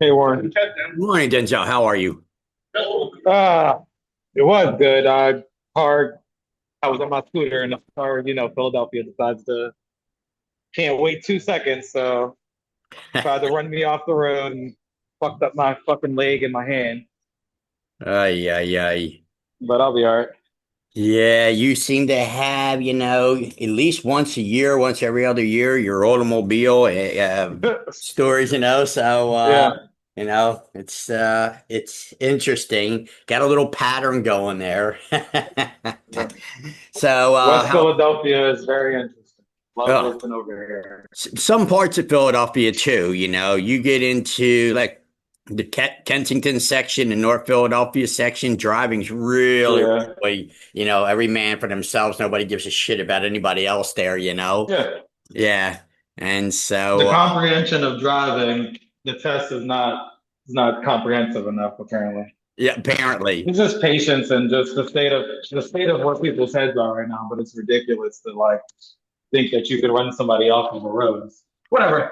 Hey Warren. Good morning, Denzel. How are you? Uh, it was good. Car. I was on my scooter and the car, Philadelphia decides to can't wait 2 seconds, so tried to run me off the road and fucked up my fucking leg and my hand. Ay, ay, ay. But I'll be all right. Yeah, you seem to have, at least once a year, once every other year, your automobile stories, So, Yeah. it's interesting. Got a little pattern going there. Yeah. So, West Philadelphia is very interesting. Love oh, living over here. some parts of Philadelphia too, you get into like the Kensington section and North Philadelphia section, driving's really, Yeah. really, every man for themselves. Nobody gives a shit about anybody else there. Yeah. Yeah. And The so, comprehension of driving, the test is not comprehensive enough, apparently. yeah, apparently. It's just patience and just the state of what people's heads are right now. But it's ridiculous to like think that you could run somebody off of a road. Whatever.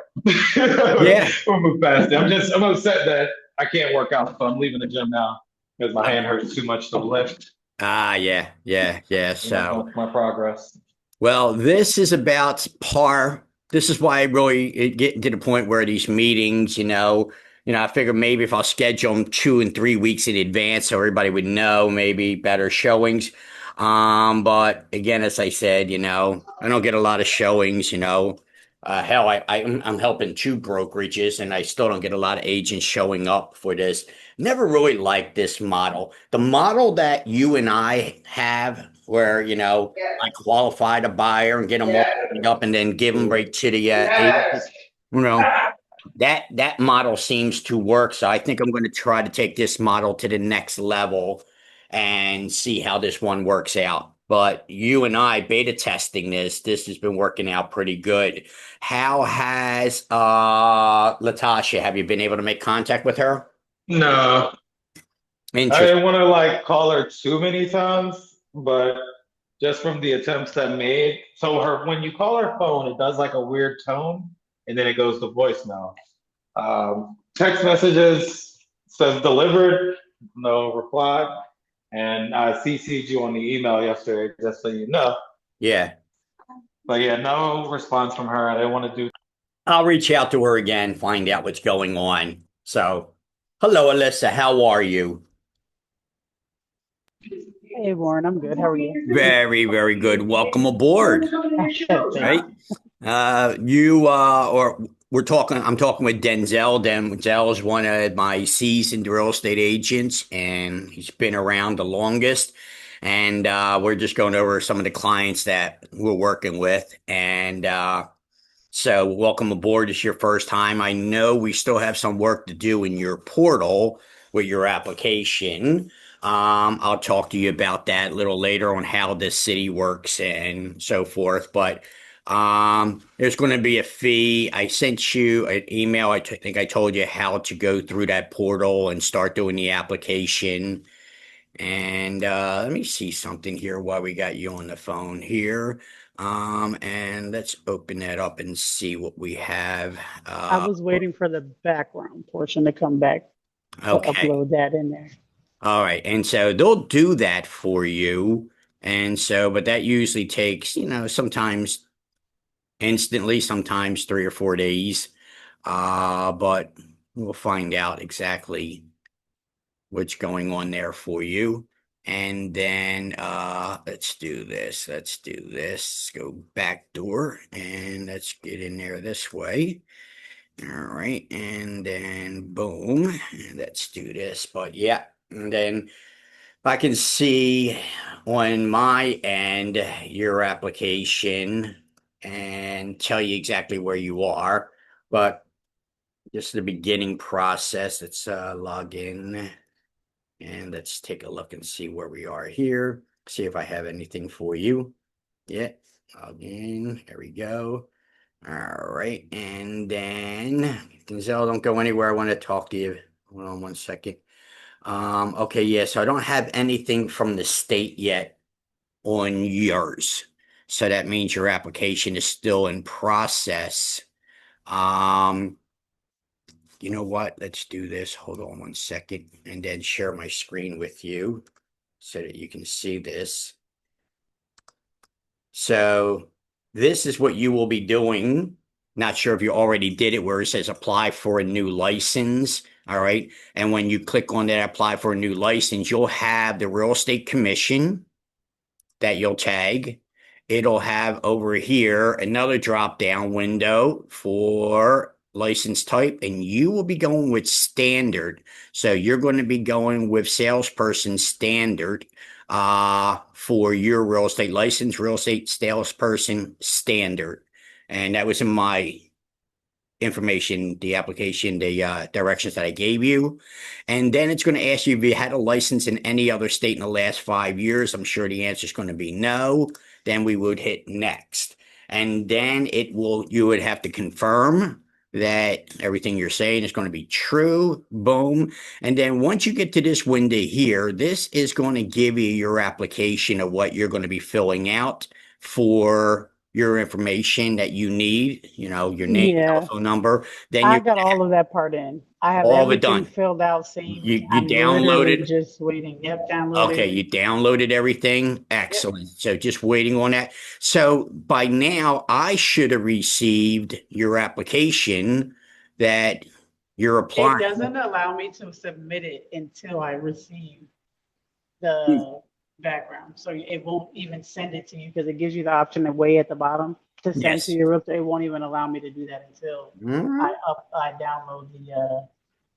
Yeah. We'll move past it. I'm upset that I can't work out, so I'm leaving the gym now because my hand hurts too much to lift. Yeah, yeah, yeah. So, My progress. well, this is about par. This is why I really get to the point where these meetings, I figure maybe if I'll schedule them 2 and 3 weeks in advance, so everybody would know, maybe better showings. But again, as I said, I don't get a lot of showings. Hell, I'm helping two brokerages, and I still don't get a lot of agents showing up for this. Never really liked this model. The model that you and I have, where I qualify the buyer and get them all cleaned up and then give them right to the agent. You know, that model seems to work. So I think I'm going to try to take this model to the next level and see how this one works out. But you and I beta testing this has been working out pretty good. How has Latasha, have you been able to make contact with her? No, I Interesting. didn't want to like call her too many times, but just from the attempts that made, so her when you call her phone, it does like a weird tone, and then it goes to voicemail. Text messages says delivered, no reply, and I CC'd you on the email yesterday just so you know. Yeah. But yeah, no response from her. I didn't want to do. I'll reach out to her again, find out what's going on. So, hello, Alyssa. How are you? Hey Warren, I'm good. How are you? Very, very good. Welcome aboard. Thanks. Right? Or we're talking, I'm talking with Denzel. Denzel is one of my seasoned real estate agents, and he's been around the longest. And we're just going over some of the clients that we're working with. And so, welcome aboard. It's your first time. I know we still have some work to do in your portal with your application. I'll talk to you about that a little later on how this city works and so forth. But there's going to be a fee. I sent you an email. Think I told you how to go through that portal and start doing the application. And let me see something here while we got you on the phone here. And let's open that up and see what we have. I was waiting for the background portion to come back to Okay. upload that in there. All right. And so they'll do that for you. And so, but that usually takes, sometimes instantly, sometimes 3 or 4 days. But we'll find out exactly what's going on there for you. And then let's do this. Let's do this. Go back door and let's get in there this way. All right. And then boom. Let's do this. But yeah. And then I can see on my end your application and tell you exactly where you are. But just the beginning process. Let's log in. And let's take a look and see where we are here. See if I have anything for you. Yeah, log in. There we go. All right. And then, Denzel, don't go anywhere. I want to talk to you. Hold on 1 second. Okay, yeah, so I don't have anything from the state yet on yours. So that means your application is still in process. Um, you know what? Let's do this. Hold on one second and then share my screen with you so that you can see this. So this is what you will be doing. Not sure if you already did it where it says apply for a new license. All right. And when you click on that apply for a new license, you'll have the real estate commission that you'll tag. It'll have over here another drop down window for license type, and you will be going with standard. So you're going to be going with salesperson standard for your real estate license, real estate salesperson standard. And that was in my information, the application, the directions that I gave you. And then it's going to ask you if you had a license in any other state in the last 5 years. I'm sure the answer is going to be no. Then we would hit next. And then you would have to confirm that everything you're saying is going to be true. Boom. And then once you get to this window here, this is going to give you your application of what you're going to be filling out for your information that you need, your name, Yeah, telephone number. Then I you got all of that part in. I have all of it everything done. filled out, saved. You I'm literally downloaded. just waiting. Yep, Okay, downloaded. you downloaded everything. Yep. Excellent. So just waiting on that. So by now, I should have received your application that you're It applying. doesn't allow me to submit it until I receive the background. So it won't even send it to you because it gives you the option of way at the bottom to send to Yes. your realtor. It won't even allow me to do that until I download the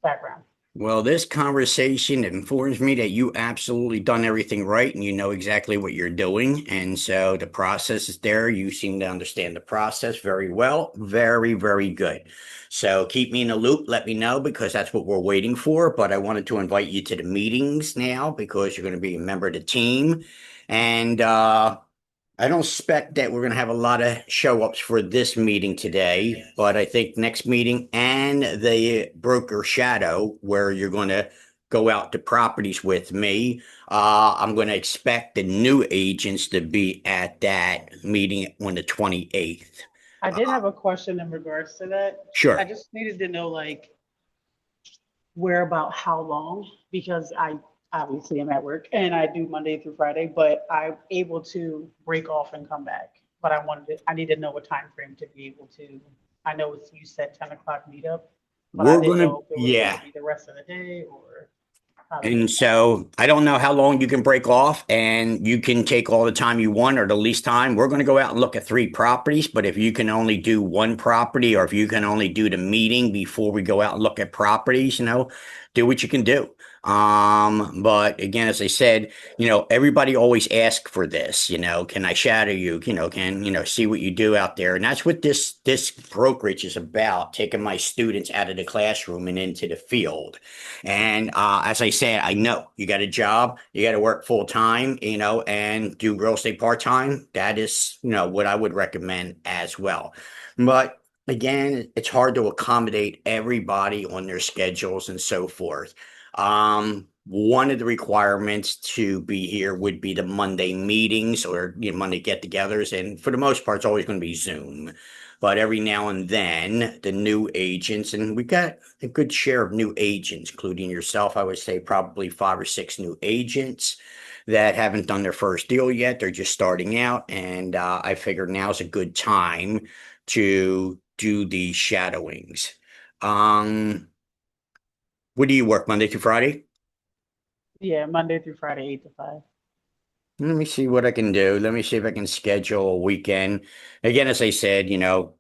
background. Well, this conversation informs me that you absolutely done everything right and you know exactly what you're doing. And so the process is there. You seem to understand the process very well. Very, very good. So keep me in the loop. Let me know because that's what we're waiting for. But I wanted to invite you to the meetings now because you're going to be a member of the team. And I don't expect that we're going to have a lot of show ups for this meeting today, but I think next meeting and the broker shadow, where you're going to go out to properties with me, I'm going to expect the new agents to be at that meeting on the 28th. I did have a question in regards to that. Sure. I just needed to know like where about how long, because I obviously am at work and I do Monday through Friday, but I'm able to break off and come back. But I need to know a time frame to be able to, I know you said 10 o'clock meetup, but I We're didn't going know to, if it was yeah. gonna be the rest of the day or how to do And it. so I don't know how long you can break off and you can take all the time you want or the least time. We're going to go out and look at 3 properties, but if you can only do 1 property or if you can only do the meeting before we go out and look at properties, do what you can do. But again, as I said, everybody always asks for this, can I shadow you, can, see what you do out there. And that's what this brokerage is about, taking my students out of the classroom and into the field. And as I said, I know you got a job, you got to work full time, and do real estate part time. That is, what I would recommend as well. But again, it's hard to accommodate everybody on their schedules and so forth. One of the requirements to be here would be the Monday meetings or Monday get-togethers, and for the most part, it's always going to be Zoom. But every now and then, the new agents, and we got a good share of new agents, including yourself. I would say probably 5 or 6 new agents that haven't done their first deal yet. They're just starting out, and I figured now's a good time to do the shadowings. What do you work Monday through Friday? Yeah, Monday through Friday, 8 to 5. Let me see what I can do. Let me see if I can schedule a weekend. Again, as I said, no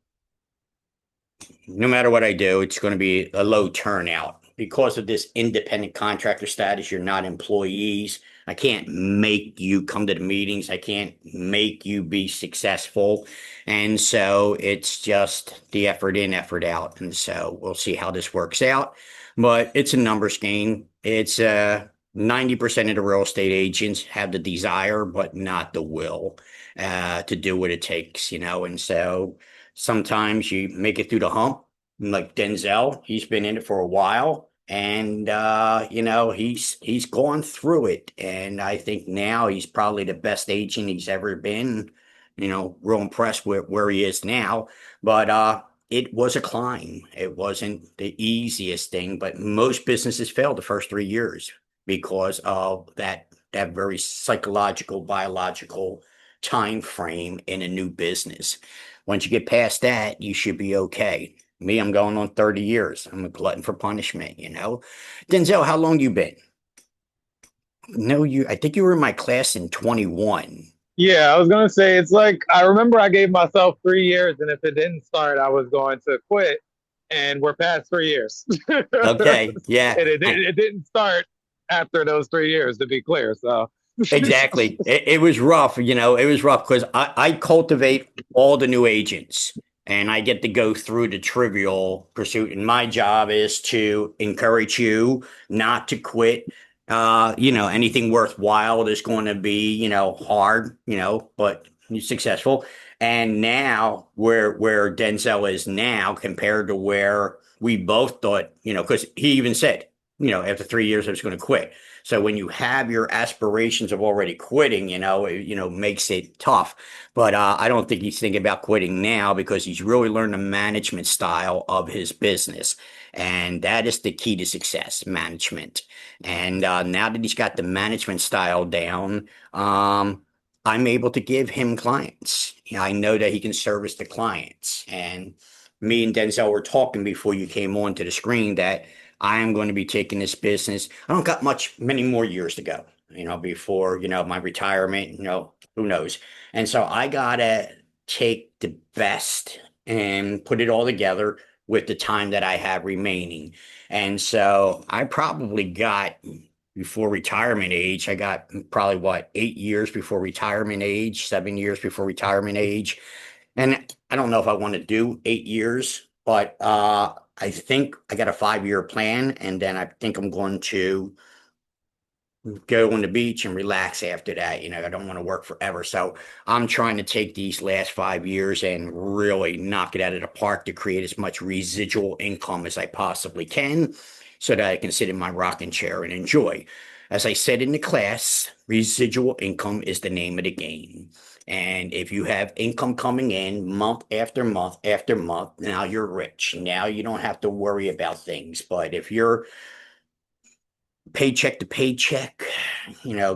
matter what I do, it's going to be a low turnout because of this independent contractor status. You're not employees. I can't make you come to the meetings. I can't make you be successful. And so it's just the effort in, effort out. And so we'll see how this works out. But it's a numbers game. It's 90% of the real estate agents have the desire, but not the will to do what it takes, and so sometimes you make it through the hump, like Denzel. He's been in it for a while, and he's gone through it. And I think now he's probably the best agent he's ever been. Real impressed with where he is now. But it was a climb. It wasn't the easiest thing, but most businesses fail the first 3 years because of that very psychological, biological time frame in a new business. Once you get past that, you should be okay. Me, I'm going on 30 years. I'm a glutton for punishment, you know. Denzel, how long you been? No, I think you were in my class in 21. Yeah, I was gonna say it's like I remember I gave myself 3 years, and if it didn't start, I was going to quit. And we're past 3 years, and Okay, yeah. it didn't start after those 3 years, to be clear. So Exactly. It was rough, you know, it was rough because I cultivate all the new agents and I get to go through the trivial pursuit. And my job is to encourage you not to quit. Anything worthwhile is going to be, hard, but you're successful. And now where Denzel is now compared to where we both thought, because he even said, after 3 years, I was going to quit. So when you have your aspirations of already quitting, it makes it tough. But I don't think he's thinking about quitting now because he's really learned the management style of his business. And that is the key to success, management. And now that he's got the management style down, I'm able to give him clients. I know that he can service the clients. And me and Denzel were talking before you came onto the screen that I am going to be taking this business. I don't got many more years to go, before, my retirement, who knows. And so I gotta take the best and put it all together with the time that I have remaining. And so I probably got before retirement age, I got probably what, 8 years before retirement age, 7 years before retirement age. And I don't know if I want to do 8 years, but I think I got a 5 year plan, and then I think I'm going to go on the beach and relax after that. I don't want to work forever. So I'm trying to take these last 5 years and really knock it out of the park to create as much residual income as I possibly can so that I can sit in my rocking chair and enjoy. As I said in the class, residual income is the name of the game. And if you have income coming in month after month after month, now you're rich. Now you don't have to worry about things. But if you're paycheck to paycheck,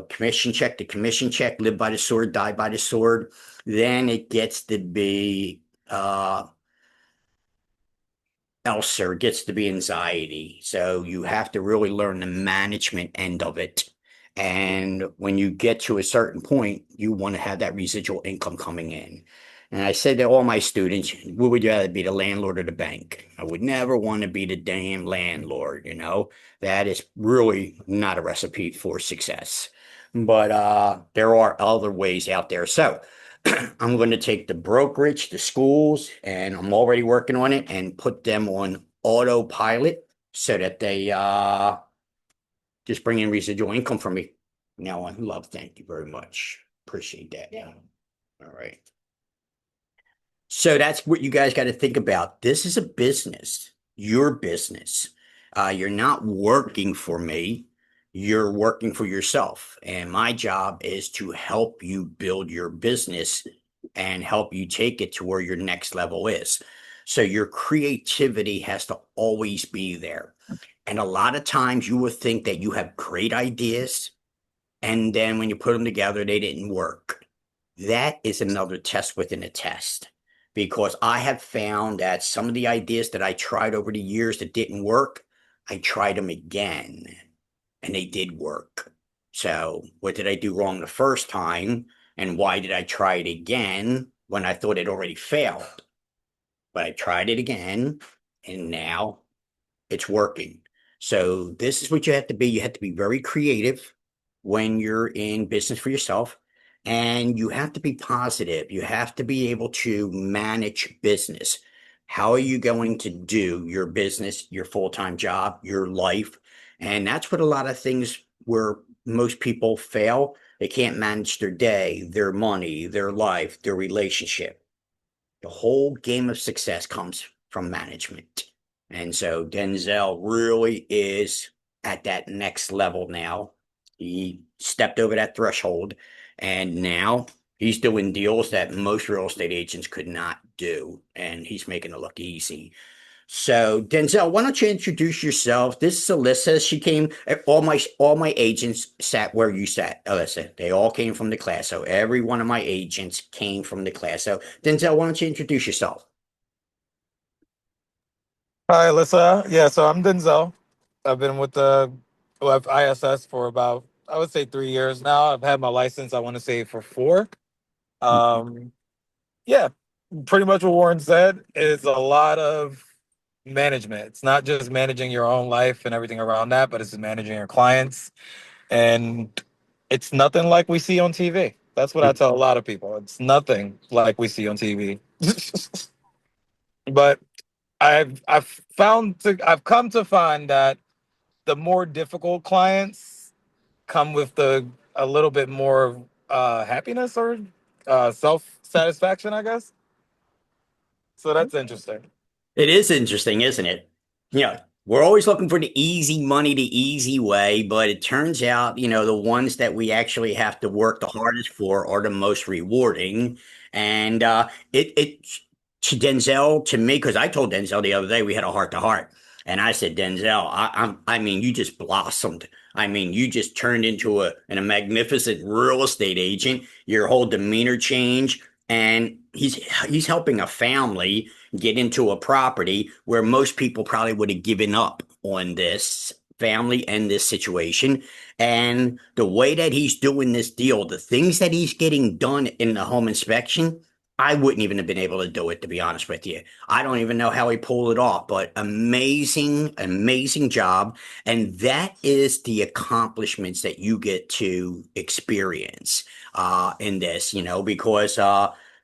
commission check to commission check, live by the sword, die by the sword, then it gets to be ulcer, it gets to be anxiety. So you have to really learn the management end of it. And when you get to a certain point, you want to have that residual income coming in. And I said to all my students, who would you rather be, the landlord or the bank? I would never want to be the damn landlord, That is really not a recipe for success. But there are other ways out there. So I'm going to take the brokerage, the schools, and I'm already working on it and put them on autopilot so that they just bring in residual income for me. Now, I love, thank you very much. Appreciate that. Yeah. All right. So that's what you guys got to think about. This is a business, your business. You're not working for me. You're working for yourself. And my job is to help you build your business and help you take it to where your next level is. So your creativity has to always be there. And a lot of times you will think that you have great ideas, and then when you put them together, they didn't work. That is another test within a test, because I have found that some of the ideas that I tried over the years that didn't work, I tried them again and they did work. So what did I do wrong the first time? And why did I try it again when I thought it already failed? But I tried it again and now it's working. So this is what you have to be. You have to be very creative when you're in business for yourself. And you have to be positive. You have to be able to manage business. How are you going to do your business, your full-time job, your life? And that's what a lot of things where most people fail. They can't manage their day, their money, their life, their relationship. The whole game of success comes from management. And so Denzel really is at that next level now. He stepped over that threshold and now He's doing deals that most real estate agents could not do, and he's making it look easy. So, Denzel, why don't you introduce yourself? This is Alyssa. She came. All my agents sat where you sat, Alyssa. They all came from the class. So every one of my agents came from the class. So, Denzel, why don't you introduce yourself? Hi, Alyssa. Yeah, so I'm Denzel. I've been with the ISS for about, I would say, 3 years now. I've had my license, I want to say, for four. Um, yeah, pretty much what Warren said is a lot of management. It's not just managing your own life and everything around that, but it's managing your clients. And it's nothing like we see on TV. That's what I tell a lot of people. It's nothing like we see on TV. But I've come to find that the more difficult clients come with the a little bit more happiness or self satisfaction, I guess. So that's interesting. It is interesting, isn't it? We're always looking for the easy money, the easy way, but it turns out, the ones that we actually have to work the hardest for are the most rewarding. And it to Denzel, to me, because I told Denzel the other day we had a heart to heart, and I said, Denzel, I mean, you just blossomed. I mean, you just turned into a magnificent real estate agent. Your whole demeanor changed, and he's helping a family get into a property where most people probably would have given up on this family and this situation. And the way that he's doing this deal, the things that he's getting done in the home inspection, I wouldn't even have been able to do it, to be honest with you. I don't even know how he pulled it off, but amazing, amazing job. And that is the accomplishments that you get to experience in this, because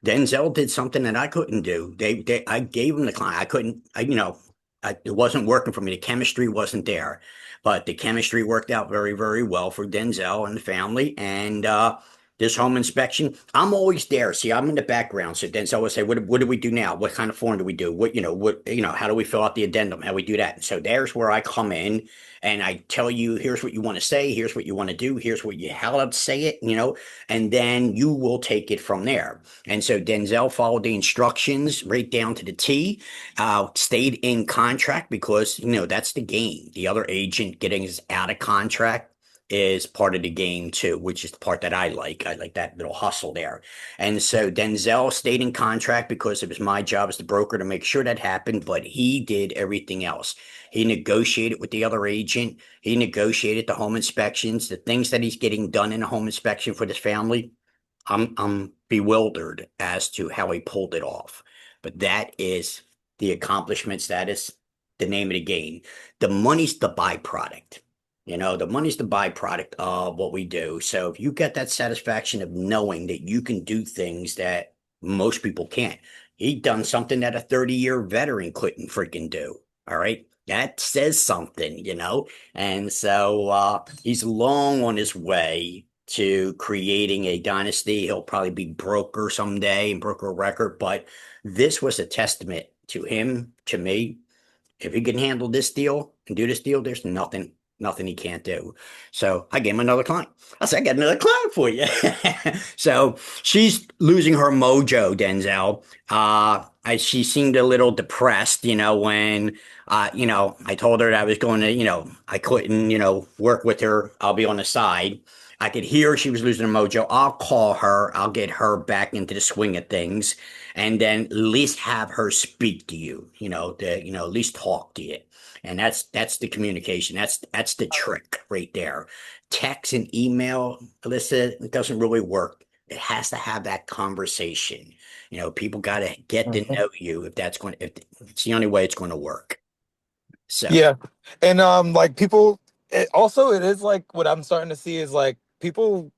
Denzel did something that I couldn't do. I gave him the client. I couldn't, it wasn't working for me. The chemistry wasn't there, but the chemistry worked out very, very well for Denzel and the family. And this home inspection, I'm always there. See, I'm in the background. So Denzel would say, what do we do now? What kind of form do we do? How do we fill out the addendum? How we do that? And so there's where I come in and I tell you, here's what you want to say. Here's what you want to do. Here's how to say it, and then you will take it from there. And so Denzel followed the instructions right down to the T, stayed in contract because, that's the game. The other agent getting us out of contract is part of the game too, which is the part that I like. I like that little hustle there. And so Denzel stayed in contract because it was my job as the broker to make sure that happened, but he did everything else. He negotiated with the other agent. He negotiated the home inspections, the things that he's getting done in a home inspection for this family. I'm bewildered as to how he pulled it off. But that is the accomplishments. That is the name of the game. The money's the byproduct. The money's the byproduct of what we do. So if you get that satisfaction of knowing that you can do things that most people can't, he done something that a 30-year veteran couldn't freaking do. All right. That says something. And so he's long on his way to creating a dynasty. He'll probably be broker someday and broker a record, but this was a testament to him, to me. If he can handle this deal and do this deal, there's nothing he can't do. So I gave him another client. I said, I got another client for you. So she's losing her mojo, Denzel. She seemed a little depressed, when, I told her that I was going to, I couldn't, work with her. I'll be on the side. I could hear she was losing her mojo. I'll call her. I'll get her back into the swing of things, and then at least have her speak to you. At least talk to you. And that's the communication. That's the trick right there. Text and email, Alyssa, it doesn't really work. It has to have that conversation. People got to get to know you if it's the only way it's going to work. So Yeah, and like people, it is like what I'm starting to see is like people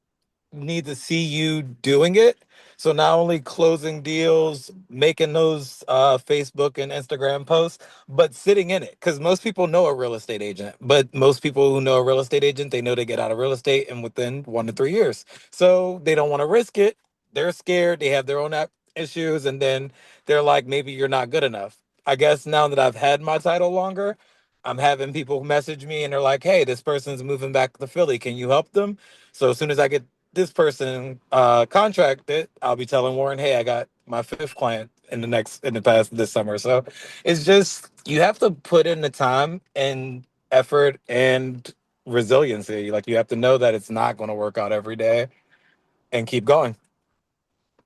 need to see you doing it. So not only closing deals, making those Facebook and Instagram posts, but sitting in it. Because most people know a real estate agent, but most people who know a real estate agent, they know they get out of real estate and within 1 to 3 years. So they don't want to risk it. They're scared. They have their own issues, and then they're like, maybe you're not good enough. I guess now that I've had my title longer, I'm having people message me and they're like, hey, this person's moving back to Philly. Can you help them? So as soon as I get this person contracted, I'll be telling Warren, hey, I got my fifth client in the past this summer. So it's just you have to put in the time and effort and resiliency. Like you have to know that it's not going to work out every day and keep going.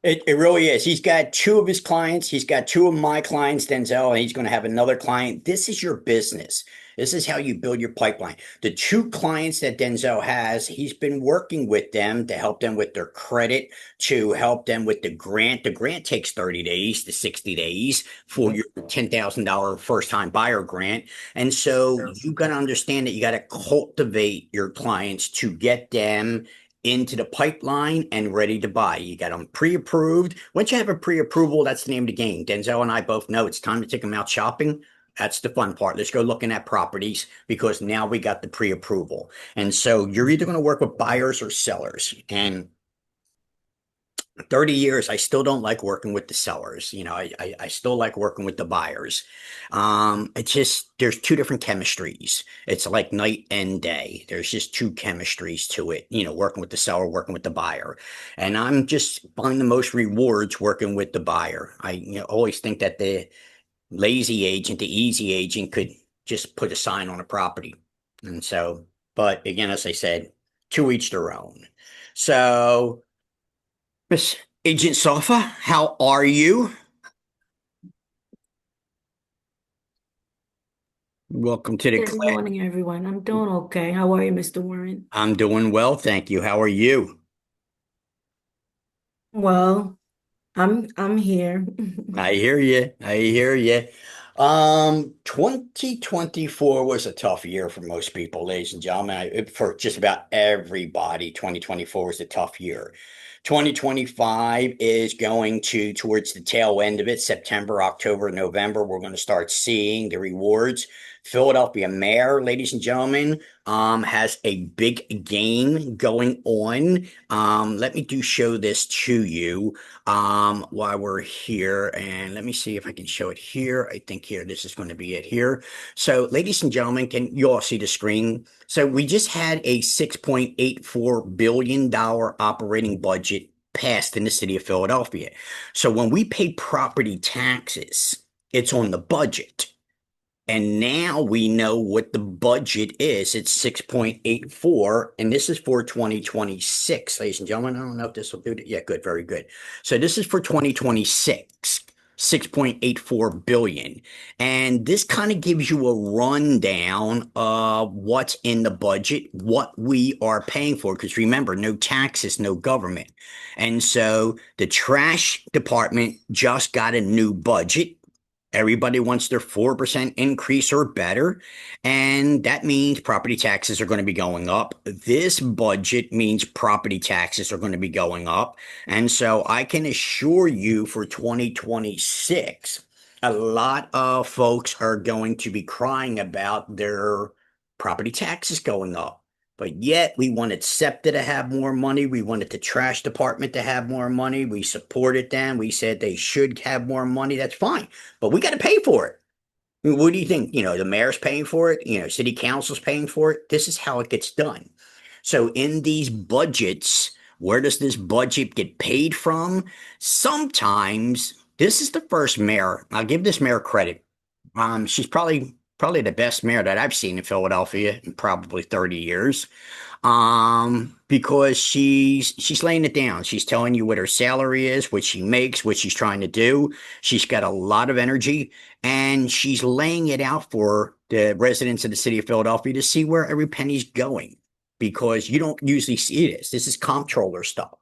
It really is. He's got two of his clients. He's got two of my clients, Denzel, and he's going to have another client. This is your business. This is how you build your pipeline. The two clients that Denzel has, he's been working with them to help them with their credit, to help them with the grant. The grant takes 30 days to 60 days for your $10,000 first time buyer grant. And so you got to understand that you got to cultivate your clients to get them into the pipeline and ready to buy. You got them pre-approved. Once you have a pre-approval, that's the name of the game. Denzel and I both know it's time to take them out shopping. That's the fun part. Let's go looking at properties because now we got the pre-approval. And so you're either going to work with buyers or sellers. And 30 years, I still don't like working with the sellers. I still like working with the buyers. It's just, there's two different chemistries. It's like night and day. There's just two chemistries to it, working with the seller, working with the buyer. And I'm just finding the most rewards working with the buyer. I always think that the lazy agent, the easy agent could just put a sign on a property. And so, but again, as I said, to each their own. So, Miss Agent Sofa, how are you? Welcome to the Good class. morning, everyone. I'm doing okay. How are you, Mr. Warren? I'm doing well, thank you. How are you? Well, I'm here. I hear you. I hear you. 2024 was a tough year for most people, ladies and gentlemen. For just about everybody, 2024 was a tough year. 2025 is going towards the tail end of it, September, October, November. We're going to start seeing the rewards. Philadelphia mayor, ladies and gentlemen, has a big game going on. Let me show this to you while we're here. And let me see if I can show it here. I think here, this is going to be it here. So ladies and gentlemen, can you all see the screen? So we just had a $6.84 billion operating budget passed in the city of Philadelphia. So when we pay property taxes, it's on the budget. And now we know what the budget is. It's 6.84, and this is for 2026, ladies and gentlemen. I don't know if this will do it. Yeah, good, very good. So this is for 2026, 6.84 billion. And this kind of gives you a rundown of what's in the budget, what we are paying for. Because remember, no taxes, no government. And so the trash department just got a new budget. Everybody wants their 4% increase or better. And that means property taxes are going to be going up. This budget means property taxes are going to be going up. And so I can assure you for 2026, a lot of folks are going to be crying about their property taxes going up. But yet we wanted SEPTA to have more money. We wanted the trash department to have more money. We supported them. We said they should have more money. That's fine. But we got to pay for it. What do you think? The mayor's paying for it. City council's paying for it. This is how it gets done. So in these budgets, where does this budget get paid from? Sometimes this is the first mayor. I'll give this mayor credit. She's probably the best mayor that I've seen in Philadelphia in probably 30 years. Because she's laying it down. She's telling you what her salary is, what she makes, what she's trying to do. She's got a lot of energy, and she's laying it out for the residents of the city of Philadelphia to see where every penny's going, because you don't usually see this. This is comptroller stuff.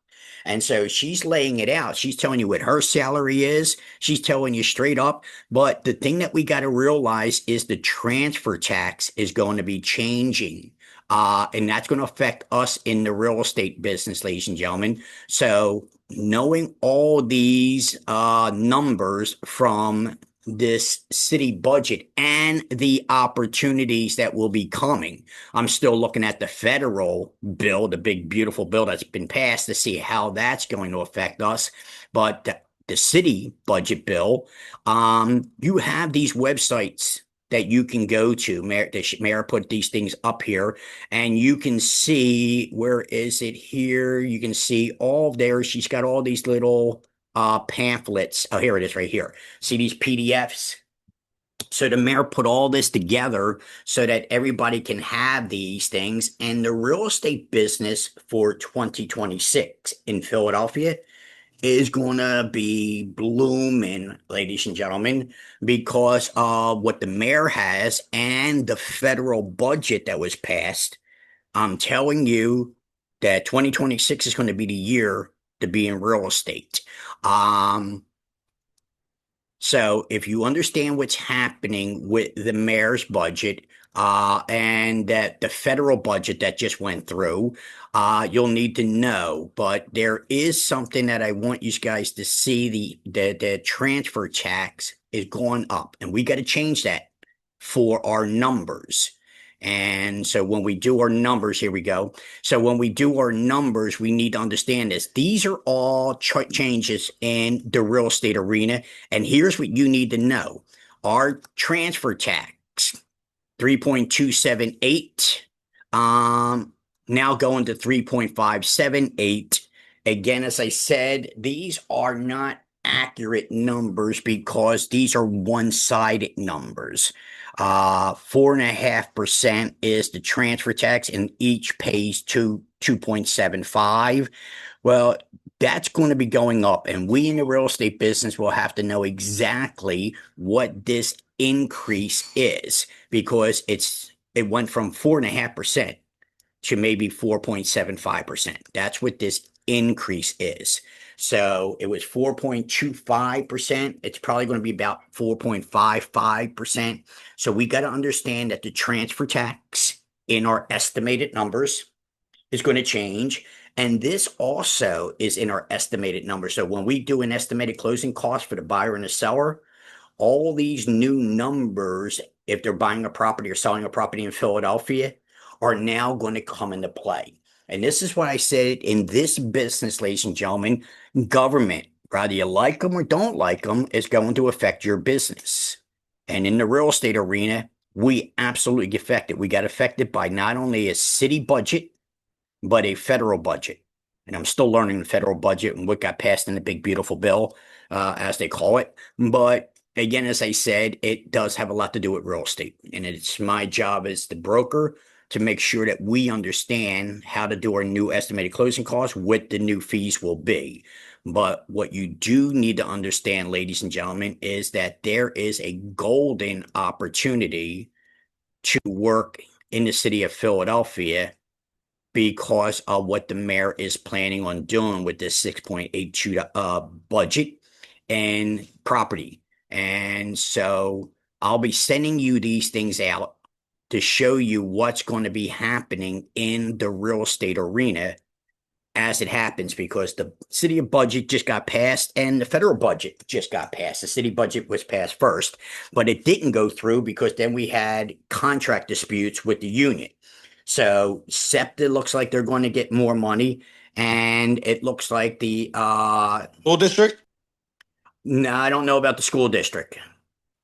And so she's laying it out. She's telling you what her salary is. She's telling you straight up. But the thing that we got to realize is the transfer tax is going to be changing. And that's going to affect us in the real estate business, ladies and gentlemen. So knowing all these numbers from this city budget and the opportunities that will be coming. I'm still looking at the federal bill, the big, beautiful bill that's been passed, to see how that's going to affect us. But the city budget bill, you have these websites that you can go to. Mayor put these things up here, and you can see, where is it here? You can see all there. She's got all these little pamphlets. Oh, here it is right here. See these PDFs? So the mayor put all this together so that everybody can have these things. And the real estate business for 2026 in Philadelphia is going to be blooming, ladies and gentlemen, because of what the mayor has and the federal budget that was passed. I'm telling you that 2026 is going to be the year to be in real estate. So if you understand what's happening with the mayor's budget, and that the federal budget that just went through, you'll need to know. But there is something that I want you guys to see. The transfer tax is going up, and we got to change that for our numbers. And so when we do our numbers, here we go. So when we do our numbers, we need to understand this. These are all changes in the real estate arena. And here's what you need to know. Our transfer tax, 3.278, now going to 3.578. Again, as I said, these are not accurate numbers because these are one-sided numbers. 4.5% is the transfer tax, and each pays 2.75. Well, that's going to be going up, and we in the real estate business will have to know exactly what this increase is, because it went from 4.5% to maybe 4.75%. That's what this increase is. So it was 4.25%. It's probably going to be about 4.55%. So we got to understand that the transfer tax in our estimated numbers is going to change. And this also is in our estimated numbers. So when we do an estimated closing cost for the buyer and the seller, all these new numbers, if they're buying a property or selling a property in Philadelphia, are now going to come into play. And this is what I said in this business, ladies and gentlemen, government, whether you like them or don't like them, is going to affect your business. And in the real estate arena, we absolutely get affected. We got affected by not only a city budget, but a federal budget. And I'm still learning the federal budget and what got passed in the big, beautiful bill, as they call it. But again, as I said, it does have a lot to do with real estate. And it's my job as the broker to make sure that we understand how to do our new estimated closing costs, what the new fees will be. But what you do need to understand, ladies and gentlemen, is that there is a golden opportunity to work in the city of Philadelphia because of what the mayor is planning on doing with this 6.82 budget and property. And so I'll be sending you these things out to show you what's going to be happening in the real estate arena as it happens, because the city budget just got passed and the federal budget just got passed. The city budget was passed first, but it didn't go through because then we had contract disputes with the union. So SEPTA looks like they're going to get more money, and it looks like the School district? no, I don't know about the school district.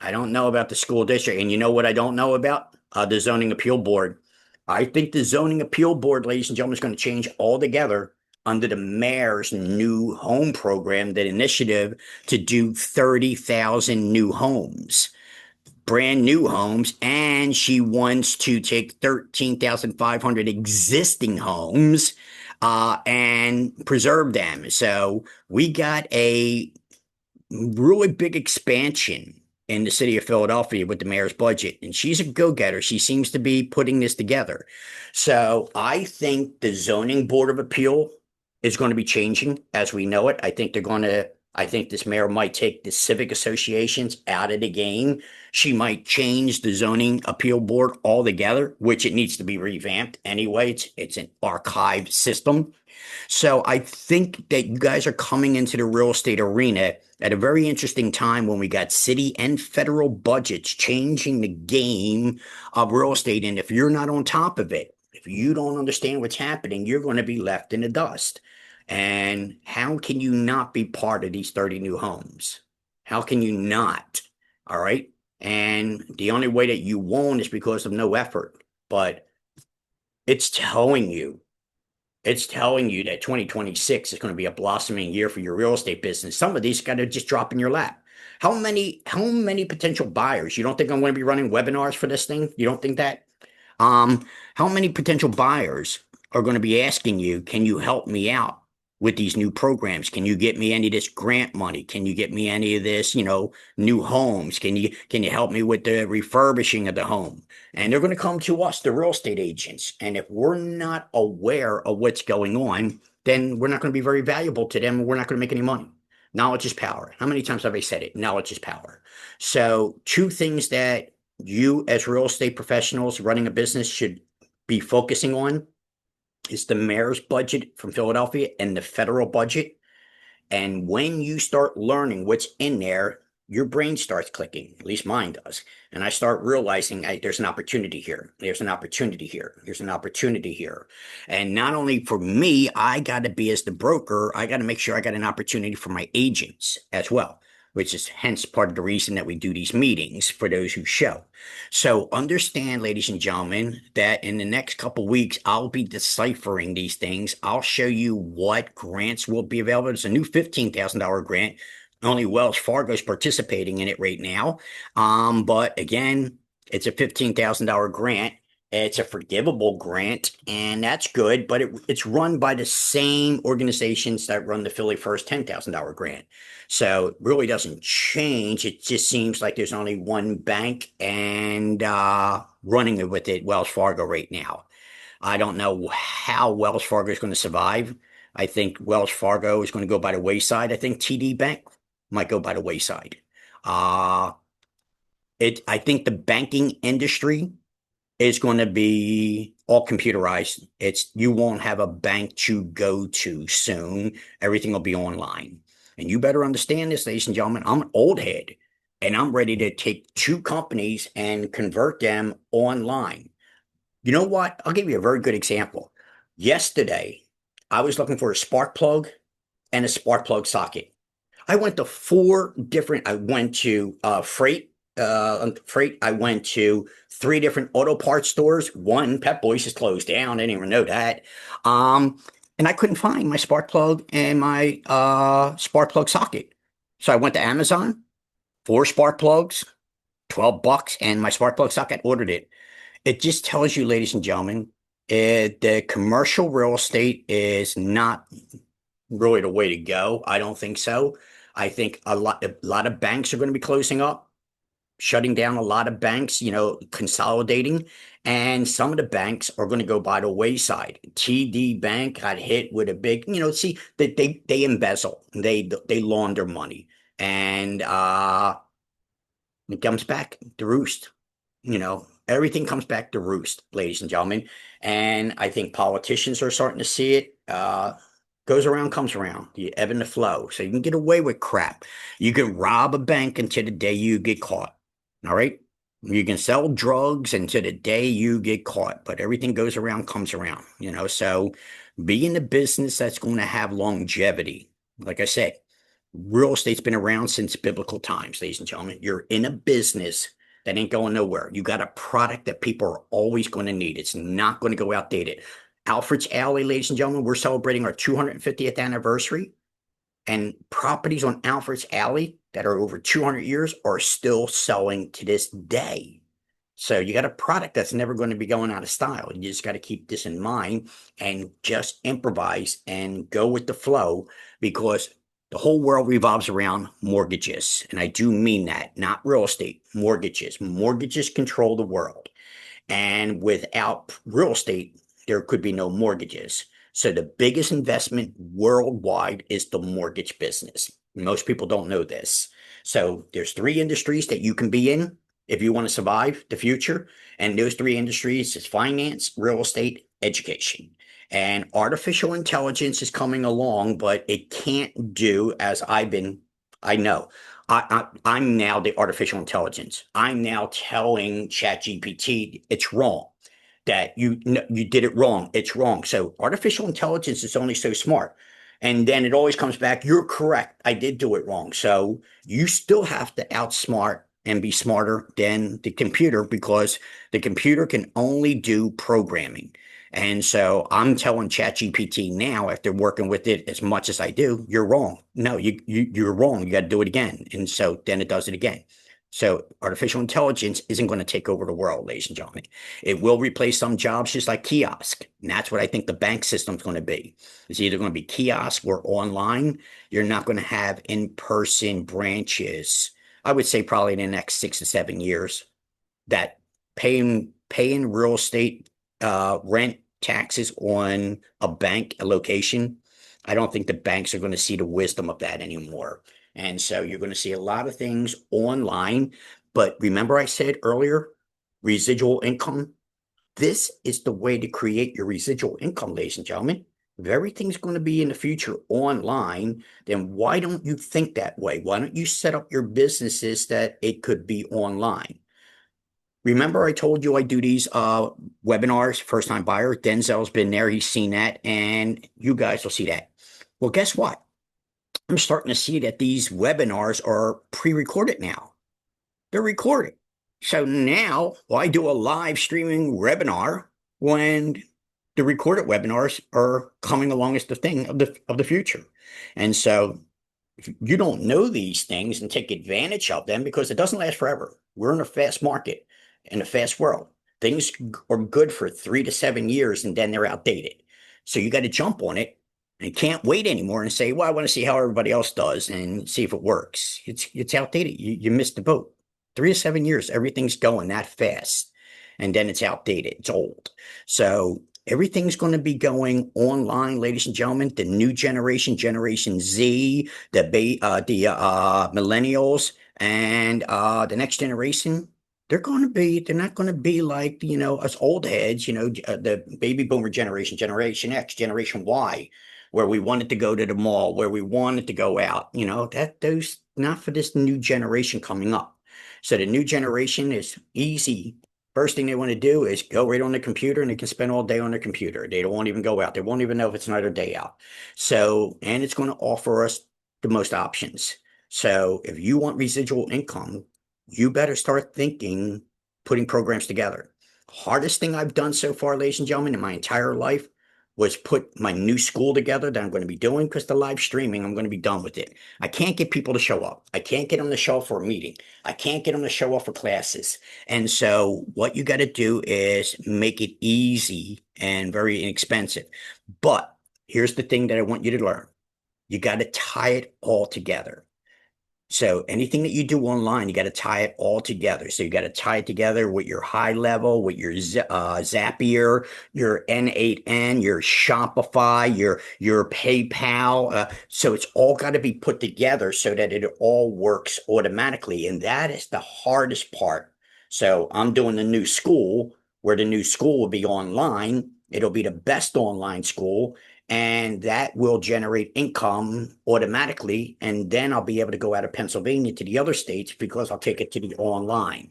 I don't know about the school district. And you know what I don't know about? The zoning appeal board. I think the zoning appeal board, ladies and gentlemen, is going to change altogether under the mayor's new home program, that initiative to do 30,000 new homes, brand new homes. And she wants to take 13,500 existing homes and preserve them. So we got a really big expansion in the city of Philadelphia with the mayor's budget. And she's a go-getter. She seems to be putting this together. So I think the zoning board of appeal is going to be changing as we know it. I think this mayor might take the civic associations out of the game. She might change the zoning appeal board altogether, which it needs to be revamped anyway. It's an archived system. So I think that you guys are coming into the real estate arena at a very interesting time when we got city and federal budgets changing the game of real estate. And if you're not on top of it, if you don't understand what's happening, you're going to be left in the dust. And how can you not be part of these 30 new homes? How can you not? All right. And the only way that you won't is because of no effort. But it's telling you, that 2026 is going to be a blossoming year for your real estate business. Some of these got to just drop in your lap. How many potential buyers? You don't think I'm going to be running webinars for this thing? You don't think that? How many potential buyers are going to be asking you, can you help me out with these new programs? Can you get me any of this grant money? Can you get me any of this, new homes? Can you help me with the refurbishing of the home? And they're going to come to us, the real estate agents. And if we're not aware of what's going on, then we're not going to be very valuable to them. We're not going to make any money. Knowledge is power. How many times have I said it? Knowledge is power. So, two things that you as real estate professionals running a business should be focusing on is the mayor's budget from Philadelphia and the federal budget. And when you start learning what's in there, your brain starts clicking, at least mine does. And I start realizing there's an opportunity here. There's an opportunity here. There's an opportunity here. And not only for me, I got to be as the broker, I got to make sure I got an opportunity for my agents as well, which is hence part of the reason that we do these meetings for those who show. So understand, ladies and gentlemen, that in the next couple weeks, I'll be deciphering these things. I'll show you what grants will be available. It's a new $15,000 grant. Only Wells Fargo is participating in it right now. But again, it's a $15,000 grant. It's a forgivable grant, and that's good, but it's run by the same organizations that run the Philly First $10,000 grant. So it really doesn't change. It just seems like there's only one bank and running it with it, Wells Fargo right now. I don't know how Wells Fargo is going to survive. I think Wells Fargo is going to go by the wayside. I think TD Bank might go by the wayside. I think the banking industry is going to be all computerized. You won't have a bank to go to soon. Everything will be online. And you better understand this, ladies and gentlemen. I'm an old head, and I'm ready to take two companies and convert them online. You know what? I'll give you a very good example. Yesterday, I was looking for a spark plug and a spark plug socket. I went to Freight. I went to 3 different auto parts stores. One, Pep Boys, is closed down. I didn't even know that. And I couldn't find my spark plug and my spark plug socket. So I went to Amazon, 4 spark plugs, $12, and my spark plug socket, ordered it. It just tells you, ladies and gentlemen, the commercial real estate is not really the way to go. I don't think so. I think a lot of banks are going to be closing up, shutting down a lot of banks, consolidating, and some of the banks are going to go by the wayside. TD Bank got hit with a big, see that they embezzle, they launder money, and it comes back to roost. Everything comes back to roost, ladies and gentlemen. And I think politicians are starting to see it. Goes around, comes around. You ebb and the flow. So you can get away with crap. You can rob a bank until the day you get caught. All right. You can sell drugs until the day you get caught, but everything goes around, comes around, so be in the business that's going to have longevity. Like I said, real estate's been around since biblical times, ladies and gentlemen. You're in a business that ain't going nowhere. You got a product that people are always going to need. It's not going to go outdated. Alfred's Alley, ladies and gentlemen, we're celebrating our 250th anniversary, and properties on Alfred's Alley that are over 200 years are still selling to this day. So you got a product that's never going to be going out of style. You just got to keep this in mind and just improvise and go with the flow, because the whole world revolves around mortgages. And I do mean that, not real estate, mortgages. Mortgages control the world. And without real estate, there could be no mortgages. So the biggest investment worldwide is the mortgage business. Most people don't know this. So there's 3 industries that you can be in if you want to survive the future. And those 3 industries is finance, real estate, education. And artificial intelligence is coming along, but it can't do as I know. I'm now the artificial intelligence. I'm now telling ChatGPT it's wrong, that you did it wrong. It's wrong. So artificial intelligence is only so smart. And then it always comes back, you're correct. I did do it wrong. So you still have to outsmart and be smarter than the computer because the computer can only do programming. And so I'm telling ChatGPT now, after working with it as much as I do, you're wrong. No, you're wrong. You got to do it again. And so then it does it again. So artificial intelligence isn't going to take over the world, ladies and gentlemen. It will replace some jobs just like kiosk. And that's what I think the bank system's going to be. It's either going to be kiosk or online. You're not going to have in-person branches. I would say probably in the next 6 to 7 years that paying real estate rent taxes on a bank, a location. I don't think the banks are going to see the wisdom of that anymore. And so you're going to see a lot of things online. But remember I said earlier, residual income. This is the way to create your residual income, ladies and gentlemen. If everything's going to be in the future online, then why don't you think that way? Why don't you set up your businesses that it could be online? Remember I told you I do these webinars, first time buyer. Denzel's been there. He's seen that. And you guys will see that. Well, guess what? I'm starting to see that these webinars are pre-recorded now. They're recorded. So now I do a live streaming webinar when the recorded webinars are coming along as the thing of the future. And so if you don't know these things and take advantage of them, because it doesn't last forever. We're in a fast market, in a fast world. Things are good for 3 to 7 years and then they're outdated. So you got to jump on it and can't wait anymore and say, well, I want to see how everybody else does and see if it works. It's outdated. You missed the boat. 3 to 7 years, everything's going that fast. And then it's outdated. It's old. So everything's going to be going online, ladies and gentlemen. The new generation, Generation Z, the millennials, and the next generation, they're not going to be like, us old heads, the baby boomer generation, Generation X, Generation Y, where we wanted to go to the mall, where we wanted to go out, those not for this new generation coming up. So the new generation is easy. First thing they want to do is go right on the computer and they can spend all day on their computer. They won't even go out. They won't even know if it's another day out. So, and it's going to offer us the most options. So if you want residual income, you better start thinking, putting programs together. Hardest thing I've done so far, ladies and gentlemen, in my entire life was put my new school together that I'm going to be doing, because the live streaming, I'm going to be done with it. I can't get people to show up. I can't get them to show up for a meeting. I can't get them to show up for classes. And so what you got to do is make it easy and very inexpensive. But here's the thing that I want you to learn. You got to tie it all together. So anything that you do online, you got to tie it all together. So you got to tie it together with your high level, with your Zapier, your N8N, your Shopify, your PayPal. So it's all got to be put together so that it all works automatically. And that is the hardest part. So I'm doing the new school, where the new school will be online. It'll be the best online school. And that will generate income automatically. And then I'll be able to go out of Pennsylvania to the other states because I'll take it to the online.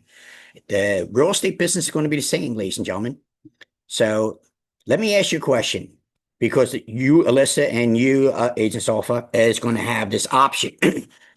The real estate business is going to be the same, ladies and gentlemen. So let me ask you a question, because you, Alyssa, and you, Agent Alpha, is going to have this option,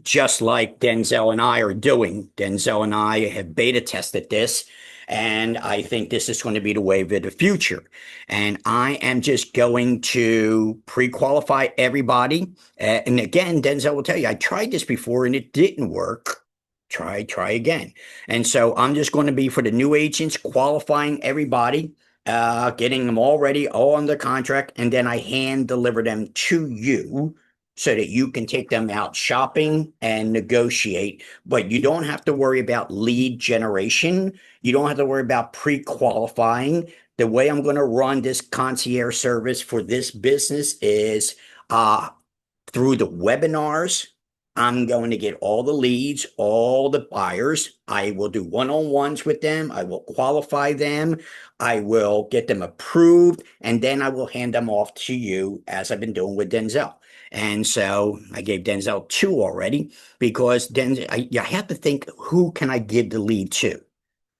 just like Denzel and I are doing. Denzel and I have beta tested this. And I think this is going to be the wave of the future. And I am just going to pre-qualify everybody. And again, Denzel will tell you, I tried this before and it didn't work. Try again. And so I'm just going to be, for the new agents, qualifying everybody, getting them all ready, all under contract. And then I hand deliver them to you, so that you can take them out shopping and negotiate. But you don't have to worry about lead generation. You don't have to worry about pre-qualifying. The way I'm going to run this concierge service for this business is through the webinars. I'm going to get all the leads, all the buyers. I will do one-on-ones with them. I will qualify them. I will get them approved. And then I will hand them off to you, as I've been doing with Denzel. And so I gave Denzel 2 already, because Denzel, you have to think, who can I give the lead to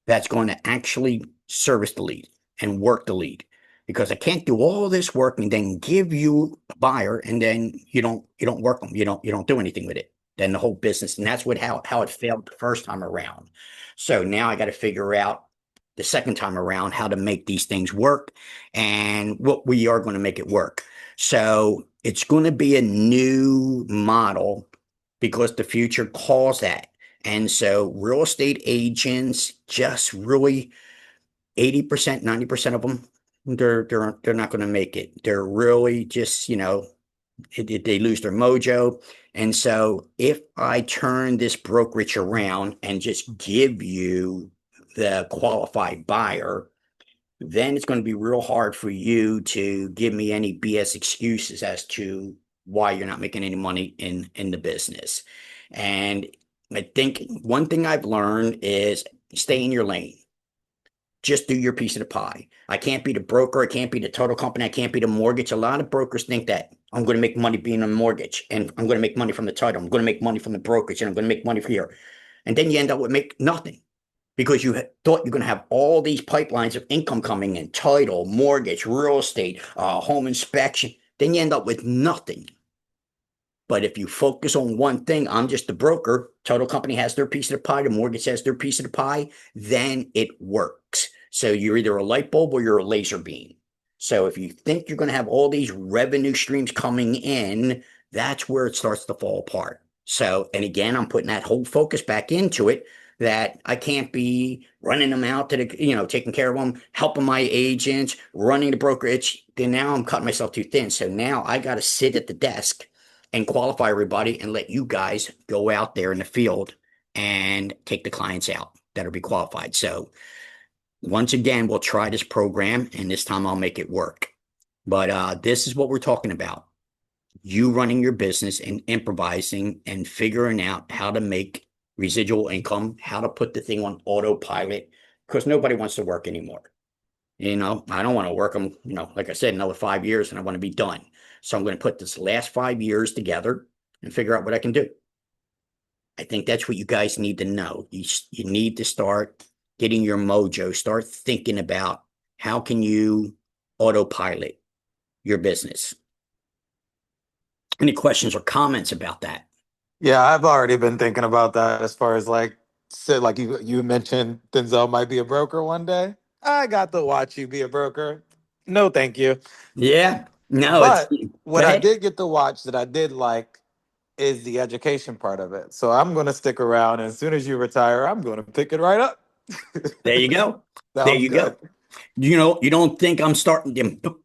that's going to actually service the lead and work the lead? Because I can't do all this work and then give you a buyer and then you don't work them. You don't do anything with it. than the whole business. And that's how it failed the first time around. So now I got to figure out the second time around how to make these things work and what we are going to make it work. So it's going to be a new model because the future calls that. And so real estate agents just really 80%, 90% of them, they're not going to make it. They're really just, they lose their mojo. And so if I turn this brokerage around and just give you the qualified buyer, then it's going to be real hard for you to give me any BS excuses as to why you're not making any money in the business. And I think one thing I've learned is stay in your lane. Just do your piece of the pie. I can't be the broker. I can't be the title company. I can't be the mortgage. A lot of brokers think that I'm going to make money being a mortgage and I'm going to make money from the title. I'm going to make money from the brokerage and I'm going to make money from here. And then you end up with make nothing because you thought you're going to have all these pipelines of income coming in, title, mortgage, real estate, home inspection. Then you end up with nothing. But if you focus on one thing, I'm just the broker, title company has their piece of the pie, the mortgage has their piece of the pie, then it works. So you're either a light bulb or you're a laser beam. So if you think you're going to have all these revenue streams coming in, that's where it starts to fall apart. So, and again, I'm putting that whole focus back into it that I can't be running them out to the, taking care of them, helping my agents, running the brokerage. Then now I'm cutting myself too thin. So now I got to sit at the desk and qualify everybody and let you guys go out there in the field and take the clients out that'll be qualified. So once again, we'll try this program and this time I'll make it work. But this is what we're talking about. You running your business and improvising and figuring out how to make residual income, how to put the thing on autopilot, because nobody wants to work anymore. I don't want to work them, like I said, another 5 years and I want to be done. So I'm going to put this last 5 years together and figure out what I can do. I think that's what you guys need to know. You need to start getting your mojo, start thinking about how can you autopilot your business. Any questions or comments about that? Yeah, I've already been thinking about that as far as like you mentioned Denzel might be a broker one day. I got to watch you be a broker. No, thank you. Yeah. No, it's But go what I ahead. did get to watch that I did like is the education part of it. So I'm going to stick around. And as soon as you retire, I'm going to pick it right up. There you go. There Sounds you go. good. You don't think I'm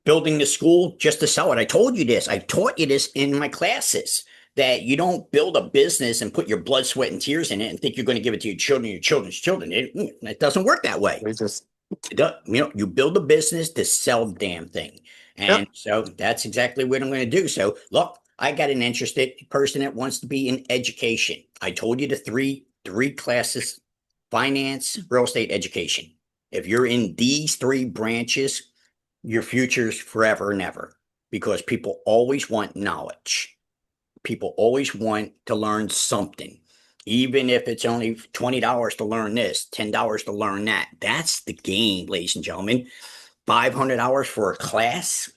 building the school just to sell it. I told you this. I taught you this in my classes that you don't build a business and put your blood, sweat, and tears in it and think you're going to give it to your children, your children's children. It doesn't work that way. We just, You build a business to sell the damn thing. And yep. so that's exactly what I'm going to do. So look, I got an interested person that wants to be in education. I told you the three classes: finance, real estate, education. If you're in these three branches, your future's forever and ever because people always want knowledge. People always want to learn something, even if it's only $20 to learn this, $10 to learn that. That's the game, ladies and gentlemen. $500 for a class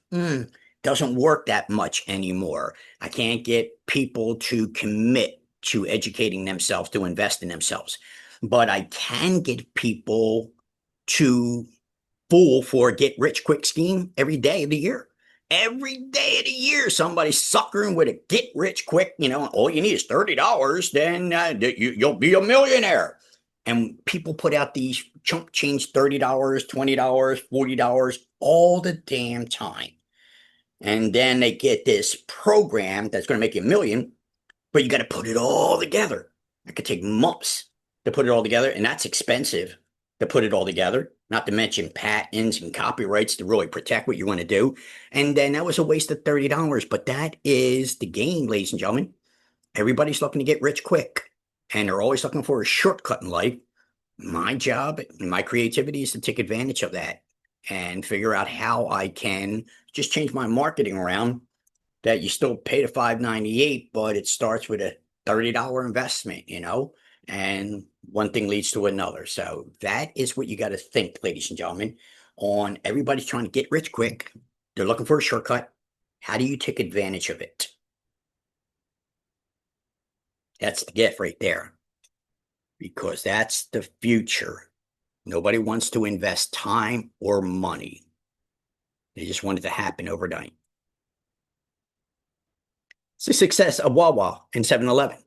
doesn't work that much anymore. I can't get people to commit to educating themselves, to invest in themselves, but I can get people to fool for a get rich quick scheme every day of the year. Every day of the year, somebody's suckering with a get rich quick. All you need is $30. Then you'll be a millionaire. And people put out these chump change $30, $20, $40 all the damn time. And then they get this program that's going to make you a million, but you got to put it all together. It could take months to put it all together, and that's expensive to put it all together, not to mention patents and copyrights to really protect what you want to do. And then that was a waste of $30, but that is the game, ladies and gentlemen. Everybody's looking to get rich quick, and they're always looking for a shortcut in life. My job and my creativity is to take advantage of that and figure out how I can just change my marketing around that you still pay the $5.98, but it starts with a $30 investment, and one thing leads to another. So that is what you got to think, ladies and gentlemen, on everybody's trying to get rich quick. They're looking for a shortcut. How do you take advantage of it? That's the gift right there, because that's the future. Nobody wants to invest time or money. They just want it to happen overnight. It's the success of Wawa and 7-Eleven.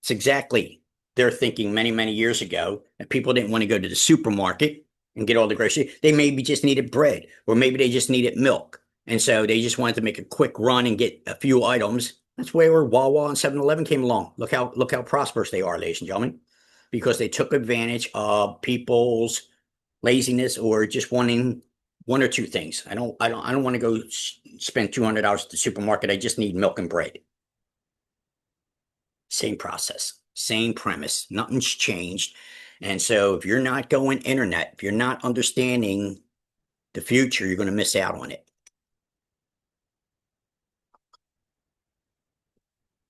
It's exactly their thinking many, many years ago, that people didn't want to go to the supermarket and get all the groceries. They maybe just needed bread, or maybe they just needed milk. And so they just wanted to make a quick run and get a few items. That's where Wawa and 7-Eleven came along. Look how prosperous they are, ladies and gentlemen, because they took advantage of people's laziness or just wanting one or two things. I don't want to go spend $200 at the supermarket. I just need milk and bread. Same process, same premise. Nothing's changed. And so if you're not going internet, if you're not understanding the future, you're going to miss out on it.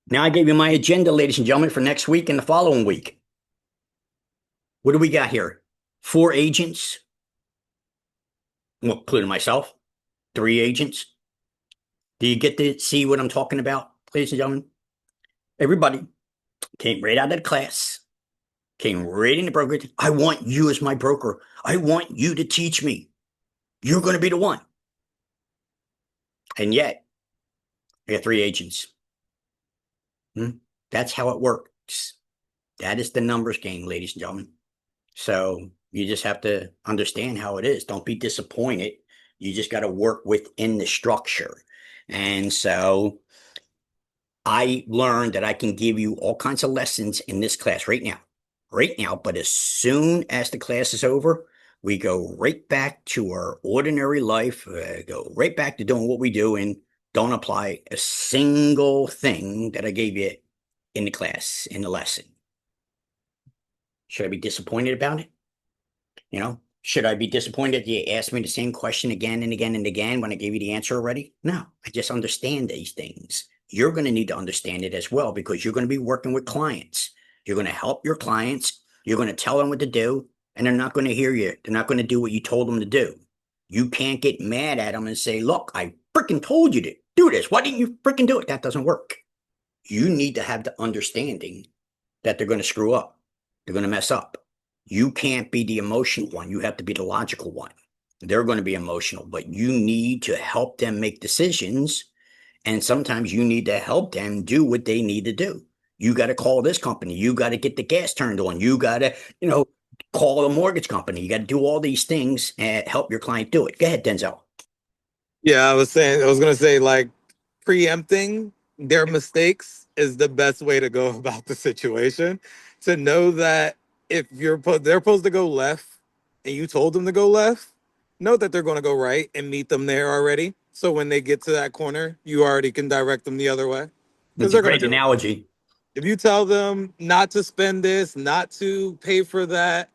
Now I gave you my agenda, ladies and gentlemen, for next week and the following week. What do we got here? 4 agents, well, including myself, 3 agents. Do you get to see what I'm talking about, ladies and gentlemen? Everybody came right out of the class, came right into brokerage. I want you as my broker. I want you to teach me. You're going to be the one. And yet, I got 3 agents. That's how it works. That is the numbers game, ladies and gentlemen. So you just have to understand how it is. Don't be disappointed. You just got to work within the structure. And so I learned that I can give you all kinds of lessons in this class right now. But as soon as the class is over, we go right back to our ordinary life, go right back to doing what we do, and don't apply a single thing that I gave you in the class, in the lesson. Should I be disappointed about it? You know, should I be disappointed that you asked me the same question again and again and again when I gave you the answer already? No, I just understand these things. You're going to need to understand it as well, because you're going to be working with clients. You're going to help your clients. You're going to tell them what to do, and they're not going to hear you. They're not going to do what you told them to do. You can't get mad at them and say, look, I freaking told you to do this. Why didn't you freaking do it? That doesn't work. You need to have the understanding that they're going to screw up. They're going to mess up. You can't be the emotional one. You have to be the logical one. They're going to be emotional, but you need to help them make decisions. And sometimes you need to help them do what they need to do. You got to call this company. You got to get the gas turned on. You got to, call the mortgage company. You got to do all these things and help your client do it. Go ahead, Denzel. Yeah, I was going to say, like, preempting their mistakes is the best way to go about the situation. To know that if they're supposed to go left and you told them to go left, know that they're going to go right and meet them there already. So when they get to that corner, you already can direct them the other way. That's a great analogy. If you tell them not to spend this, not to pay for that,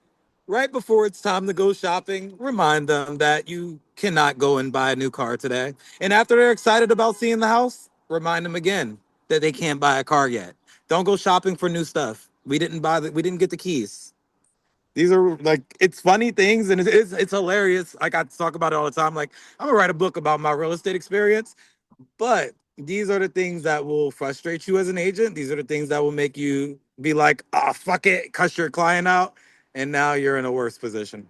right before it's time to go shopping, remind them that you cannot go and buy a new car today. And after they're excited about seeing the house, remind them again that they can't buy a car yet. Don't go shopping for new stuff. We didn't get the keys. These are like, it's funny things, and it's hilarious. Like, I talk about it all the time. Like, I'm gonna write a book about my real estate experience, but these are the things that will frustrate you as an agent. These are the things that will make you be like, oh, fuck it, cuss your client out. And now you're in a worse position.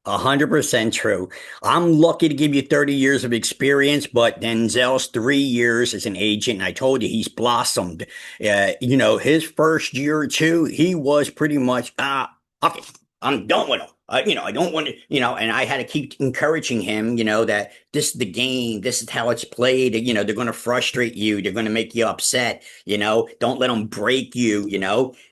100% true. I'm lucky to give you 30 years of experience, but Denzel's 3 years as an agent, and I told you he's blossomed. His first year or two, he was pretty much, okay, I'm done with him. I don't want to, and I had to keep encouraging him, that this is the game. This is how it's played. They're going to frustrate you. They're going to make you upset. Don't let them break you,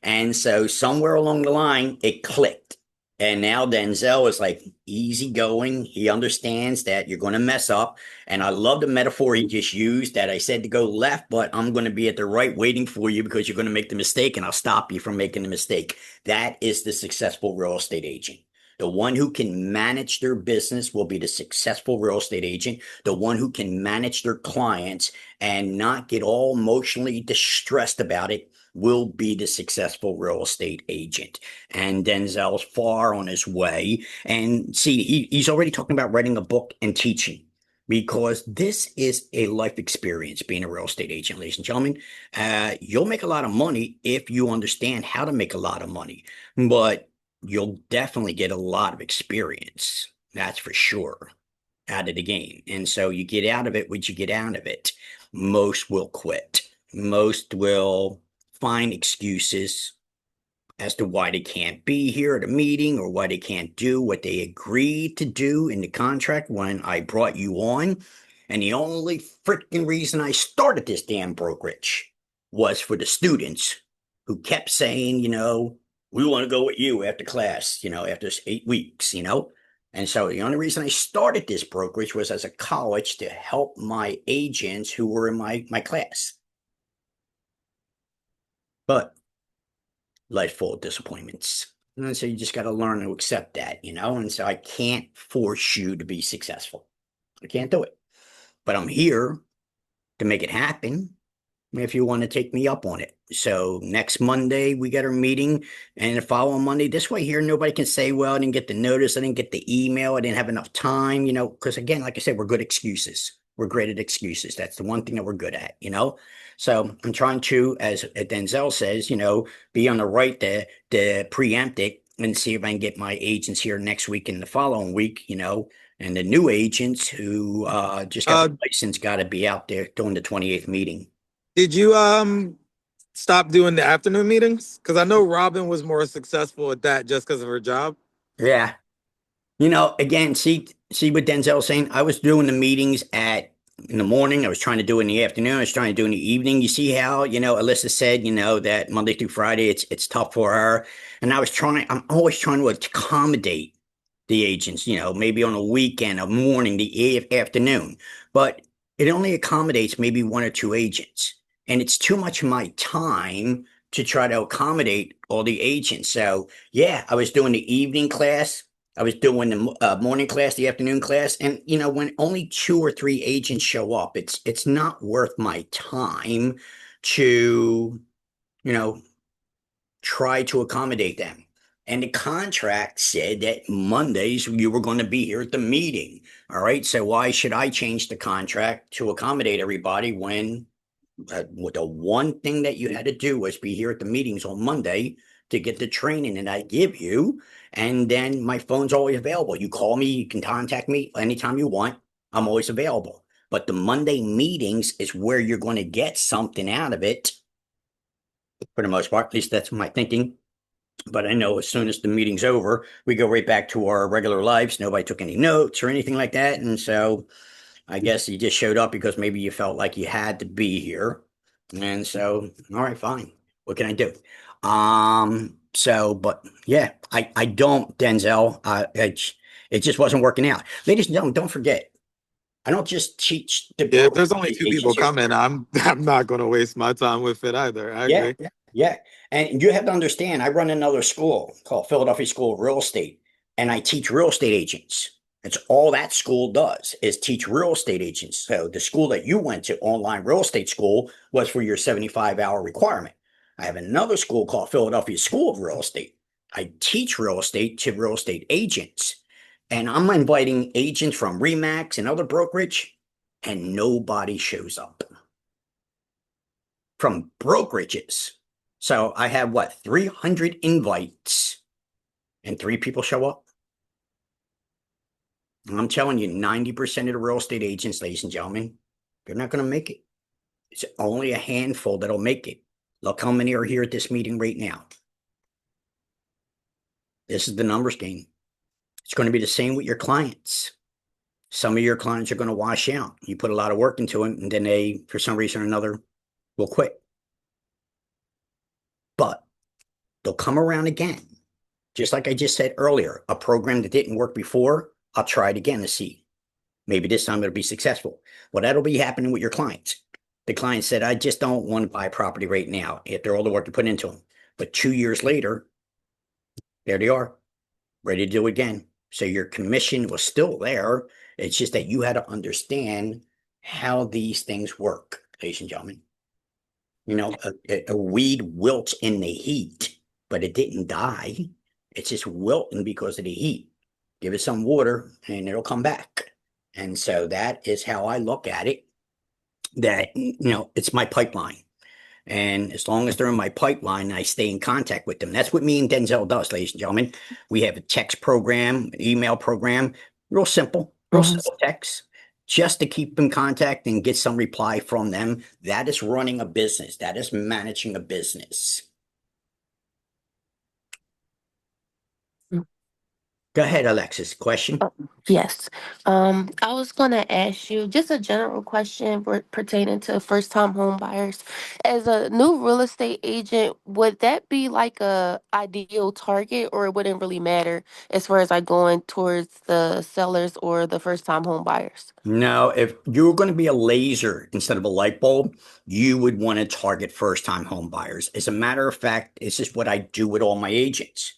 And so somewhere along the line, it clicked. And now Denzel is like easygoing. He understands that you're going to mess up. And I love the metaphor he just used, that I said to go left, but I'm going to be at the right waiting for you because you're going to make the mistake, and I'll stop you from making the mistake. That is the successful real estate agent. The one who can manage their business will be the successful real estate agent. The one who can manage their clients and not get all emotionally distressed about it will be the successful real estate agent. And Denzel's far on his way. And see, he's already talking about writing a book and teaching, because this is a life experience being a real estate agent, ladies and gentlemen. You'll make a lot of money if you understand how to make a lot of money, but you'll definitely get a lot of experience. That's for sure out of the game. And so you get out of it what you get out of it. Most will quit. Most will find excuses as to why they can't be here at a meeting or why they can't do what they agreed to do in the contract when I brought you on. And the only freaking reason I started this damn brokerage was for the students who kept saying, we want to go with you after class, after 8 weeks, And so the only reason I started this brokerage was as a college to help my agents who were in my class. But life full of disappointments. And so you just got to learn to accept that, And so I can't force you to be successful. I can't do it. But I'm here to make it happen if you want to take me up on it. So next Monday, we got our meeting. And the following Monday, this way here, nobody can say, well, I didn't get the notice. I didn't get the email. I didn't have enough time, because again, like I said, we're good excuses. We're great at excuses. That's the one thing that we're good at, So I'm trying to, as Denzel says, be on the right to preempt it and see if I can get my agents here next week and the following week, and the new agents who just got the license got to be out there doing the 28th meeting. Did you stop doing the afternoon meetings? Because I know Robin was more successful at that just because of her job. Yeah. Again, see what Denzel's saying? I was doing the meetings in the morning. I was trying to do it in the afternoon. I was trying to do it in the evening. You see how, Alyssa said, that Monday through Friday, it's tough for her. And I'm always trying to accommodate the agents, maybe on a weekend, a morning, the afternoon. But it only accommodates maybe one or two agents. And it's too much of my time to try to accommodate all the agents. So yeah, I was doing the evening class. I was doing the morning class, the afternoon class. And, when only 2 or 3 agents show up, it's not worth my time to, try to accommodate them. And the contract said that Mondays you were going to be here at the meeting. All right. So why should I change the contract to accommodate everybody when the one thing that you had to do was be here at the meetings on Monday to get the training that I give you. And then my phone's always available. You call me, you can contact me anytime you want. I'm always available. But the Monday meetings is where you're going to get something out of it. For the most part, at least that's my thinking. But I know as soon as the meeting's over, we go right back to our regular lives. Nobody took any notes or anything like that. And so I guess you just showed up because maybe you felt like you had to be here. And so, all right, fine. What can I do? But yeah, I don't, Denzel, it just wasn't working out. Ladies and gentlemen, don't forget, I don't just teach the Yeah, if there's only 2 people coming, I'm not going to waste my time with it either. I agree. Yeah. And you have to understand, I run another school called Philadelphia School of Real Estate, and I teach real estate agents. It's all that school does is teach real estate agents. So the school that you went to, online real estate school, was for your 75-hour requirement. I have another school called Philadelphia School of Real Estate. I teach real estate to real estate agents. And I'm inviting agents from RE/MAX and other brokerage, and nobody shows up. From brokerages. So I have 300 invites, and 3 people show up. And I'm telling you, 90% of the real estate agents, ladies and gentlemen, they're not going to make it. It's only a handful that'll make it. Look how many are here at this meeting right now. This is the numbers game. It's going to be the same with your clients. Some of your clients are going to wash out. You put a lot of work into them, and then they, for some reason or another, will quit. But they'll come around again. Just like I just said earlier, a program that didn't work before, I'll try it again to see. Maybe this time it'll be successful. Well, that'll be happening with your clients. The client said, I just don't want to buy property right now after all the work to put into them. But 2 years later, there they are, ready to do it again. So your commission was still there. It's just that you had to understand how these things work, ladies and gentlemen. A weed wilts in the heat, but it didn't die. It's just wilting because of the heat. Give it some water and it'll come back. And so that is how I look at it. That, it's my pipeline. And as long as they're in my pipeline, I stay in contact with them. That's what me and Denzel does, ladies and gentlemen. We have a text program, an email program, real Mhm. simple text, just to keep in contact and get some reply from them. That is running a business. That is managing a business. Go ahead, Alexis. Question? Uh, Yes. I was gonna ask you just a general question pertaining to first-time home buyers. As a new real estate agent, would that be like a ideal target, or it wouldn't really matter as far as like going towards the sellers or the first-time home buyers? No, if you're going to be a laser instead of a light bulb, you would want to target first-time home buyers. As a matter of fact, this is what I do with all my agents.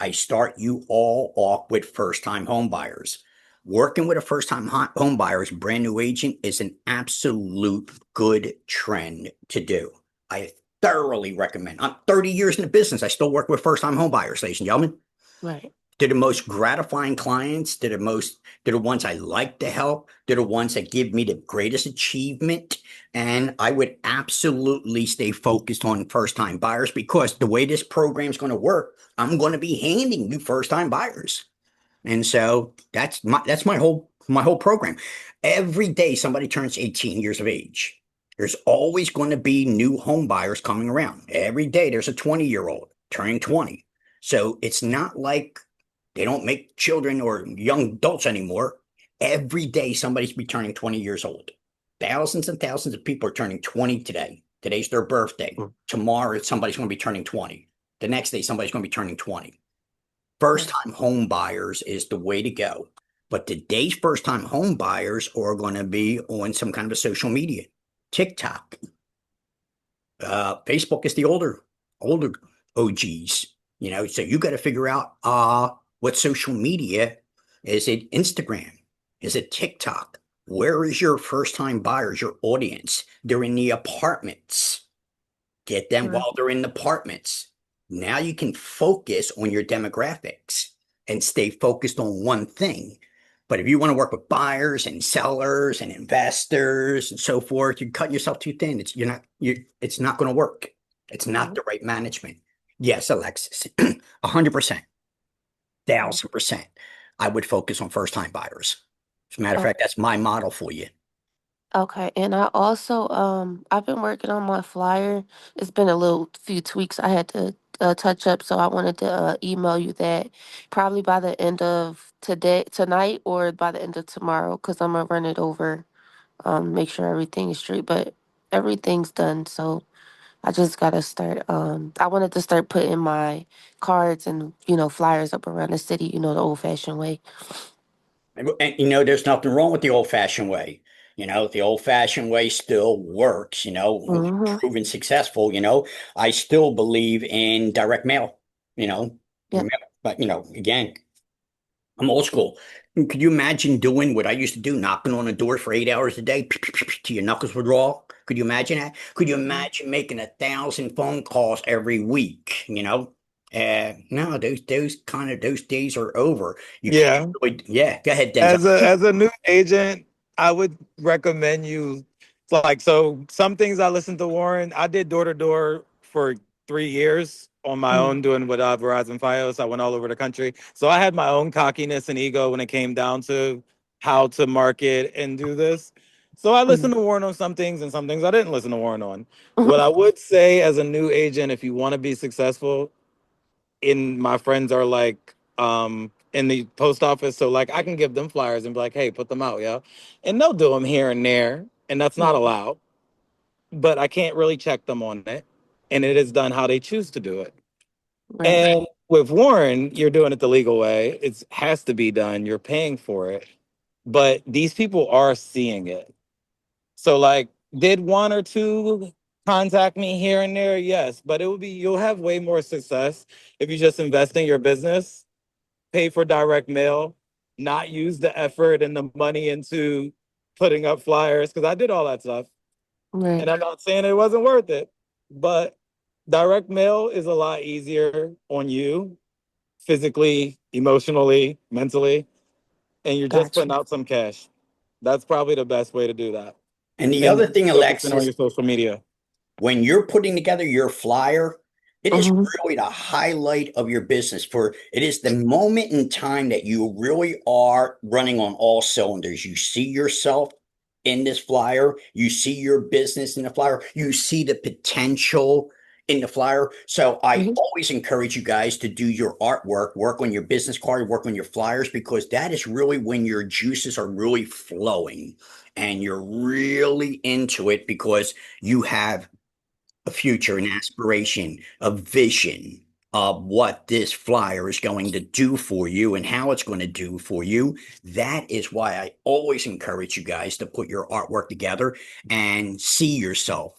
I start you all off with first-time home buyers. Working with a first-time home buyers, brand new agent is an absolute good trend to do. I thoroughly recommend. I'm 30 years in the business. I still work with first-time home buyers, ladies and gentlemen. Right. They're the most gratifying clients. They're the ones I like to help. They're the ones that give me the greatest achievement. And I would absolutely stay focused on first time buyers because the way this program is going to work, I'm going to be handing you first time buyers. And so that's my whole program. Every day somebody turns 18 years of age. There's always going to be new home buyers coming around. Every day there's a 20-year-old turning 20. So it's not like they don't make children or young adults anymore. Every day somebody's be turning 20 years old. Thousands and thousands of people are turning 20 today. Today's their birthday. Tomorrow somebody's going to be turning 20. The next day somebody's going to be turning 20. First time home buyers is the way to go. But today's first time home buyers are going to be on some kind of a social media, TikTok. Facebook is the older OGs, so you got to figure out what social media. Is it Instagram? Is it TikTok? Where is your first time buyers, your audience? They're in the apartments. Get them Right. while they're in the apartments. Now you can focus on your demographics and stay focused on one thing. But if you want to work with buyers and sellers and investors and so forth, you're cutting yourself too thin. It's not going to work. It's not the right management. Yes, Alexis, 100%, 1,000%. I would focus on first time buyers. As a matter of Oh, fact, that's my model for you. okay. And I also I've been working on my flyer. It's been a little few tweaks I had to touch up, so I wanted to email you that probably by the end of tonight, or by the end of tomorrow, because I'm gonna run it over, make sure everything is straight. But everything's done, so I just gotta start. I wanted to start putting my cards and flyers up around the city, the old fashioned way. And there's nothing wrong with the old fashioned way. The old fashioned way still works, Mm-hmm. proven successful. I still believe in direct mail, you know, Yep. but, again, I'm old school. Could you imagine doing what I used to do, knocking on a door for 8 hours a day till your knuckles would raw? Could you imagine that? Could you Mm-hmm. imagine making 1,000 phone calls every week? No, those days are over. You can't Yeah. really, yeah. Go ahead, Denzel. As a new agent, I would recommend you like so some things I listened to Warren. I did door to door for 3 years on my own doing with Verizon Fios. I went all over the country. So I had my own cockiness and ego when it came down to how to market and do this. So I listened to Warren on some things and some things I didn't listen to Warren on. What I would say as a new agent, if you want to be successful, in my friends are like in the post office, so like I can give them flyers and be like, hey, put them out, yeah, and they'll do them here and there, and that's not allowed, but I can't really check them on it, and it is done how they choose to do it. Right. And with Warren, you're doing it the legal way. It has to be done, you're paying for it, but these people are seeing it. So like, did one or two contact me here and there? Yes, but you'll have way more success if you just invest in your business, pay for direct mail, not use the effort and the money into putting up flyers, because I did all that stuff. Right. And I'm not saying it wasn't worth it, but direct mail is a lot easier on you physically, emotionally, mentally, and you're just putting Gotcha. out some cash. That's probably the best way to do that. And the other And thing, focusing on Alexis, your social media. when you're putting together your flyer, it is Mhm. really the highlight of your business. For it is the moment in time that you really are running on all cylinders. You see yourself in this flyer, you see your business in the flyer, you see the potential in the flyer. So I Mhm. always encourage you guys to do your artwork, work on your business card, work on your flyers, because that is really when your juices are really flowing and you're really into it because you have a future, an aspiration, a vision of what this flyer is going to do for you and how it's going to do for you. That is why I always encourage you guys to put your artwork together and see yourself,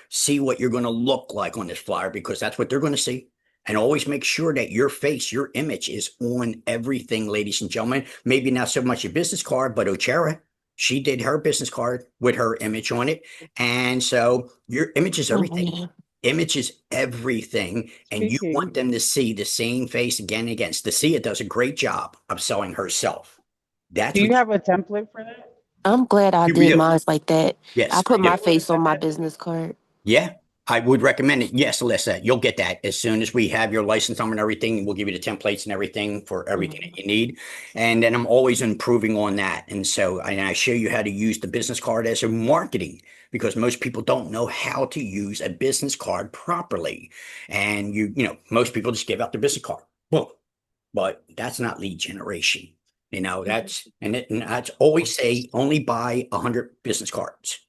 see what you're going to look like on this flyer because that's what they're going to see. And always make sure that your face, your image is on everything, ladies and gentlemen. Maybe not so much your business card, but Ochera, she did her business card with her image on it. And so your image is Oh, everything. yeah. Image is everything. And you Speaking, want them to see the same face again and again. Stacia does a great job of selling herself. That's do you what have a template for that? I'm glad I you did do. mine like that. I Yes, I put do. my Are you able to face on send my that to me? business card. Yeah, I would recommend it. Yes, Alyssa, you'll get that as soon as we have your license number and everything. We'll give you the templates and everything for everything Mhm. that you need. And then I'm always improving on that. And so I show you how to use the business card as a marketing because most people don't know how to use a business card properly. And most people just give out their business card. Well, but that's not lead generation. And that's always say only buy 100 business cards.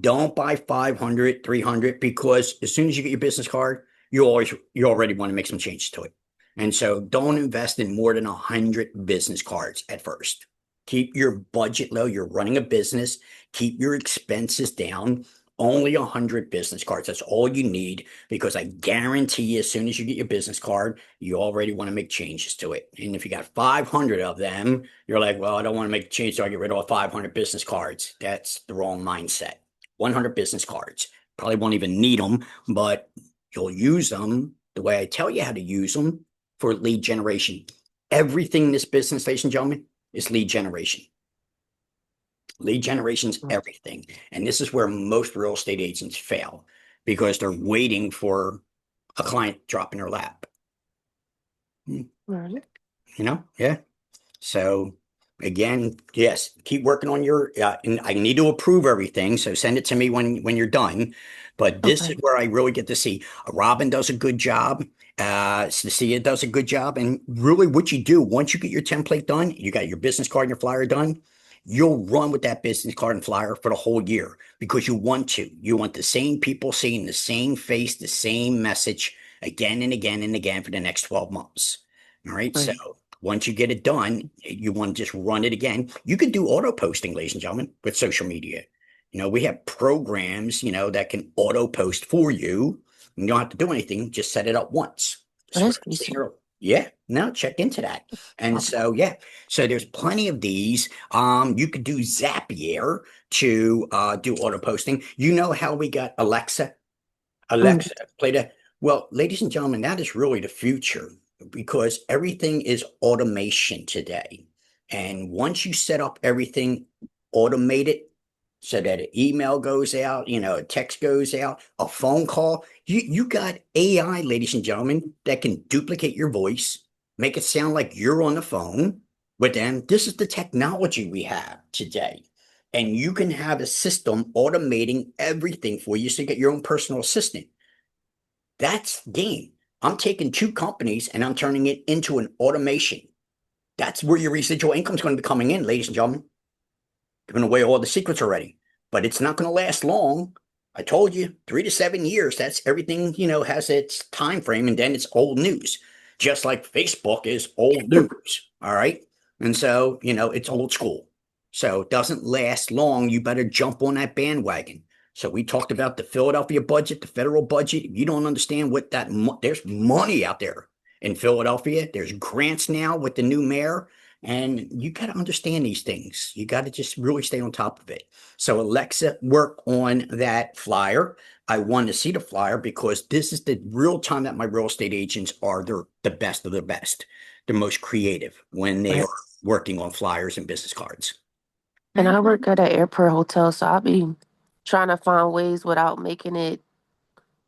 Don't buy 500, 300, because as soon as you get your business card, you already want to make some changes to it. And so don't invest in more than 100 business cards at first. Keep your budget low. You're running a business. Keep your expenses down. Only 100 business cards. That's all you need because I guarantee you, as soon as you get your business card, you already want to make changes to it. And if you got 500 of them, you're like, well, I don't want to make a change, so I get rid of all 500 business cards. That's the wrong mindset. 100 business cards. Probably won't even need them, but you'll use them the way I tell you how to use them for lead generation. Everything in this business, ladies and gentlemen, is lead generation. Lead generation is everything. And this is where most real estate agents fail because they're waiting for a client drop in their lap. Right. Yeah. So again, yes, keep working on your. And I need to approve everything, so send it to me when you're done. But this is Okay. where I really get to see. Robin does a good job. Cecilia does a good job, and really, what you do once you get your template done, you got your business card and your flyer done. You'll run with that business card and flyer for the whole year because you want to. You want the same people seeing the same face, the same message again and again and again for the next 12 months. All right. So Right. once you get it done, you want to just run it again. You can do auto posting, ladies and gentlemen, with social media. We have programs, that can auto post for you. You don't have to do anything, just set it up once. Oh, That's what that's I'm saying decent. earlier. Yeah, now check into that. And so, yeah, so there's plenty of these. You could do Zapier to do auto posting. You know how we got Alexa? Mm. Alexa, play that. Well, ladies and gentlemen, that is really the future because everything is automation today. And once you set up everything automated so that an email goes out, a text goes out, a phone call, you got AI, ladies and gentlemen, that can duplicate your voice, make it sound like you're on the phone with them. This is the technology we have today. And you can have a system automating everything for you so you get your own personal assistant. That's game. I'm taking two companies and I'm turning it into an automation. That's where your residual income is going to be coming in, ladies and gentlemen. Giving away all the secrets already, but it's not going to last long. I told you 3 to 7 years. That's everything, has its time frame, and then it's old news, just like Facebook is old news. All right. And so, it's old school. So it doesn't last long. You better jump on that bandwagon. So we talked about the Philadelphia budget, the federal budget. If you don't understand what there's money out there in Philadelphia. There's grants now with the new mayor. And you got to understand these things. You got to just really stay on top of it. So, Alexa, work on that flyer. I want to see the flyer because this is the real time that my real estate agents are the best of the best. They're most creative when they Right. are working on flyers and business cards. And I work at an airport hotel, so I'll be trying to find ways without making it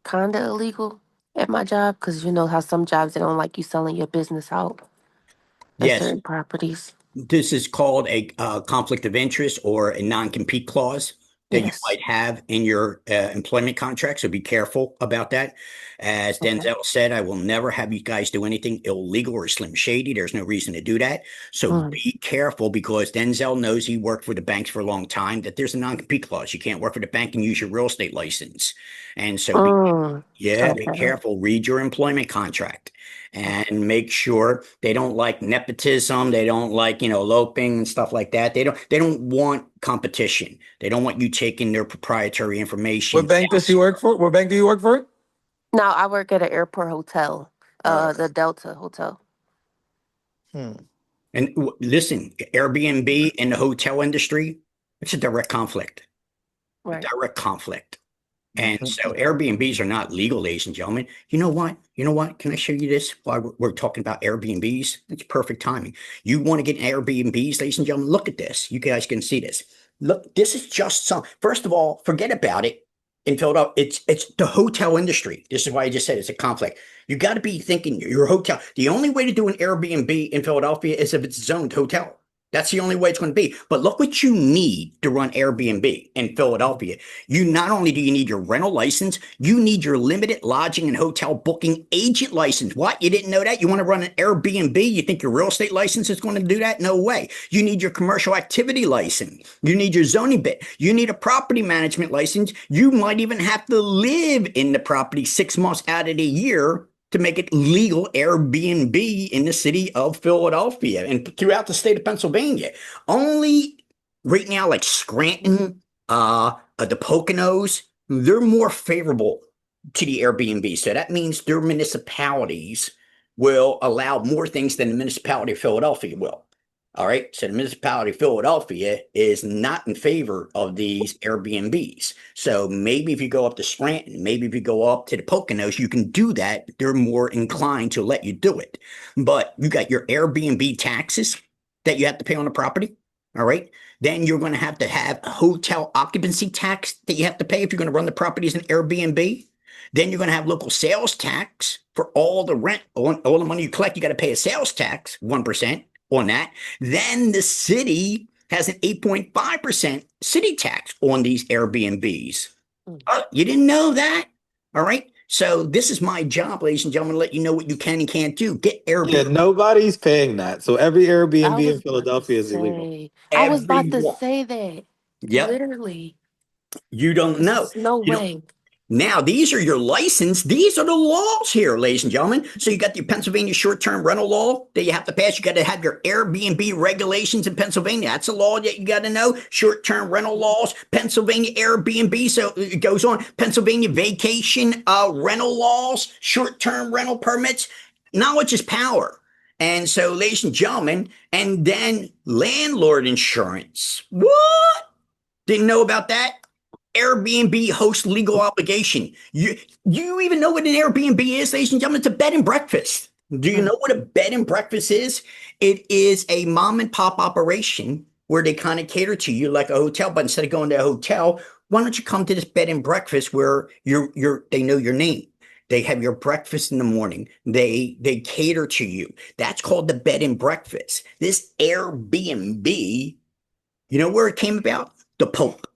kind of illegal at my job, because you know how some jobs they don't like you selling your business out at Yes, certain properties. this is called a conflict of interest or a non-compete clause that you Yes. might have in your employment contract. So be careful about that. As Okay. Denzel said, I will never have you guys do anything illegal or slim shady. There's no reason to do that. So Mm. be careful, because Denzel knows he worked for the banks for a long time, that there's a non-compete clause. You can't work for the bank and use your real estate license. And so Mm. be Okay. careful. Read your employment contract and make sure they don't like nepotism. They don't like, eloping and stuff like that. They don't want competition. They don't want you taking their proprietary information. What bank does she work for? What bank do you work for? Now I work at an airport hotel, Uh, the Delta Hotel. hmm. And listen, Airbnb in the hotel industry, it's a direct conflict, a Right. direct conflict. And Mhm. so Airbnbs are not legal, ladies and gentlemen. You know what? You know what? Can I show you this while we're talking about Airbnbs? It's perfect timing. You want to get Airbnbs, ladies and gentlemen? Look at this. You guys can see this. Look, this is just some. First of all, forget about it. In Philadelphia, it's the hotel industry. This is why I just said it's a conflict. You got to be thinking your hotel. The only way to do an Airbnb in Philadelphia is if it's zoned hotel. That's the only way it's going to be. But look what you need to run Airbnb in Philadelphia. You not only do you need your rental license, you need your limited lodging and hotel booking agent license. What? You didn't know that? You want to run an Airbnb? You think your real estate license is going to do that? No way. You need your commercial activity license. You need your zoning bit. You need a property management license. You might even have to live in the property 6 months out of the year to make it legal Airbnb in the city of Philadelphia and throughout the state of Pennsylvania. Only right now, like Scranton, the Poconos, they're more favorable to the Airbnb. So that means their municipalities will allow more things than the municipality of Philadelphia will. All right. So the municipality of Philadelphia is not in favor of these Airbnbs. So maybe if you go up to Scranton, maybe if you go up to the Poconos, you can do that. They're more inclined to let you do it. But you got your Airbnb taxes that you have to pay on the property. All right. Then you're going to have a hotel occupancy tax that you have to pay if you're going to run the property as an Airbnb. Then you're going to have local sales tax for all the rent, all the money you collect. You got to pay a sales tax, 1% on that. Then the city has an 8.5% city tax on these Airbnbs. Oh, you didn't know that? All right. So this is my job, ladies and gentlemen, to let you know what you can and can't do. Get Yeah, Airbnb. nobody's paying that. So every I Airbnb in was about to Philadelphia is illegal. say. I was about to Everyone. say that. Yep. Literally. You don't know. There's no You know, way. now, these are your license. These are the laws here, ladies and gentlemen. So you got your Pennsylvania short-term rental law that you have to pass. You got to have your Airbnb regulations in Pennsylvania. That's a law that you got to know. Short-term rental laws, Pennsylvania Airbnb. So it goes on. Pennsylvania vacation rental laws, short-term rental permits. Knowledge is power. And so, ladies and gentlemen, and then landlord insurance. What? Didn't know about that? Airbnb host legal obligation. You even know what an Airbnb is, ladies and gentlemen? It's a bed and breakfast. Do you know what a bed and breakfast is? It is a mom and pop operation where they kind of cater to you like a hotel, but instead of going to a hotel, why don't you come to this bed and breakfast where they know your name? They have your breakfast in the morning. They cater to you. That's called the bed and breakfast. This Airbnb, you know where it came about? The Pope.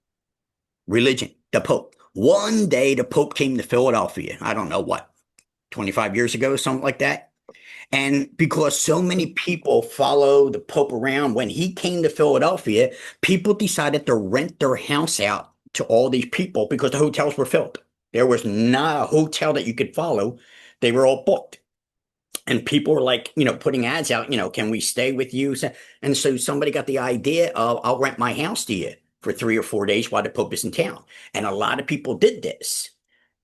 Religion, the Pope. One day the Pope came to Philadelphia. I don't know what, 25 years ago, something like that. And because so many people follow the Pope around, when he came to Philadelphia, people decided to rent their house out to all these people because the hotels were filled. There was not a hotel that you could follow. They were all booked. And people were like, putting ads out, can we stay with you? And so somebody got the idea of, I'll rent my house to you for 3 or 4 days while the Pope is in town. And a lot of people did this.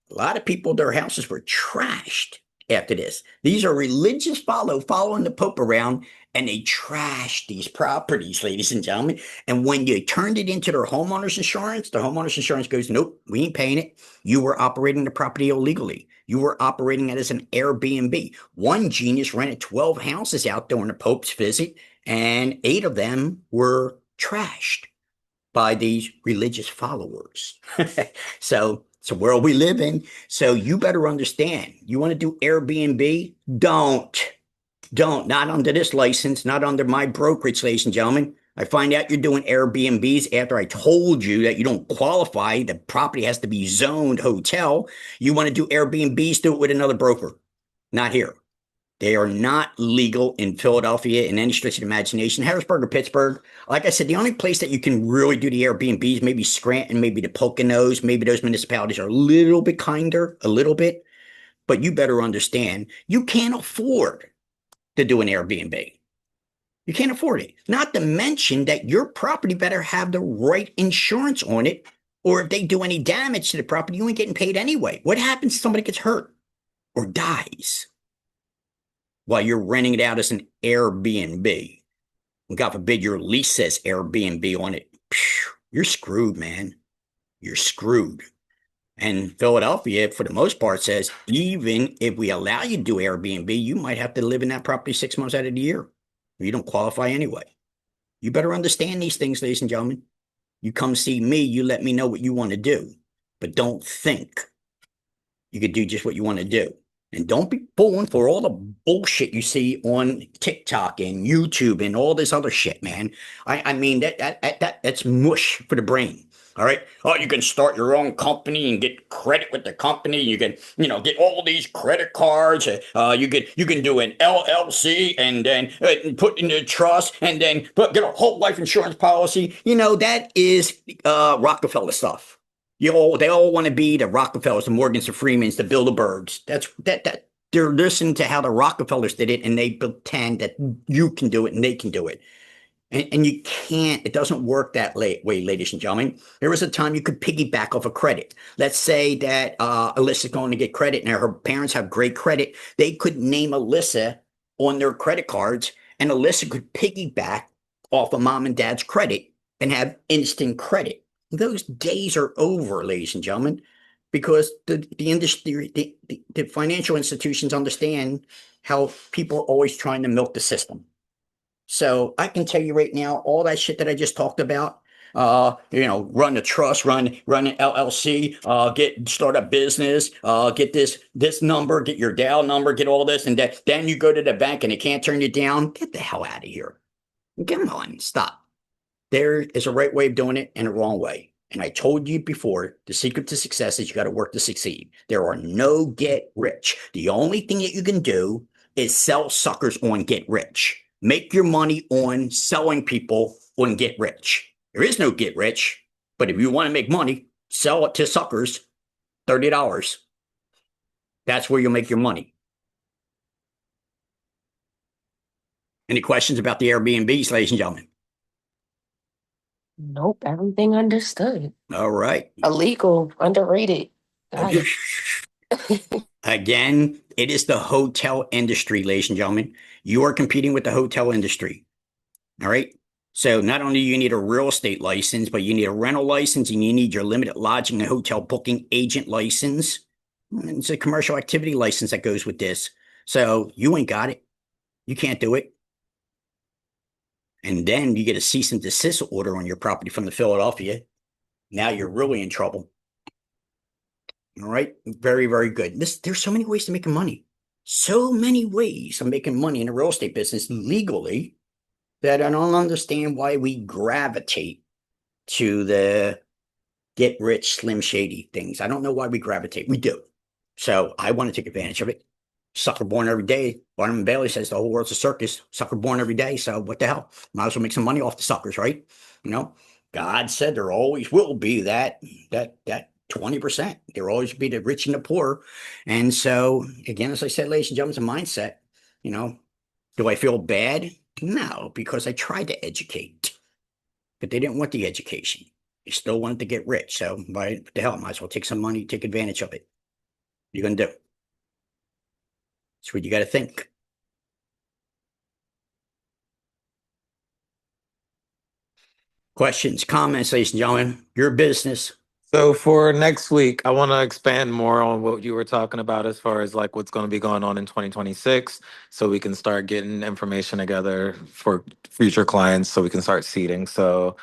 A lot of people, their houses were trashed after this. These are religious following the Pope around, and they trashed these properties, ladies and gentlemen. And when you turned it into their homeowner's insurance, the homeowner's insurance goes, nope, we ain't paying it. You were operating the property illegally. You were operating it as an Airbnb. One genius rented 12 houses out during the Pope's visit, and 8 of them were trashed. by these religious followers. So it's a world we live in. So you better understand. You want to do Airbnb? Don't. Not under this license, not under my brokerage, ladies and gentlemen. I find out you're doing Airbnbs after I told you that you don't qualify. The property has to be zoned hotel. You want to do Airbnbs, do it with another broker. Not here. They are not legal in Philadelphia in any stretch of the imagination. Harrisburg or Pittsburgh. Like I said, the only place that you can really do the Airbnbs, maybe Scranton, maybe the Poconos, maybe those municipalities are a little bit kinder, a little bit. But you better understand, you can't afford to do an Airbnb. You can't afford it. Not to mention that your property better have the right insurance on it, or if they do any damage to the property, you ain't getting paid anyway. What happens if somebody gets hurt or dies while you're renting it out as an Airbnb? And God forbid your lease says Airbnb on it. You're screwed, man. You're screwed. And Philadelphia, for the most part, says even if we allow you to do Airbnb, you might have to live in that property 6 months out of the year. You don't qualify anyway. You better understand these things, ladies and gentlemen. You come see me, you let me know what you want to do, but don't think you could do just what you want to do. And don't be falling for all the bullshit you see on TikTok and YouTube and all this other shit, man. I mean, that's mush for the brain. All right. Oh, you can start your own company and get credit with the company. You can, get all these credit cards. You can do an LLC and then put in a trust and then get a whole life insurance policy. That is Rockefeller stuff. They all want to be the Rockefellers, the Morgans, the Freemans, the Bilderbergs. That they're listening to how the Rockefellers did it, and they pretend that you can do it and they can do it. And you can't, it doesn't work that way, ladies and gentlemen. There was a time you could piggyback off a credit. Let's say that Alyssa's going to get credit and her parents have great credit. They could name Alyssa on their credit cards, and Alyssa could piggyback off of mom and dad's credit and have instant credit. Those days are over, ladies and gentlemen, because the industry, the financial institutions understand how people are always trying to milk the system. So I can tell you right now, all that shit that I just talked about, run a trust, run an LLC, start a business, get this number, get your DAO number, get all this, and then you go to the bank and they can't turn you down. Get the hell out of here. Come on, stop. There is a right way of doing it and a wrong way. And I told you before, the secret to success is you got to work to succeed. There are no get rich. The only thing that you can do is sell suckers on get rich. Make your money on selling people on get rich. There is no get rich, but if you want to make money, sell it to suckers, $30. That's where you'll make your money. Any questions about the Airbnbs, ladies and gentlemen? Nope, everything understood. All right. Illegal, underrated. Got it. Again, it is the hotel industry, ladies and gentlemen. You are competing with the hotel industry. All right. So not only do you need a real estate license, but you need a rental license and you need your limited lodging and hotel booking agent license. And it's a commercial activity license that goes with this. So you ain't got it. You can't do it. And then you get a cease and desist order on your property from the Philadelphia. Now you're really in trouble. All right. Very, very good. There's so many ways to make money. So many ways of making money in the real estate business legally that I don't understand why we gravitate to the get rich, slim, shady things. I don't know why we gravitate. We do. So I want to take advantage of it. Sucker born every day. Barnum and Bailey says the whole world's a circus. Sucker born every day. So what the hell? Might as well make some money off the suckers, right? God said there always will be that 20%. There always be the rich and the poor. And so, again, as I said, ladies and gentlemen, it's a mindset. Do I feel bad? No, because I tried to educate. But they didn't want the education. They still wanted to get rich. So, what the hell? Might as well take some money, take advantage of it. What are you going to do? That's what you got to think. Questions, comments, ladies and gentlemen? Your business. So for next week, I want to expand more on what you were talking about as far as like what's going to be going on in 2026, so we can start getting information together for future clients, so we can start seeding. So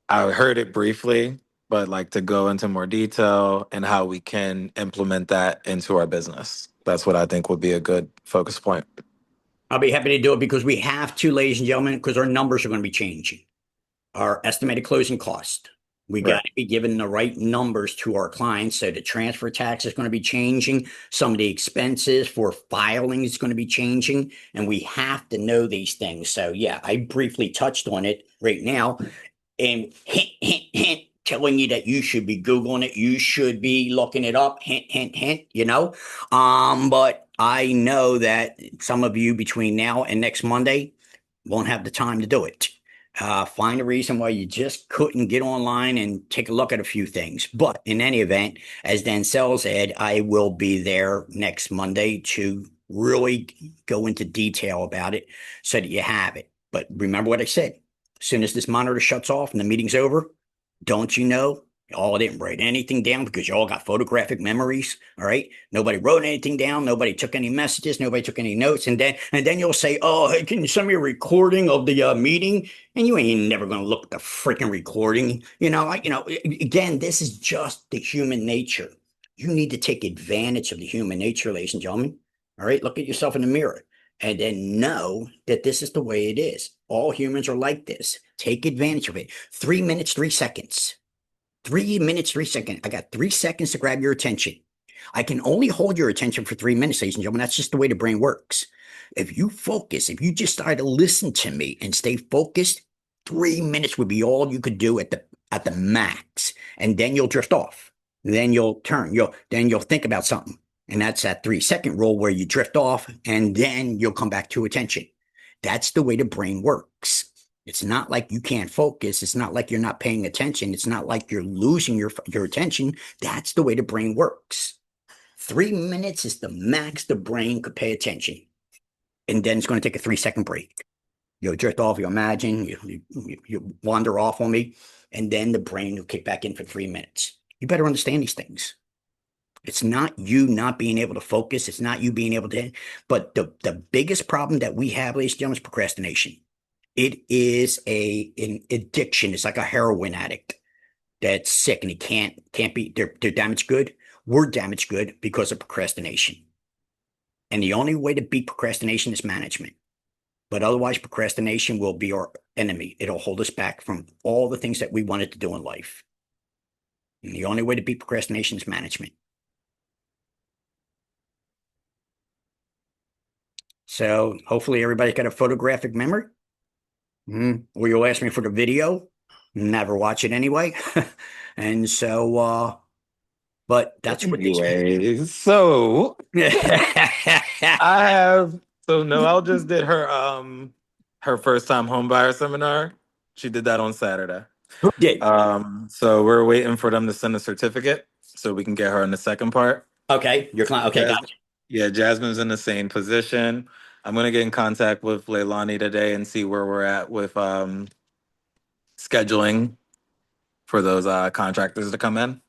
I heard it briefly, but like to go into more detail and how we can implement that into our business. That's what I think would be a good focus point. I'll be happy to do it because we have to, ladies and gentlemen, because our numbers are going to be changing. Our estimated closing cost. We Right. got to be giving the right numbers to our clients. So the transfer tax is going to be changing. Some of the expenses for filing is going to be changing. And we have to know these things. So yeah, I briefly touched on it right now. And hint, hint, hint, telling you that you should be Googling it, you should be looking it up, hint, hint, hint, you know. But I know that some of you between now and next Monday won't have the time to do it. Find a reason why you just couldn't get online and take a look at a few things. But in any event, as Denzel said, I will be there next Monday to really go into detail about it so that you have it. But remember what I said. As soon as this monitor shuts off and the meeting's over, don't you know? Y'all didn't write anything down because y'all got photographic memories. All right. Nobody wrote anything down. Nobody took any messages. Nobody took any notes. And then you'll say, "Oh, hey, can you send me a recording of the meeting?" And you ain't never gonna look at the freaking recording. Again, this is just the human nature. You need to take advantage of the human nature, ladies and gentlemen. All right. Look at yourself in the mirror and then know that this is the way it is. All humans are like this. Take advantage of it. 3 minutes, 3 seconds. 3 minutes, 3 seconds. I got 3 seconds to grab your attention. I can only hold your attention for 3 minutes, ladies and gentlemen. That's just the way the brain works. If you focus, if you just started to listen to me and stay focused, 3 minutes would be all you could do at the max. And then you'll drift off. Then you'll turn. Then you'll think about something. And that's that 3 second rule where you drift off and then you'll come back to attention. That's the way the brain works. It's not like you can't focus. It's not like you're not paying attention. It's not like you're losing your attention. That's the way the brain works. 3 minutes is the max the brain could pay attention. And then it's going to take a 3 second break. You'll drift off, you imagine, you wander off on me, and then the brain will kick back in for 3 minutes. You better understand these things. It's not you not being able to focus. It's not you being able to, but the biggest problem that we have, ladies and gentlemen, is procrastination. It is an addiction. It's like a heroin addict that's sick and he can't be, they're damaged good. We're damaged good because of procrastination. And the only way to beat procrastination is management. But otherwise, procrastination will be our enemy. It'll hold us back from all the things that we wanted to do in life. And the only way to beat procrastination is management. So hopefully everybody's got a photographic memory. Or you'll ask me for the video. Never watch it anyway. And so, but that's what these. Anyways, so so Noelle just did her first time home buyer seminar. She did that on Saturday. Who did? So we're waiting for them to send a certificate so we can get her in the second part. Okay, your client. Okay, gotcha. Yeah, Jasmine's in the same position. I'm gonna get in contact with Leilani today and see where we're at with scheduling for those contractors to come in.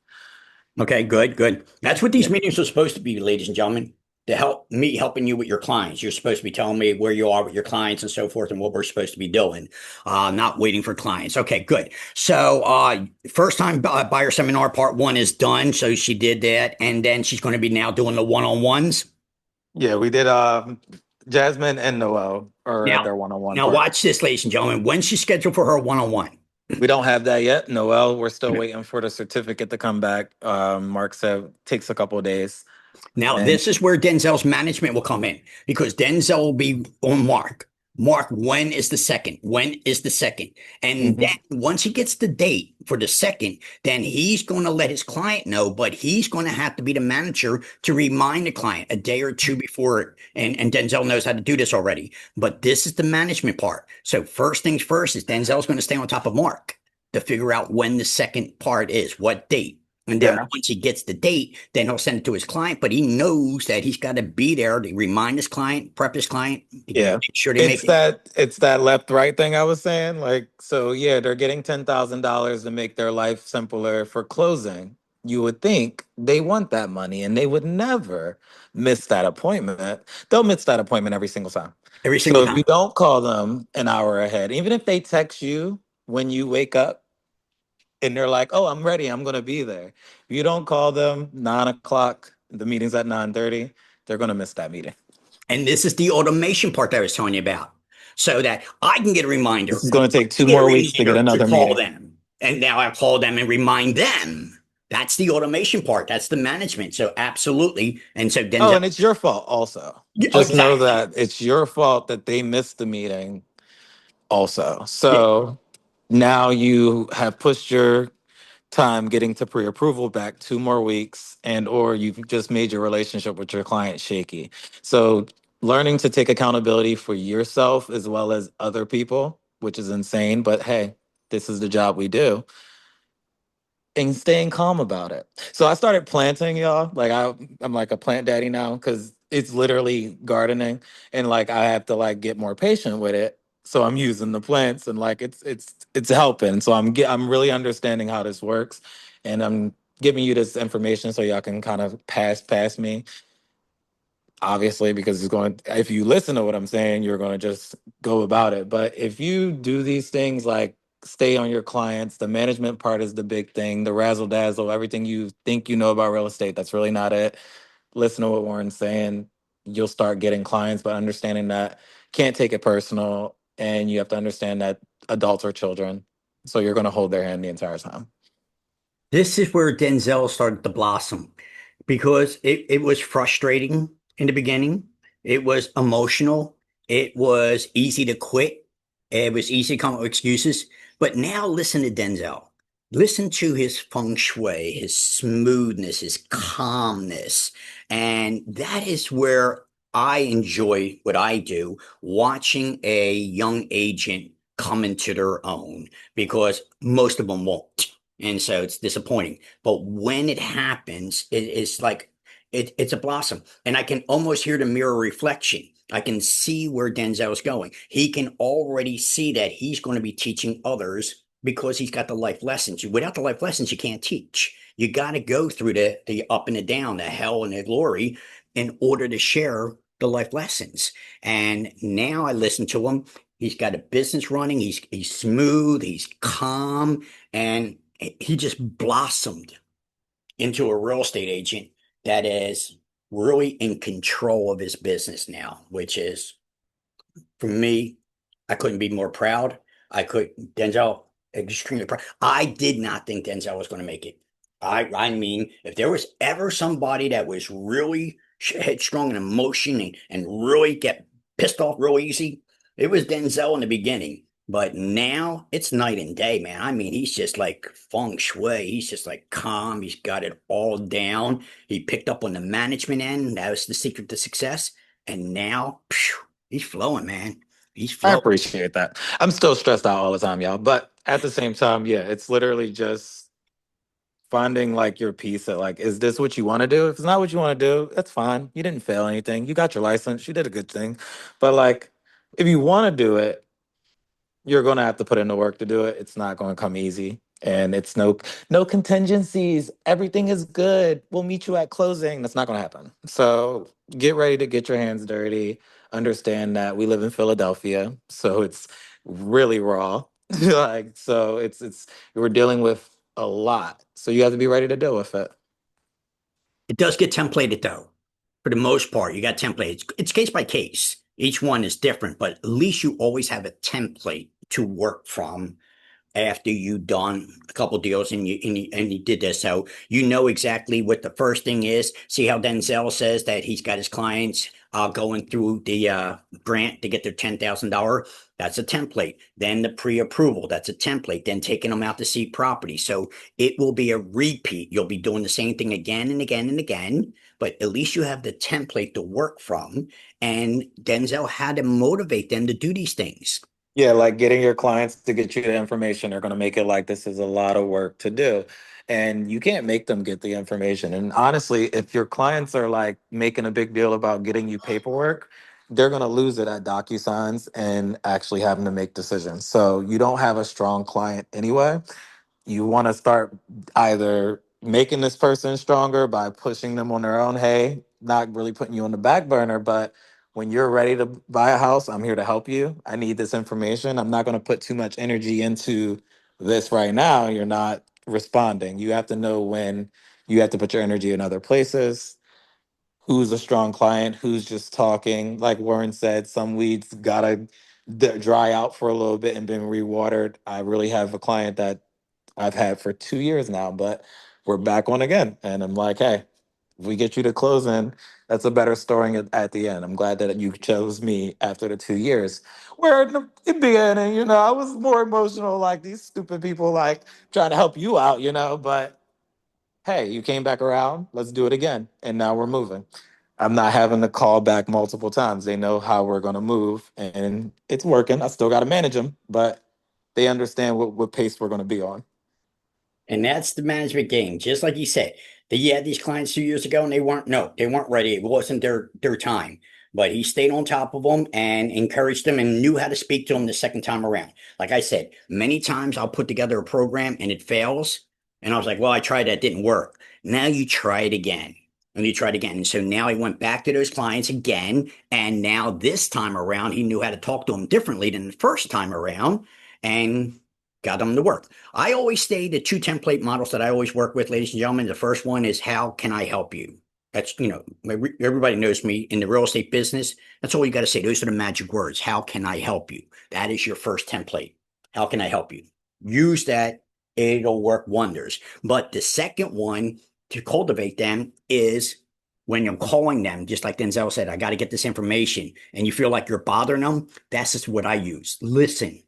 Okay, good. That's what these meetings are supposed to be, ladies and gentlemen. To help me helping you with your clients. You're supposed to be telling me where you are with your clients and so forth and what we're supposed to be doing. Not waiting for clients. Okay, good. So first time buyer seminar part 1 is done. So she did that. And then she's going to be now doing the one-on-ones. Yeah, we did Jasmine and Noelle are at their one-on-one. Now watch this, ladies and gentlemen. When's she scheduled for her one-on-one? We don't have that yet. Noelle, we're still waiting for the certificate to come back. Mark said it takes a couple of days. Now, this is where Denzel's management will come in because Denzel will be on Mark. Mark, when is the second? When is the second? And then once he gets the date for the second, then he's going to let his client know, but he's going to have to be the manager to remind the client a day or two before. And Denzel knows how to do this already. But this is the management part. So first things first is Denzel's going to stay on top of Mark to figure out when the second part is, what date. And then once he gets the date, then he'll send it to his client. But he knows that he's got to be there to remind his client, prep his client. Yeah, make sure they it's that left right thing I was saying. Like, so yeah, they're getting $10,000 to make their life simpler for closing. You would think they want that money, and they would never miss that appointment. They'll miss that appointment every single time. Every single time. If you don't call them an hour ahead, even if they text you when you wake up, and they're like, "Oh, I'm ready. I'm gonna be there." If you don't call them 9 o'clock, the meeting's at 9:30. They're gonna miss that meeting. And this is the automation part that I was telling you about, so that I can get a This reminder, is gonna take two get a more weeks to get reminder to another call meeting. them. And now I call them and remind them. That's the automation part. That's the management. So absolutely. And so Oh, Denzel, and it's your fault also. oh, Just know exactly. that it's your fault that they missed the meeting also. Yeah. So now you have pushed your time getting to pre-approval back 2 more weeks, and or you've just made your relationship with your client shaky. So learning to take accountability for yourself as well as other people, which is insane, but hey, this is the job we do, and staying calm about it. So I started planting, y'all. Like I'm like a plant daddy now because it's literally gardening, and like I have to like get more patient with it. So I'm using the plants, and like it's helping. So I'm really understanding how this works, and I'm giving you this information so y'all can kind of pass me, obviously, because it's going, if you listen to what I'm saying, you're going to just go about it. But if you do these things, like stay on your clients, the management part is the big thing, the razzle dazzle, everything you think you know about real estate, that's really not it. Listen to what Warren's saying. You'll start getting clients, but understanding that can't take it personal, and you have to understand that adults are children, so you're going to hold their hand the entire time. This is where Denzel started to blossom because it was frustrating in the beginning. It was emotional. It was easy to quit. It was easy to come up with excuses. But now listen to Denzel. Listen to his feng shui, his smoothness, his calmness. And that is where I enjoy what I do, watching a young agent come into their own, because most of them won't. And so it's disappointing. But when it happens, it's like it's a blossom. And I can almost hear the mirror reflection. I can see where Denzel's going. He can already see that he's going to be teaching others because he's got the life lessons. Without the life lessons, you can't teach. You got to go through the up and the down, the hell and the glory, in order to share the life lessons. And now I listen to him. He's got a business running. He's smooth. He's calm, and he just blossomed into a real estate agent that is really in control of his business now, which is, for me, I couldn't be more proud. Denzel, extremely proud. I did not think Denzel was going to make it. I mean, if there was ever somebody that was really headstrong and emotion, and really get pissed off real easy, it was Denzel in the beginning. But now it's night and day, man. I mean, he's just like feng shui. He's just like calm. He's got it all down. He picked up on the management end. That was the secret to success. And now, phew, he's flowing, man. He's I flowing. appreciate that. I'm still stressed out all the time, y'all. But at the same time, yeah, it's literally just finding like your piece at like, is this what you want to do? If it's not what you want to do, that's fine. You didn't fail anything. You got your license. You did a good thing. But like, if you want to do it, you're going to have to put in the work to do it. It's not going to come easy. And it's no contingencies. Everything is good. We'll meet you at closing. That's not going to happen. So get ready to get your hands dirty. Understand that we live in Philadelphia, so it's really raw. Like so, it's we're dealing with a lot. So you have to be ready to deal with it. It does get templated though. For the most part, you got templates. It's case by case. Each one is different, but at least you always have a template to work from after you done a couple deals and you did this. So you know exactly what the first thing is. See how Denzel says that he's got his clients going through the grant to get their $10,000. That's a template. Then the pre-approval, that's a template. Then taking them out to see property. So it will be a repeat. You'll be doing the same thing again and again and again, but at least you have the template to work from. And Denzel had to motivate them to do these things. Yeah, like getting your clients to get you the information are going to make it like this is a lot of work to do. And you can't make them get the information. And honestly, if your clients are like making a big deal about getting you paperwork, they're going to lose it at DocuSigns and actually having to make decisions. So you don't have a strong client anyway. You want to start either making this person stronger by pushing them on their own, hey, not really putting you on the back burner, but when you're ready to buy a house, I'm here to help you. I need this information. I'm not going to put too much energy into this right now. You're not responding. You have to know when you have to put your energy in other places, who's a strong client, who's just talking. Like Warren said, some weeds gotta dry out for a little bit and been rewatered. I really have a client that I've had for 2 years now, but we're back on again. And I'm like, hey, if we get you to closing, that's a better story at the end. I'm glad that you chose me after the 2 years. Where in the beginning, I was more emotional, like these stupid people, like trying to help you out, but hey, you came back around, let's do it again. And now we're moving. I'm not having to call back multiple times. They know how we're going to move and it's working. I still got to manage them, but they understand what pace we're going to be on. And that's the management game. Just like you said, he had these clients 2 years ago and they weren't ready. It wasn't their time. But he stayed on top of them and encouraged them and knew how to speak to them the second time around. Like I said, many times I'll put together a program and it fails. And I was like, well, I tried that, didn't work. Now you try it again. And you tried again. And so now he went back to those clients again. And now this time around, he knew how to talk to them differently than the first time around and got them to work. I always say the two template models that I always work with, ladies and gentlemen. The first one is, how can I help you? That's, everybody knows me in the real estate business. That's all you got to say. Those are the magic words. How can I help you? That is your first template. How can I help you? Use that. It'll work wonders. But the second one to cultivate them is when you're calling them, just like Denzel said, I got to get this information, and you feel like you're bothering them. That's just what I use. Listen,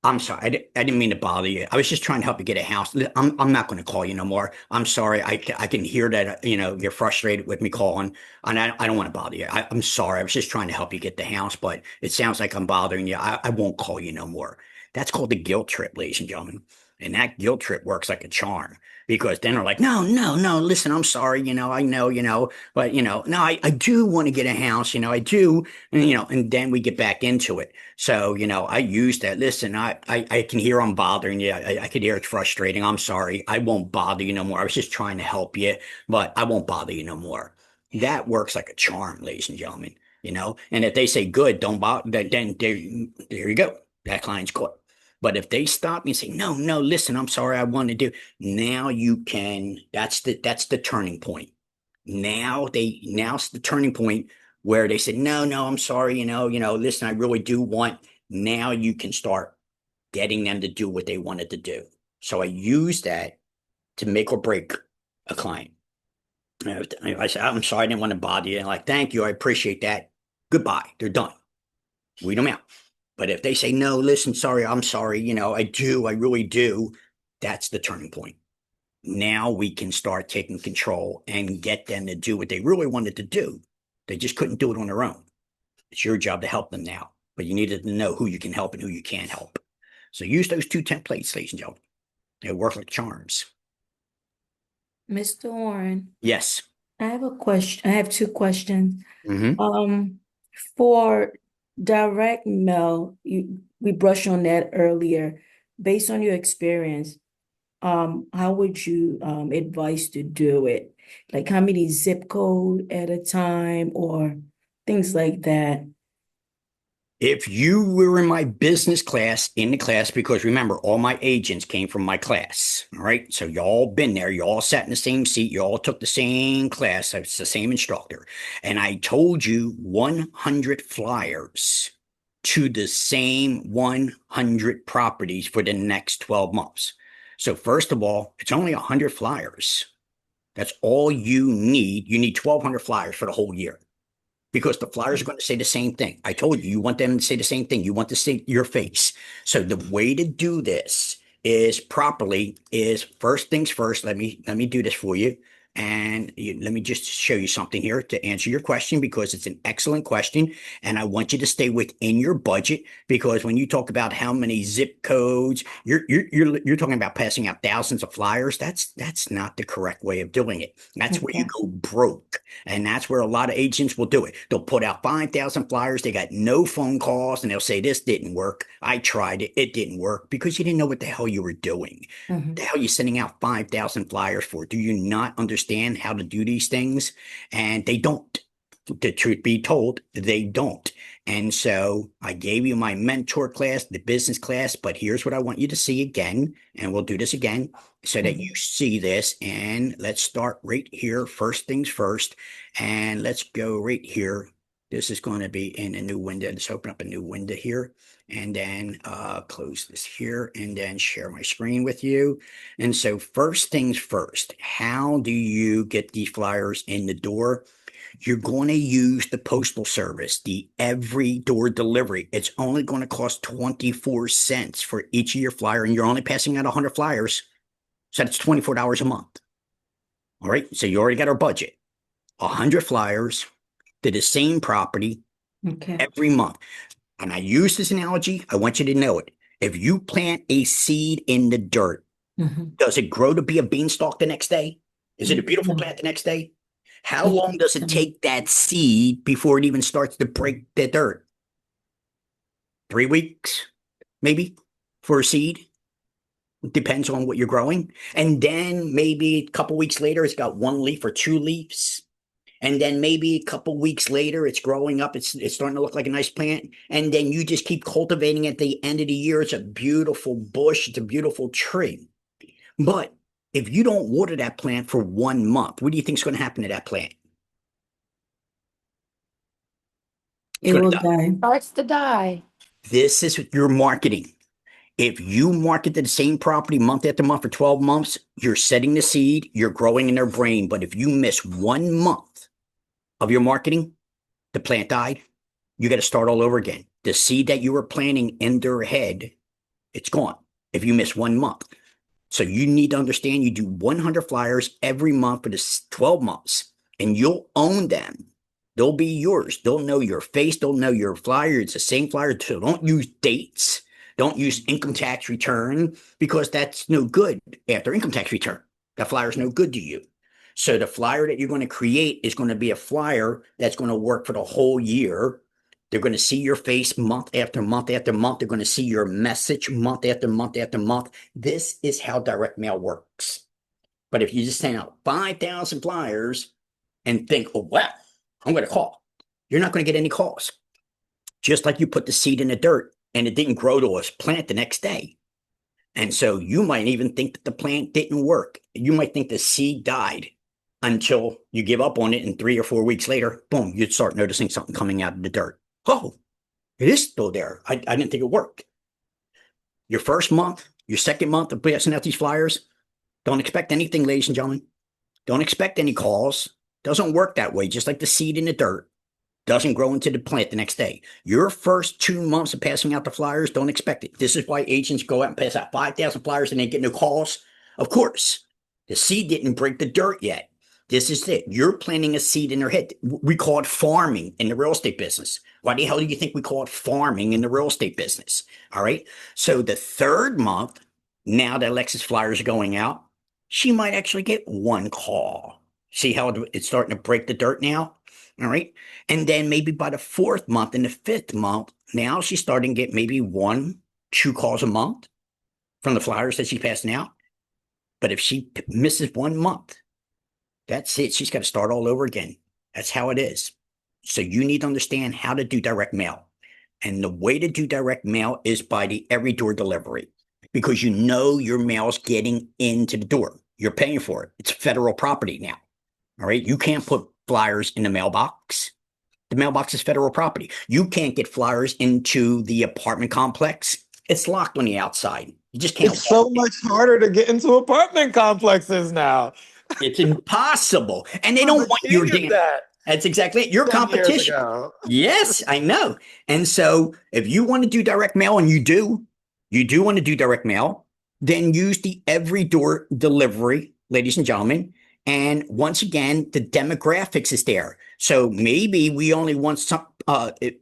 I'm sorry. I didn't mean to bother you. I was just trying to help you get a house. I'm not going to call you no more. I'm sorry. I can hear that, you're frustrated with me calling, and I don't want to bother you. I'm sorry. I was just trying to help you get the house, but it sounds like I'm bothering you. I won't call you no more. That's called the guilt trip, ladies and gentlemen. And that guilt trip works like a charm, because then they're like, no, no, no, listen, I'm sorry. I know, but no, I do want to get a house. I do. And then we get back into it. So, I use that. Listen, I can hear I'm bothering you. I can hear it's frustrating. I'm sorry. I won't bother you no more. I was just trying to help you, but I won't bother you no more. That works like a charm, ladies and gentlemen, and if they say good, don't bother, then there you go. That client's caught. But if they stop me and say, no, no, listen, I'm sorry, I want to do, now you can, that's the turning point. Now it's the turning point where they said, no, no, I'm sorry, listen, I really do want, now you can start getting them to do what they wanted to do. So I use that to make or break a client. I said, I'm sorry, I didn't want to bother you. And like, thank you, I appreciate that. Goodbye. They're done. Weed them out. But if they say, no, listen, sorry, I'm sorry, I really do, that's the turning point. Now we can start taking control and get them to do what they really wanted to do. They just couldn't do it on their own. It's your job to help them now, but you needed to know who you can help and who you can't help. So use those two templates, ladies and gentlemen. They work like charms. Mr. Warren, Yes. I have a question. I have two questions. Mm-hmm. For direct mail, we brushed on that earlier. Based on your experience, how would you advise to do it? Like how many zip code at a time or things like that? If you were in my business class, in the class, because remember, all my agents came from my class. All right. So y'all been there. You all sat in the same seat. You all took the same class. It's the same instructor. And I told you 100 flyers to the same 100 properties for the next 12 months. So first of all, it's only 100 flyers. That's all you need. You need 1,200 flyers for the whole year, because the flyers are going to say the same thing. I told you, you want them to say the same thing. You want to see your face. So the way to do this is properly is, first things first. Let me do this for you. And let me just show you something here to answer your question, because it's an excellent question. And I want you to stay within your budget, because when you talk about how many zip codes, you're talking about passing out thousands of flyers. That's not the correct way of doing it. That's where you go broke. And that's where a lot of agents will do it. They'll put out 5,000 flyers. They got no phone calls, and they'll say, this didn't work. I tried it. It didn't work, because you didn't know what the hell you were doing. Mhm. The hell are you sending out 5,000 flyers for? Do you not understand how to do these things? And they don't. the truth be told, they don't. And so I gave you my mentor class, the business class, but here's what I want you to see again, and we'll do this again so that you see this. And let's start right here. First things first. And let's go right here. This is going to be in a new window. Let's open up a new window here and then close this here and then share my screen with you. And so first things first, how do you get these flyers in the door? You're going to use the Postal Service, the every door delivery. It's only going to cost 24 cents for each of your flyer, and you're only passing out 100 flyers. So that's $24 a month. All right. So you already got our budget. 100 flyers to the same property Okay. every month. And I use this analogy. I want you to know it. If you plant a seed in the dirt, Mhm. does it grow to be a beanstalk the next day? Is it a beautiful No. plant the next day? How long does it take that seed before it even starts to break the dirt? 3 weeks, maybe, for a seed. It depends on what you're growing. And then maybe a couple weeks later, it's got 1 leaf or 2 leaves. And then maybe a couple weeks later, it's growing up. It's starting to look like a nice plant. And then you just keep cultivating it. At the end of the year, it's a beautiful bush. It's a beautiful tree. But if you don't water that plant for 1 month, what do you think is going to happen to that plant? It gonna will die. die. Starts to die. This is your marketing. If you market the same property month after month for 12 months, you're setting the seed, you're growing in their brain. But if you miss 1 month of your marketing, the plant died, you got to start all over again. The seed that you were planting in their head, it's gone if you miss 1 month. So you need to understand you do 100 flyers every month for this 12 months, and you'll own them. They'll be yours. They'll know your face. They'll know your flyer. It's the same flyer. So don't use dates. Don't use income tax return, because that's no good after income tax return. That flyer is no good to you. So the flyer that you're going to create is going to be a flyer that's going to work for the whole year. They're going to see your face month after month after month. They're going to see your message month after month after month. This is how direct mail works. But if you just send out 5,000 flyers and think, oh, wow, I'm going to call, you're not going to get any calls. Just like you put the seed in the dirt and it didn't grow to a plant the next day. And so you might even think that the plant didn't work. You might think the seed died until you give up on it, and 3 or 4 weeks later, boom, you'd start noticing something coming out of the dirt. Oh, it is still there. I didn't think it worked. Your first month, your second month of passing out these flyers, don't expect anything, ladies and gentlemen. Don't expect any calls. Doesn't work that way. Just like the seed in the dirt doesn't grow into the plant the next day. Your first 2 months of passing out the flyers, don't expect it. This is why agents go out and pass out 5,000 flyers and they get no calls. Of course, the seed didn't break the dirt yet. This is it. You're planting a seed in their head. We call it farming in the real estate business. Why the hell do you think we call it farming in the real estate business? All right. So the third month, now that Alexis flyers are going out, she might actually get 1 call. See how it's starting to break the dirt now? All right. And then maybe by the 4th month and the 5th month, now she's starting to get maybe 1, 2 calls a month from the flyers that she's passing out. But if she misses 1 month, that's it. She's got to start all over again. That's how it is. So you need to understand how to do direct mail. And the way to do direct mail is by the every door delivery, because you know your mail's getting into the door. You're paying for it. It's federal property now. All right. You can't put flyers in the mailbox. The mailbox is federal property. You can't get flyers into the apartment complex. It's locked on the outside. You just can't. It's so much harder to get into apartment complexes now. It's impossible. And they don't want your damn. That's exactly it. Your 10 years competition. ago. Yes, I know. And so if you want to do direct mail, and you do want to do direct mail, then use the every door delivery, ladies and gentlemen. And once again, the demographics is there. So maybe we only want some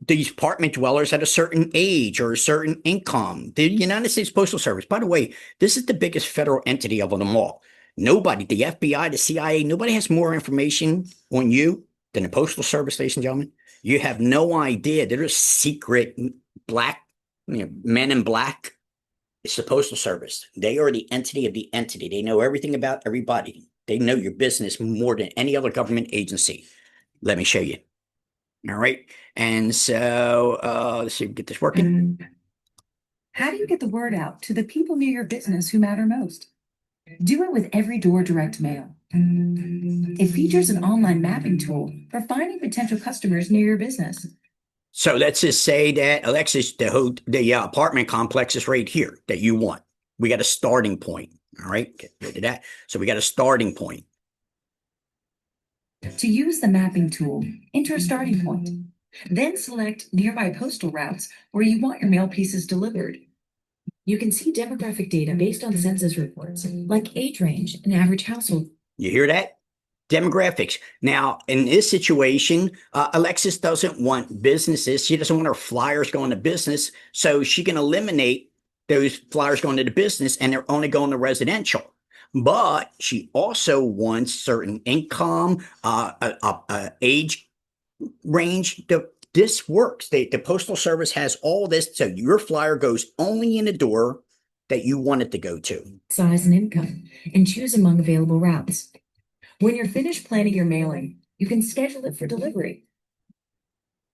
these apartment dwellers at a certain age or a certain income. The United States Postal Service, by the way, this is the biggest federal entity of them all. Nobody, the FBI, the CIA, nobody has more information on you than the Postal Service, ladies and gentlemen. You have no idea. They're a secret black, men in black. It's the Postal Service. They are the entity of the entity. They know everything about everybody. They know your business more than any other government agency. Let me show you. All right. And so let's see if we get this working. How do you get the word out to the people near your business who matter most? Do it with Everydoor Direct Mail. It features an online mapping tool for finding potential customers near your business. So let's just say that Alexis, the apartment complex is right here that you want. We got a starting point. All right. Get rid of that. So we got a starting point. To use the mapping tool, enter a starting point. Then select nearby postal routes where you want your mail pieces delivered. You can see demographic data based on census reports, like age range and average household. You hear that? Demographics. Now, in this situation, Alexis doesn't want businesses. She doesn't want her flyers going to business. So she can eliminate those flyers going to the business and they're only going to residential. But she also wants certain income, age range. This works. The Postal Service has all this. So your flyer goes only in the door that you want it to go to. Size and income, and choose among available routes. When you're finished planning your mailing, you can schedule it for delivery.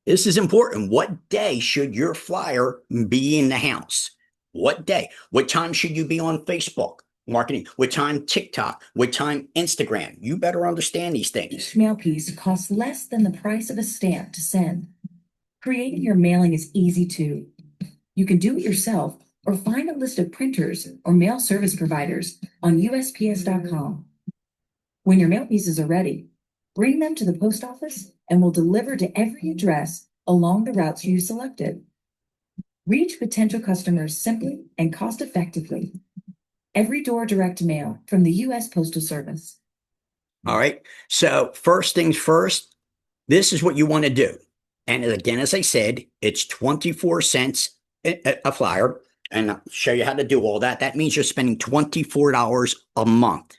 This is important. What day should your flyer be in the house? What day? What time should you be on Facebook marketing? What time TikTok? What time Instagram? You better understand these things. Each mail piece costs less than the price of a stamp to send. Creating your mailing is easy too. You can do it yourself or find a list of printers or mail service providers on USPS.com. When your mail pieces are ready, bring them to the post office and we'll deliver to every address along the routes you selected. Reach potential customers simply and cost effectively. Everydoor Direct Mail from the U.S. Postal Service. All right. So first things first, this is what you want to do. And again, as I said, it's 24 cents a flyer. And I'll show you how to do all that. That means you're spending $24 a month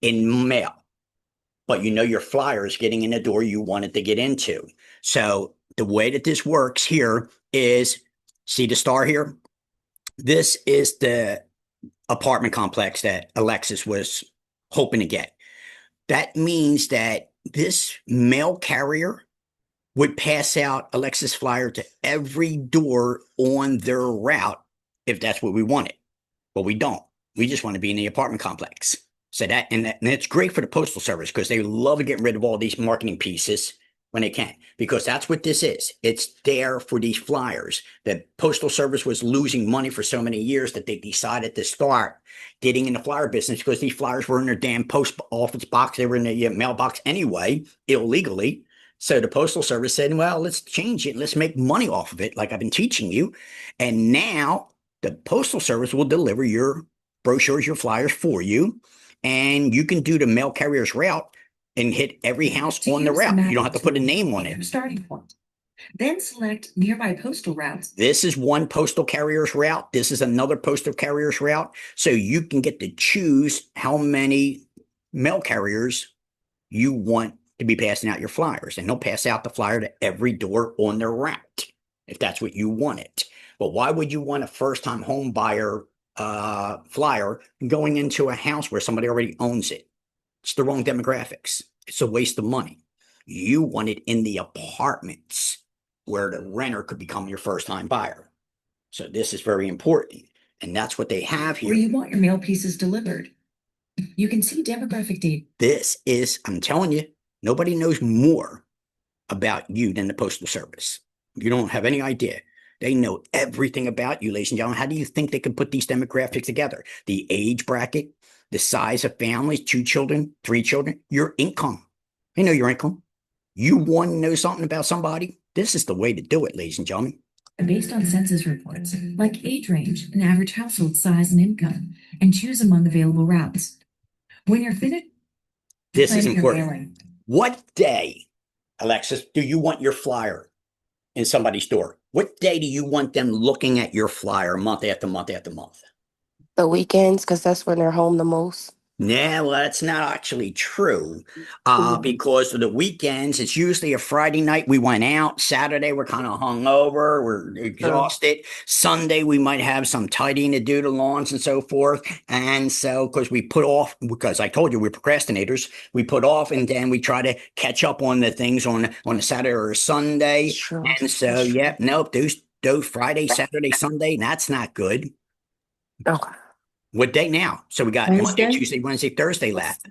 in mail. But you know your flyer is getting in the door you want it to get into. So the way that this works here is, see the star here? This is the apartment complex that Alexis was hoping to get. That means that this mail carrier would pass out Alexis flyer to every door on their route if that's what we wanted. But we don't. We just want to be in the apartment complex. So and it's great for the Postal Service because they love getting rid of all these marketing pieces when they can, because that's what this is. It's there for these flyers. The Postal Service was losing money for so many years that they decided to start getting in the flyer business because these flyers were in their damn post office box. They were in the mailbox anyway, illegally. So the Postal Service said, well, let's change it. Let's make money off of it like I've been teaching you. And now the Postal Service will deliver your brochures, your flyers for you. And you can do the mail carrier's route and hit every house on the route. You don't have to put a name on it. Starting point. Then select nearby postal routes. This is one postal carrier's route. This is another postal carrier's route. So you can get to choose how many mail carriers you want to be passing out your flyers. And they'll pass out the flyer to every door on their route if that's what you want it. But why would you want a first-time home buyer flyer going into a house where somebody already owns it? It's the wrong demographics. It's a waste of money. You want it in the apartments where the renter could become your first-time buyer. So this is very important. And that's what they have here. Where you want your mail pieces delivered. You can see demographic data. This is, I'm telling you, nobody knows more about you than the Postal Service. You don't have any idea. They know everything about you, ladies and gentlemen. How do you think they can put these demographics together? The age bracket, the size of families, 2 children, 3 children, your income. They know your income. You want to know something about somebody? This is the way to do it, ladies and gentlemen. Based on census reports, like age range and average household size and income, and choose among available routes. When you're finished, this is planning your important. mailing. What day, Alexis, do you want your flyer in somebody's door? What day do you want them looking at your flyer month after month after month? The weekends, because that's when they're home the most. Yeah, well, that's not actually true. Mhm. Because of the weekends, it's usually a Friday night we went out. Saturday, we're kind of hungover, we're exhausted. Sunday, we might have some tidying to do, the lawns and so forth. And so, because we put off, because I told you we're procrastinators, we put off and then we try to catch up on the things on a Saturday or a Sunday. True. And so, That's true. yeah, nope, those Friday, Saturday, Sunday, that's not good. Okay. What day now? So we got Monday, Wednesday? Tuesday, Wednesday, Thursday left.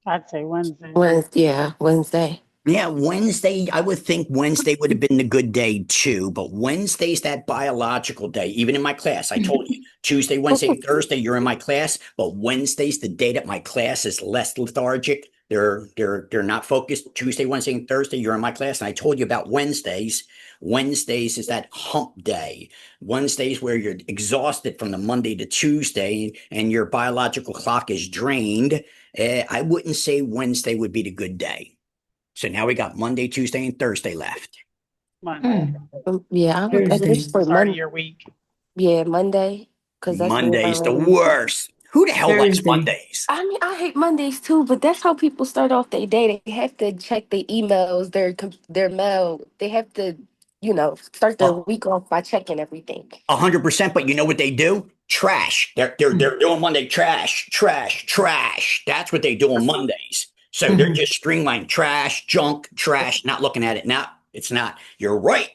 I'd say Wednesday. Wednesday. Yeah, Wednesday, I would think Wednesday would have been the good day too, but Wednesday's that biological day. Even in my class, I told you Tuesday, Wednesday, Thursday, you're in my class, but Wednesday's the day that my class is less lethargic. They're not focused. Tuesday, Wednesday, and Thursday, you're in my class. And I told you about Wednesdays. Wednesdays is that hump day. Wednesdays where you're exhausted from the Monday to Tuesday and your biological clock is drained. I wouldn't say Wednesday would be the good day. So now we got Monday, Tuesday, and Thursday left. Monday. Yeah, I would at Thursday. least for Start of Monday. your week. Yeah, Monday, because that's when Monday's the worst. Who the hell likes Thursday. Mondays? I mean, I hate Mondays too, but that's how people start off their day. They have to check their emails, their mail. They have to, start their Oh, week off by checking everything. 100%. But you know what they do? Trash. They're doing Monday trash, trash, trash. That's what they do on Mondays. So they're just streamlining trash, junk, trash, not looking at it. Now it's not. You're right.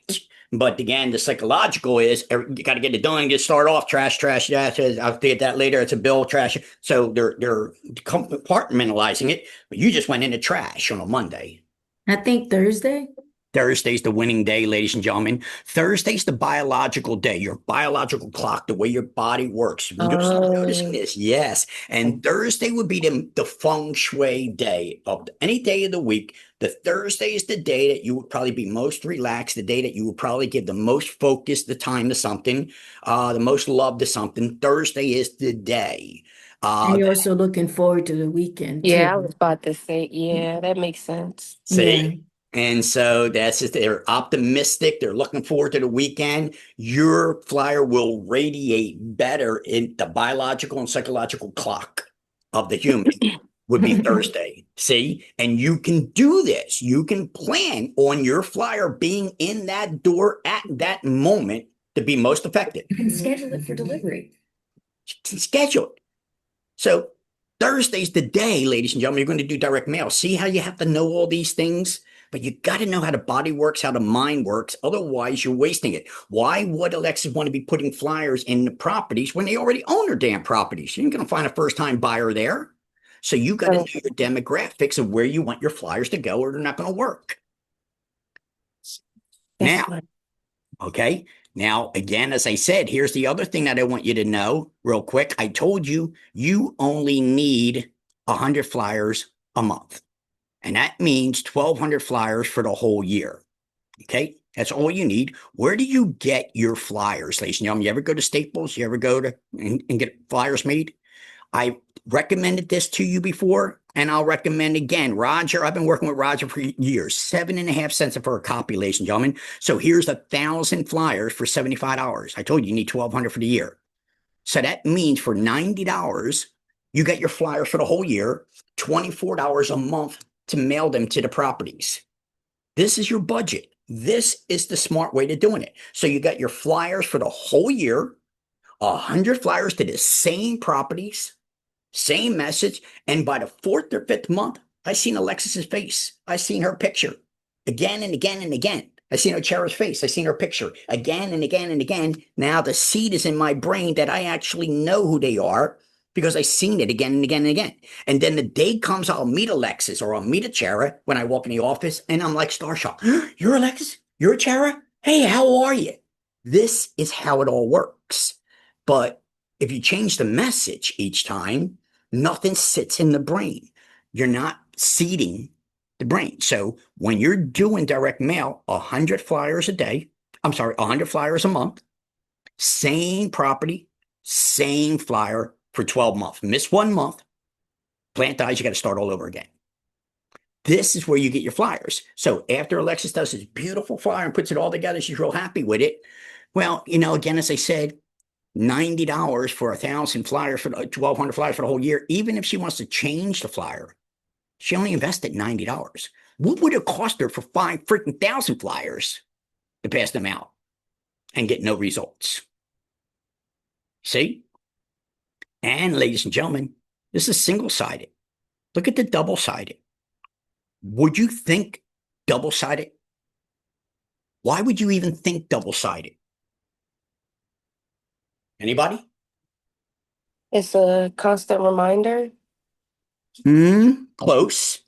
But again, the psychological is you got to get it done, get start off trash, trash. Yeah, I'll get that later. It's a bill, trash. So they're compartmentalizing it. But you just went into trash on a Monday. I think Thursday. Thursday's the winning day, ladies and gentlemen. Thursday's the biological day, your biological clock, the way your body works. You'll start noticing this, yes. And Thursday would be the feng shui day of any day of the week. The Thursday is the day that you would probably be most relaxed, the day that you would probably give the most focus, the time to something, the most love to something. Thursday is the day. And you're also looking forward to the weekend Yeah, I too. was about to say, yeah, that makes sense. See? Yeah. And so that's just, they're optimistic. They're looking forward to the weekend. Your flyer will radiate better in the biological and psychological clock of the human would be Thursday. See? And you can do this. You can plan on your flyer being in that door at that moment to be most effective. You can schedule it for delivery. Schedule it. So Thursday's the day, ladies and gentlemen, you're going to do direct mail. See how you have to know all these things? But you got to know how the body works, how the mind works. Otherwise, you're wasting it. Why would Alexis want to be putting flyers in the properties when they already own their damn properties? You're going to find a first-time buyer there. So you got to know your demographics of where you want your flyers to go, or they're not going to work. Now, okay. Now, again, as I said, here's the other thing that I want you to know real quick. I told you, you only need 100 flyers a month. And that means 1,200 flyers for the whole year. Okay. That's all you need. Where do you get your flyers, ladies and gentlemen? You ever go to Staples? You ever go to and get flyers made? I recommended this to you before, and I'll recommend again. Roger, I've been working with Roger for years. 7.5 cents for a copy, ladies and gentlemen. So here's 1,000 flyers for $75. I told you need 1,200 for the year. So that means for $90, you get your flyers for the whole year, $24 a month to mail them to the properties. This is your budget. This is the smart way to doing it. So you got your flyers for the whole year, 100 flyers to the same properties, same message. And by the 4th or 5th month, I seen Alexis's face. I seen her picture again and again and again. I seen Ochara's face. I seen her picture again and again and again. Now the seed is in my brain that I actually know who they are because I seen it again and again and again. And then the day comes, I'll meet Alexis or I'll meet Ochara when I walk in the office, and I'm like starstruck. You're Alexis? You're Ochara? Hey, how are you? This is how it all works. But if you change the message each time, nothing sits in the brain. You're not seeding the brain. So when you're doing direct mail, 100 flyers a day, 100 flyers a month, same property, same flyer for 12 months. Miss 1 month, plant dies, you got to start all over again. This is where you get your flyers. So after Alexis does this beautiful flyer and puts it all together, she's real happy with it. Well, again, as I said, $90 for 1,000 flyers for 1,200 flyers for the whole year. Even if she wants to change the flyer, she only invested $90. What would it cost her for 5 freaking thousand flyers to pass them out and get no results? See? And ladies and gentlemen, this is single-sided. Look at the double-sided. Would you think double-sided? Why would you even think double-sided? Anybody? It's a constant reminder. Close.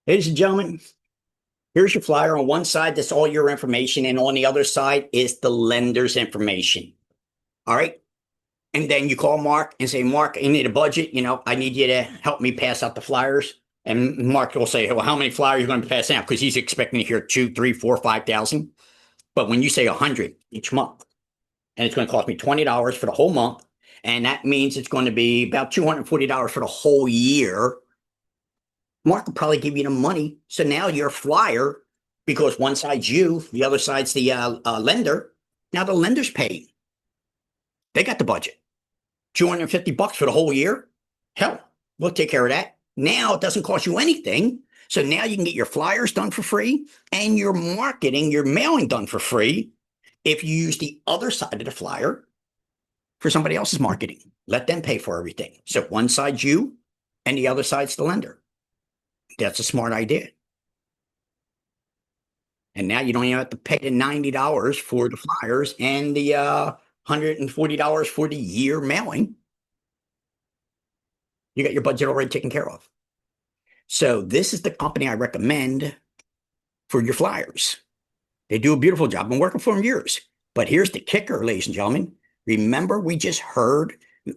Ladies and gentlemen, here's your flyer. On one side, that's all your information, and on the other side is the lender's information. All right? And then you call Mark and say, Mark, I need a budget. I need you to help me pass out the flyers. And Mark will say, well, how many flyers are you going to pass out? Because he's expecting to hear 2, 3, 4, 5,000. But when you say 100 each month, and it's going to cost me $20 for the whole month, and that means it's going to be about $240 for the whole year, Mark will probably give you the money. So now your flyer, because one side's you, the other side's the lender. Now the lender's paying. They got the budget. $250 for the whole year. Hell, we'll take care of that. Now it doesn't cost you anything. So now you can get your flyers done for free and your marketing, your mailing done for free if you use the other side of the flyer for somebody else's marketing. Let them pay for everything. So one side's you and the other side's the lender. That's a smart idea. And now you don't even have to pay the $90 for the flyers and the $140 for the year mailing. You got your budget already taken care of. So this is the company I recommend for your flyers. They do a beautiful job. I've been working for them years. But here's the kicker, ladies and gentlemen. Remember, we just heard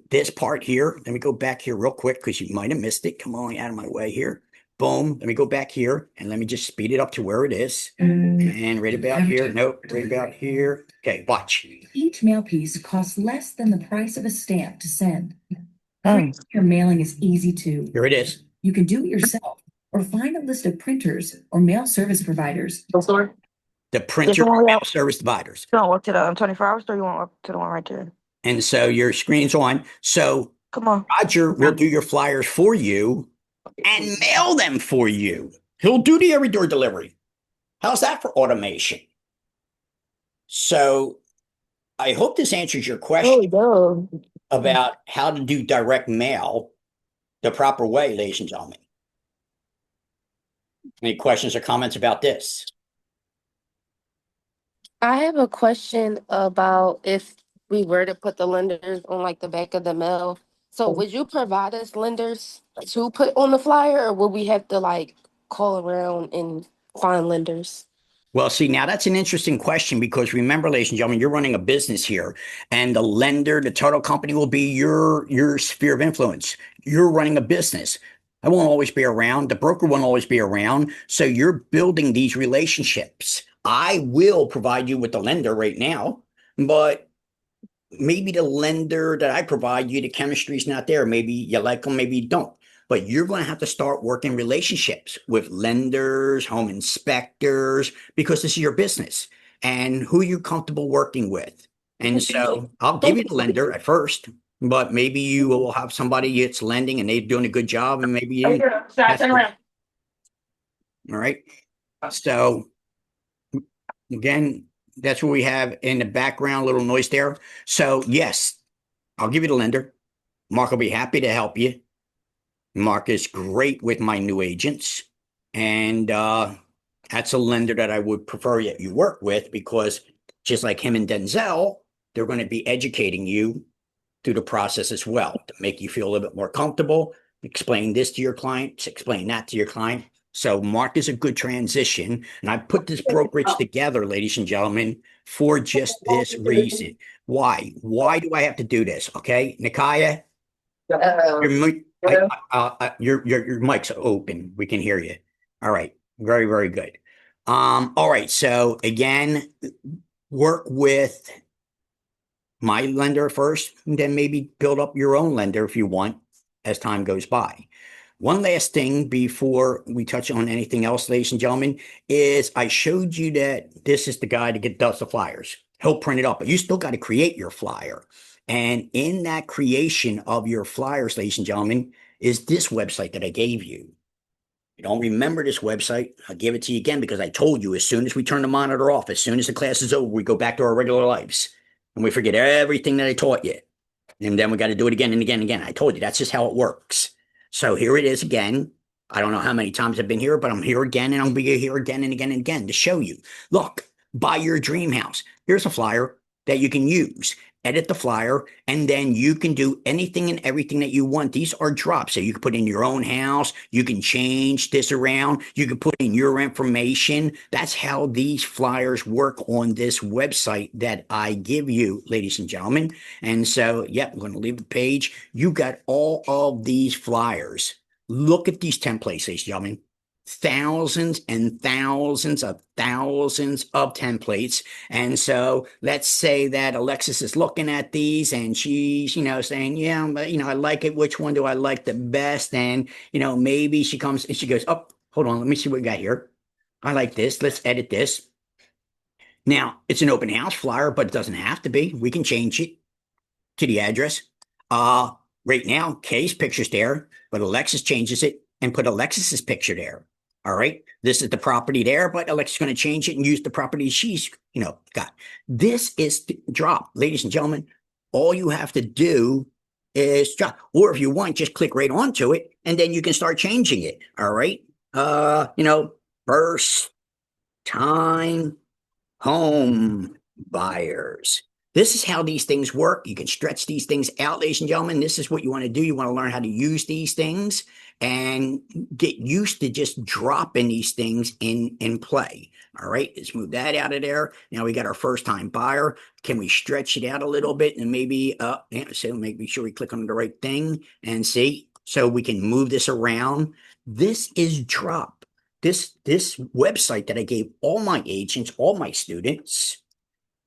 this part here. Let me go back here real quick because you might have missed it. Come on, out of my way here. Boom. Let me go back here and let me just speed it up to where it is. And right about here. Nope, right about here. Okay, watch. Each mail piece costs less than the price of a stamp to send. Creating your mailing is easy too. Here it is. You can do it yourself or find a list of printers or mail service providers. The printer mail service providers. You want to walk to the 24 hours store, or you want to walk to the one right there? And so your screen's on. So Come on. Roger will do your flyers for you and mail them for you. He'll do the every door delivery. How's that for automation? So I hope this answers your question about how to do direct mail the proper way, ladies and gentlemen. Any questions or comments about this? I have a question about if we were to put the lenders on like the back of the mail. So would you provide us lenders to put on the flyer, or would we have to like call around and find lenders? Well, see, now that's an interesting question because remember, ladies and gentlemen, you're running a business here and the lender, the title company will be your sphere of influence. You're running a business. I won't always be around. The broker won't always be around. So you're building these relationships. I will provide you with the lender right now, but maybe the lender that I provide you, the chemistry is not there. Maybe you like them, maybe you don't. But you're going to have to start working relationships with lenders, home inspectors, because this is your business and who you're comfortable working with. And so I'll give you the lender at first, but maybe you will have somebody that's lending and they're doing a good job and maybe you. All right. So again, that's what we have in the background, little noise there. So yes, I'll give you the lender. Mark will be happy to help you. Mark is great with my new agents. And that's a lender that I would prefer that you work with because just like him and Denzel, they're going to be educating you through the process as well to make you feel a little bit more comfortable. Explain this to your client, explain that to your client. So Mark is a good transition. And I put this brokerage together, ladies and gentlemen, for just this reason. Why? Why do I have to do this? Okay, Nikaya, your mic's open. We can hear you. All right. Very, very good. All right. So again, work with my lender first, and then maybe build up your own lender if you want as time goes by. One last thing before we touch on anything else, ladies and gentlemen, is I showed you that this is the guy to get does the flyers. He'll print it up, but you still got to create your flyer. And in that creation of your flyers, ladies and gentlemen, is this website that I gave you. You don't remember this website, I'll give it to you again because I told you as soon as we turn the monitor off, as soon as the class is over, we go back to our regular lives and we forget everything that I taught you. And then we got to do it again and again and again. I told you that's just how it works. So here it is again. I don't know how many times I've been here, but I'm here again and I'll be here again and again and again to show you. Look, buy your dream house. Here's a flyer that you can use. Edit the flyer, and then you can do anything and everything that you want. These are drops. So you can put in your own house. You can change this around. You can put in your information. That's how these flyers work on this website that I give you, ladies and gentlemen. And so, yep, I'm going to leave the page. You got all of these flyers. Look at these templates, ladies and gentlemen. Thousands and thousands of templates. And so let's say that Alexis is looking at these and she's, saying, yeah, but, I like it. Which one do I like the best? And, maybe she comes and she goes, oh, hold on. Let me see what we got here. I like this. Let's edit this. Now, it's an open house flyer, but it doesn't have to be. We can change it to the address. Right now, Kay's picture's there, but Alexis changes it and put Alexis's picture there. All right. This is the property there, but Alexis is going to change it and use the property she's, got. This is drop, ladies and gentlemen. All you have to do is drop, or if you want, just click right onto it and then you can start changing it. All right. First time home buyers. This is how these things work. You can stretch these things out, ladies and gentlemen. This is what you want to do. You want to learn how to use these things and get used to just dropping these things in play. All right, let's move that out of there. Now we got our first time buyer. Can we stretch it out a little bit and maybe, so make sure we click on the right thing and see. So we can move this around. This is drop. This website that I gave all my agents, all my students,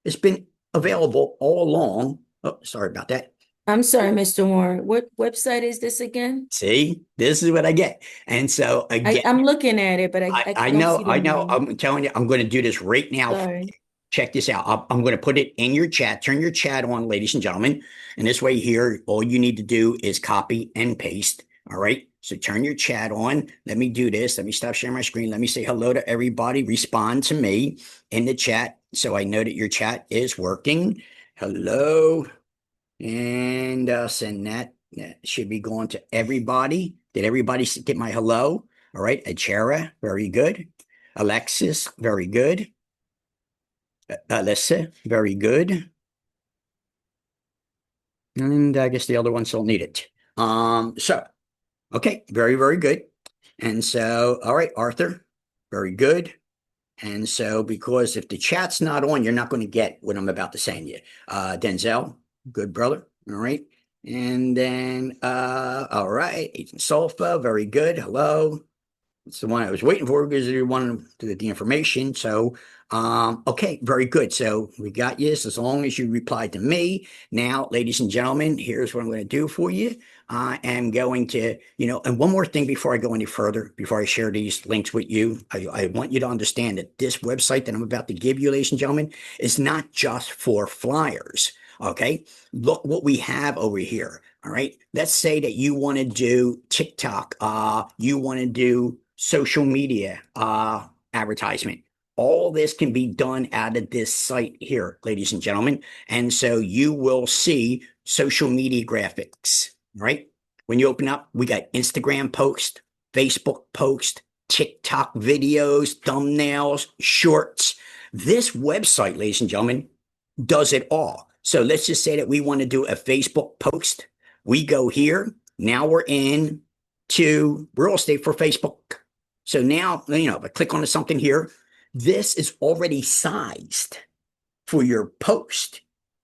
it's been available all along. Oh, sorry about that. I'm sorry, Mr. Warren. What website is this again? See, this is what I get. And so again, I'm looking at it, but I I don't know, see the I know. name. I'm telling you, I'm going to do this right now. Sorry. Check this out. I'm going to put it in your chat. Turn your chat on, ladies and gentlemen. And this way here, all you need to do is copy and paste. All right. So turn your chat on. Let me do this. Let me stop sharing my screen. Let me say hello to everybody. Respond to me in the chat so I know that your chat is working. Hello. And send that. That should be going to everybody. Did everybody get my hello? All right. Achara, very good. Alexis, very good. Alyssa, very good. And I guess the other ones don't need it. Okay, very, very good. And so, all right, Arthur, very good. And so, because if the chat's not on, you're not going to get what I'm about to send you. Denzel, good brother. All right. And then, all right, Agent Sulfa, very good. Hello. It's the one I was waiting for because you wanted the information. So, okay, very good. So we got you as long as you replied to me. Now, ladies and gentlemen, here's what I'm going to do for you. I am going to, and one more thing before I go any further, before I share these links with you, I want you to understand that this website that I'm about to give you, ladies and gentlemen, is not just for flyers. Okay, look what we have over here. All right, let's say that you want to do TikTok, you want to do social media advertisement. All this can be done out of this site here, ladies and gentlemen. And so you will see social media graphics, right? When you open up, we got Instagram post, Facebook post, TikTok videos, thumbnails, shorts. This website, ladies and gentlemen, does it all. So let's just say that we want to do a Facebook post. We go here. Now we're in to real estate for Facebook. So now, if I click on something here, this is already sized for your post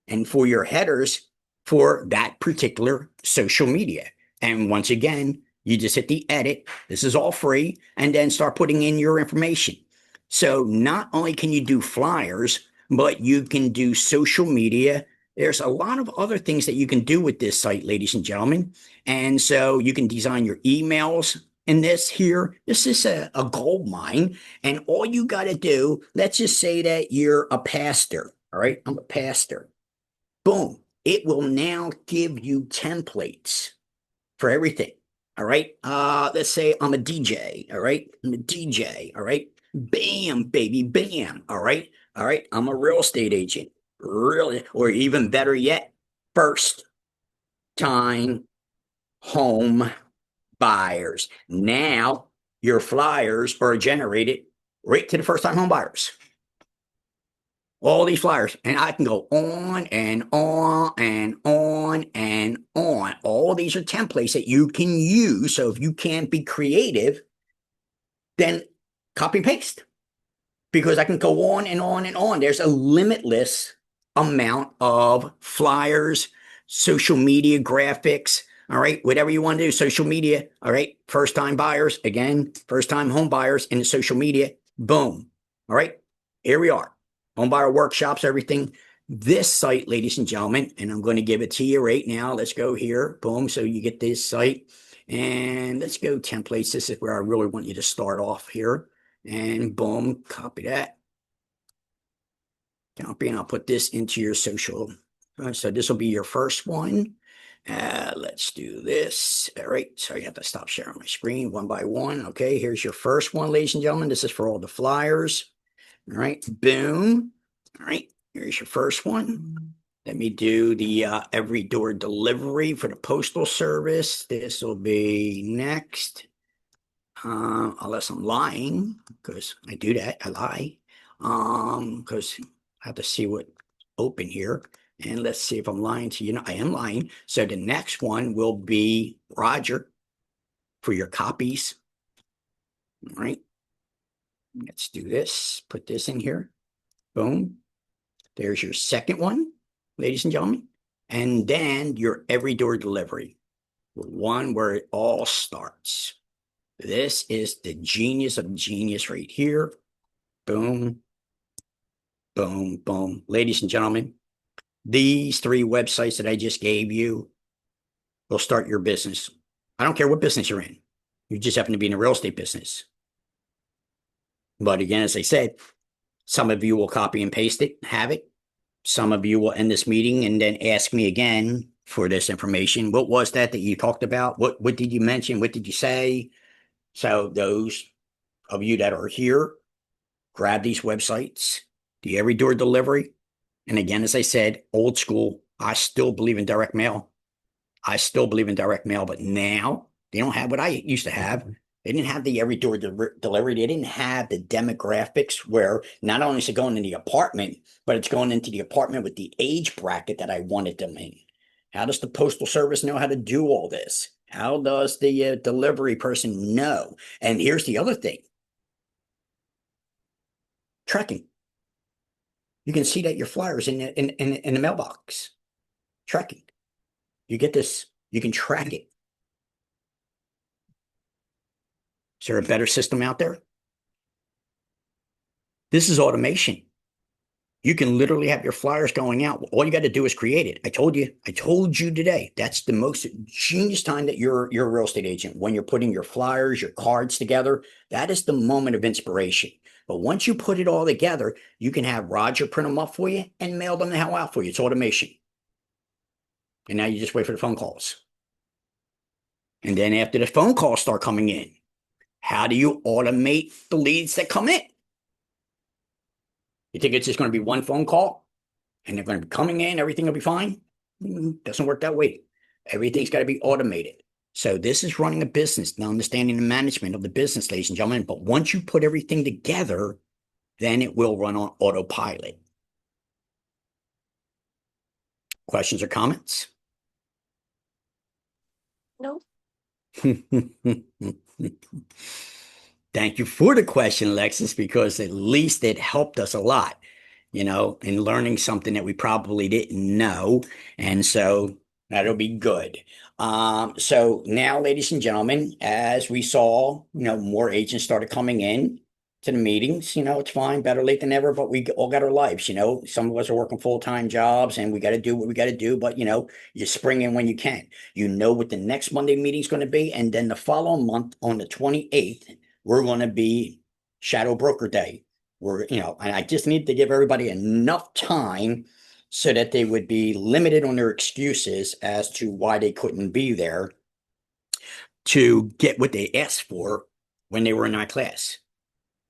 and for your headers for that particular social media. And once again, you just hit the edit. This is all free, and then start putting in your information. So not only can you do flyers, but you can do social media. There's a lot of other things that you can do with this site, ladies and gentlemen. And so you can design your emails. And this is a gold mine. And all you got to do, let's just say that you're a pastor. All right. I'm a pastor. Boom. It will now give you templates for everything. All right. Let's say I'm a DJ. All right. I'm a DJ. All right. Bam, baby, bam. All right. All right. I'm a real estate agent. Really, or even better yet, first time home buyers. Now your flyers are generated right to the first time home buyers. All these flyers, and I can go on and on and on and on. All these are templates that you can use. So if you can't be creative, then copy and paste, because I can go on and on and on. There's a limitless amount of flyers, social media graphics. All right, whatever you want to do, social media. All right, first time buyers, again, first time home buyers in social media. Boom. All right, here we are. Home buyer workshops, everything. This site, ladies and gentlemen, and I'm going to give it to you right now. Let's go here. Boom. So you get this site. And let's go templates. This is where I really want you to start off here. And boom, copy that. Copy, and I'll put this into your social. So this will be your first one. Let's do this. All right. So you have to stop sharing my screen one by one. Okay. Here's your first one, ladies and gentlemen. This is for all the flyers. All right, boom. All right, here's your first one. Let me do the every door delivery for the postal service. This will be next. Unless I'm lying, because I do that. I lie. Because I have to see what open here. And let's see if I'm lying to you. No, I am lying. So the next one will be Roger for your copies. All right. Let's do this. Put this in here. Boom. There's your second one, ladies and gentlemen. And then your every door delivery, one where it all starts. This is the genius of genius right here. Boom. Boom, boom. Ladies and gentlemen, these 3 websites that I just gave you will start your business. I don't care what business you're in. You just happen to be in a real estate business. But again, as I said, some of you will copy and paste it, have it. Some of you will end this meeting and then ask me again for this information. What was that you talked about? What did you mention? What did you say? So those of you that are here, grab these websites, the every door delivery. And again, as I said, old school, I still believe in direct mail. I still believe in direct mail, but now they don't have what I used to have. They didn't have the every door delivery. They didn't have the demographics where not only is it going in the apartment, but it's going into the apartment with the age bracket that I wanted them in. How does the Postal Service know how to do all this? How does the delivery person know? And here's the other thing. Tracking. You can see that your flyers in the mailbox. Tracking. You get this. You can track it. Is there a better system out there? This is automation. You can literally have your flyers going out. All you got to do is create it. I told you today. That's the most genius time that you're a real estate agent. When you're putting your flyers, your cards together, that is the moment of inspiration. But once you put it all together, you can have Roger print them up for you and mail them the hell out for you. It's automation. And now you just wait for the phone calls. And then after the phone calls start coming in, how do you automate the leads that come in? You think it's just going to be one phone call and they're going to be coming in, everything will be fine? Doesn't work that way. Everything's got to be automated. So this is running a business, now understanding the management of the business, ladies and gentlemen. But once you put everything together, then it will run on autopilot. Questions or comments? Nope. Thank you for the question, Alexis, because at least it helped us a lot, in learning something that we probably didn't know. And so that'll be good. So now, ladies and gentlemen, as we saw, more agents started coming in to the meetings. It's fine, better late than never, but we all got our lives. Some of us are working full-time jobs and we got to do what we got to do, but you spring in when you can. You know what the next Monday meeting is going to be, and then the following month on the 28th, we're going to be Shadow Broker Day, And I just need to give everybody enough time so that they would be limited on their excuses as to why they couldn't be there to get what they asked for when they were in my class.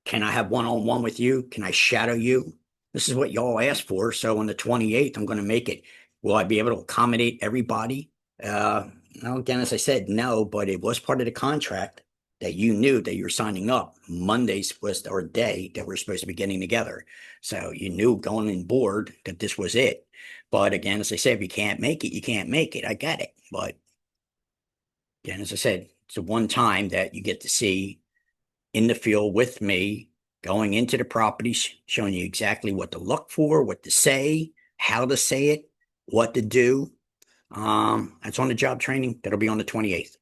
Can I have one-on-one with you? Can I shadow you? This is what y'all asked for. So on the 28th, I'm going to make it. Will I be able to accommodate everybody? No, again, as I said, no, but it was part of the contract that you knew that you're signing up. Mondays was our day that we're supposed to be getting together. So you knew going in board that this was it. But again, as I said, if you can't make it, you can't make it. I get it. But again, as I said, it's the one time that you get to see in the field with me, going into the properties, showing you exactly what to look for, what to say, how to say it, what to do. That's on the job training. That'll be on the 28th.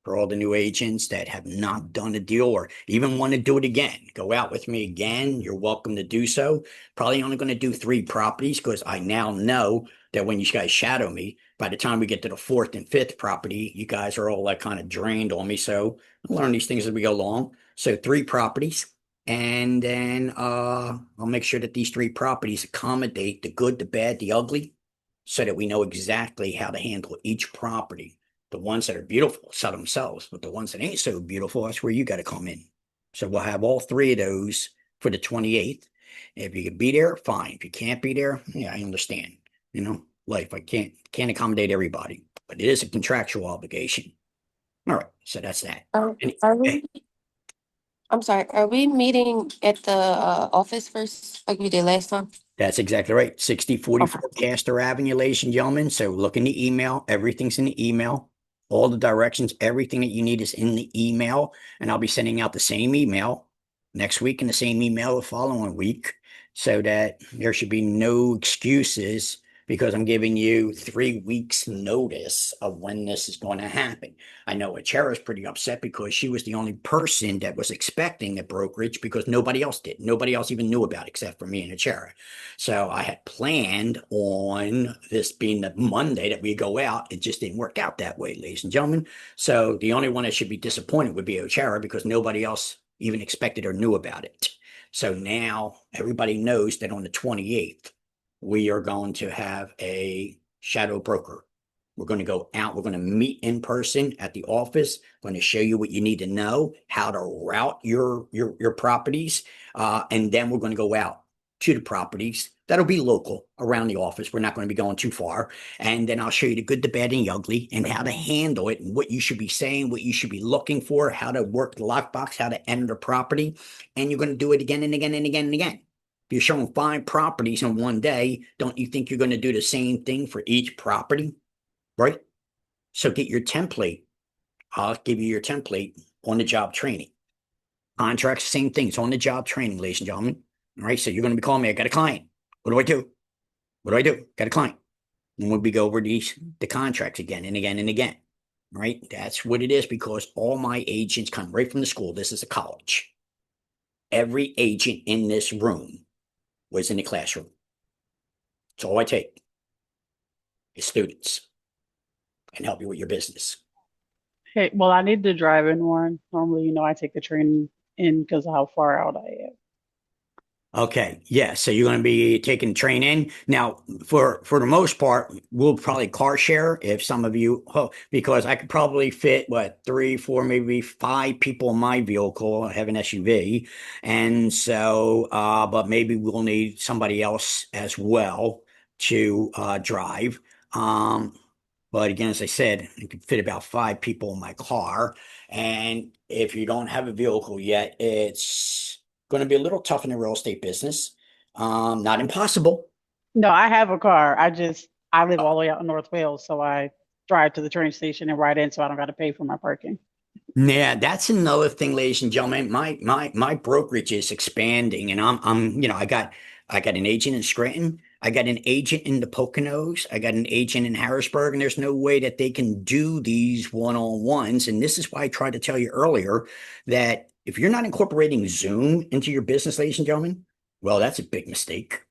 For all the new agents that have not done a deal or even want to do it again, go out with me again. You're welcome to do so. Probably only going to do 3 properties because I now know that when you guys shadow me, by the time we get to the 4th and 5th property, you guys are all like kind of drained on me. So I'll learn these things as we go along. So 3 properties. And then I'll make sure that these 3 properties accommodate the good, the bad, the ugly, so that we know exactly how to handle each property. The ones that are beautiful sell themselves, but the ones that ain't so beautiful, that's where you got to come in. So we'll have all 3 of those for the 28th. If you can be there, fine. If you can't be there, yeah, I understand. Life, I can't accommodate everybody, but it is a contractual obligation. All right, so that's that. Are we? I'm sorry. Are we meeting at the office first, like we did last time? That's exactly right. 6044 Castor Avenue, ladies and gentlemen. So look in the email. Everything's in the email. All the directions, everything that you need is in the email. And I'll be sending out the same email next week and the same email the following week so that there should be no excuses because I'm giving you 3 weeks notice of when this is going to happen. I know Achara's pretty upset because she was the only person that was expecting the brokerage because nobody else did. Nobody else even knew about it except for me and Achara. So I had planned on this being the Monday that we go out. It just didn't work out that way, ladies and gentlemen. So the only one that should be disappointed would be Ochara because nobody else even expected or knew about it. So now everybody knows that on the 28th, we are going to have a shadow broker. We're going to go out. We're going to meet in person at the office. I'm going to show you what you need to know, how to route your properties. And then we're going to go out to the properties. That'll be local around the office. We're not going to be going too far. And then I'll show you the good, the bad, and the ugly and how to handle it and what you should be saying, what you should be looking for, how to work the lockbox, how to enter the property. And you're going to do it again and again and again and again. If you're showing 5 properties in one day, don't you think you're going to do the same thing for each property? Right? So get your template. I'll give you your template on the job training. Contracts, same thing. It's on the job training, ladies and gentlemen. All right. So you're going to be calling me. I got a client. What do I do? What do I do? Got a client. And we go over the contracts again and again and again. Right? That's what it is because all my agents come right from the school. This is a college. Every agent in this room was in the classroom. That's all I take is students and help you with your business. Hey, well, I need to drive in, Warren. Normally, I take the train in because of how far out I am. Okay, yeah. So you're going to be taking train in now. For the most part, we'll probably car share if some of you, because I could probably fit 3, 4, maybe 5 people in my vehicle. I have an SUV, and so, but maybe we'll need somebody else as well to drive. But again, as I said, I could fit about 5 people in my car, and if you don't have a vehicle yet, it's going to be a little tough in the real estate business. Not impossible. No, I have a car. I live all the way out in North Wales, so I drive to the train station and ride in so I don't got to pay for my parking. Yeah, that's another thing, ladies and gentlemen. My brokerage is expanding, and I got an agent in Scranton. I got an agent in the Poconos. I got an agent in Harrisburg, and there's no way that they can do these one-on-ones. And this is why I tried to tell you earlier that if you're not incorporating Zoom into your business, ladies and gentlemen, well, that's a big mistake.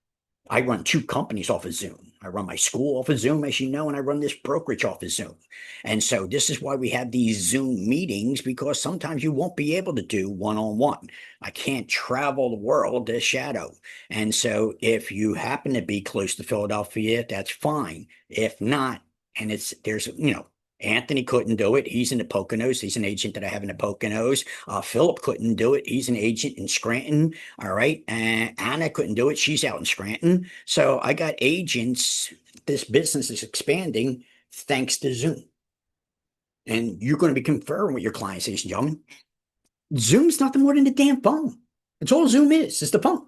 I run 2 companies off of Zoom. I run my school off of Zoom, as you know, and I run this brokerage off of Zoom. And so this is why we have these Zoom meetings, because sometimes you won't be able to do one-on-one. I can't travel the world to shadow. And so if you happen to be close to Philadelphia, that's fine. If not, and there's, Anthony couldn't do it. He's in the Poconos. He's an agent that I have in the Poconos. Philip couldn't do it. He's an agent in Scranton. All right. And Anna couldn't do it. She's out in Scranton. So I got agents. This business is expanding thanks to Zoom. And you're going to be conferring with your clients, ladies and gentlemen. Zoom's nothing more than a damn phone. That's all Zoom is. It's the phone.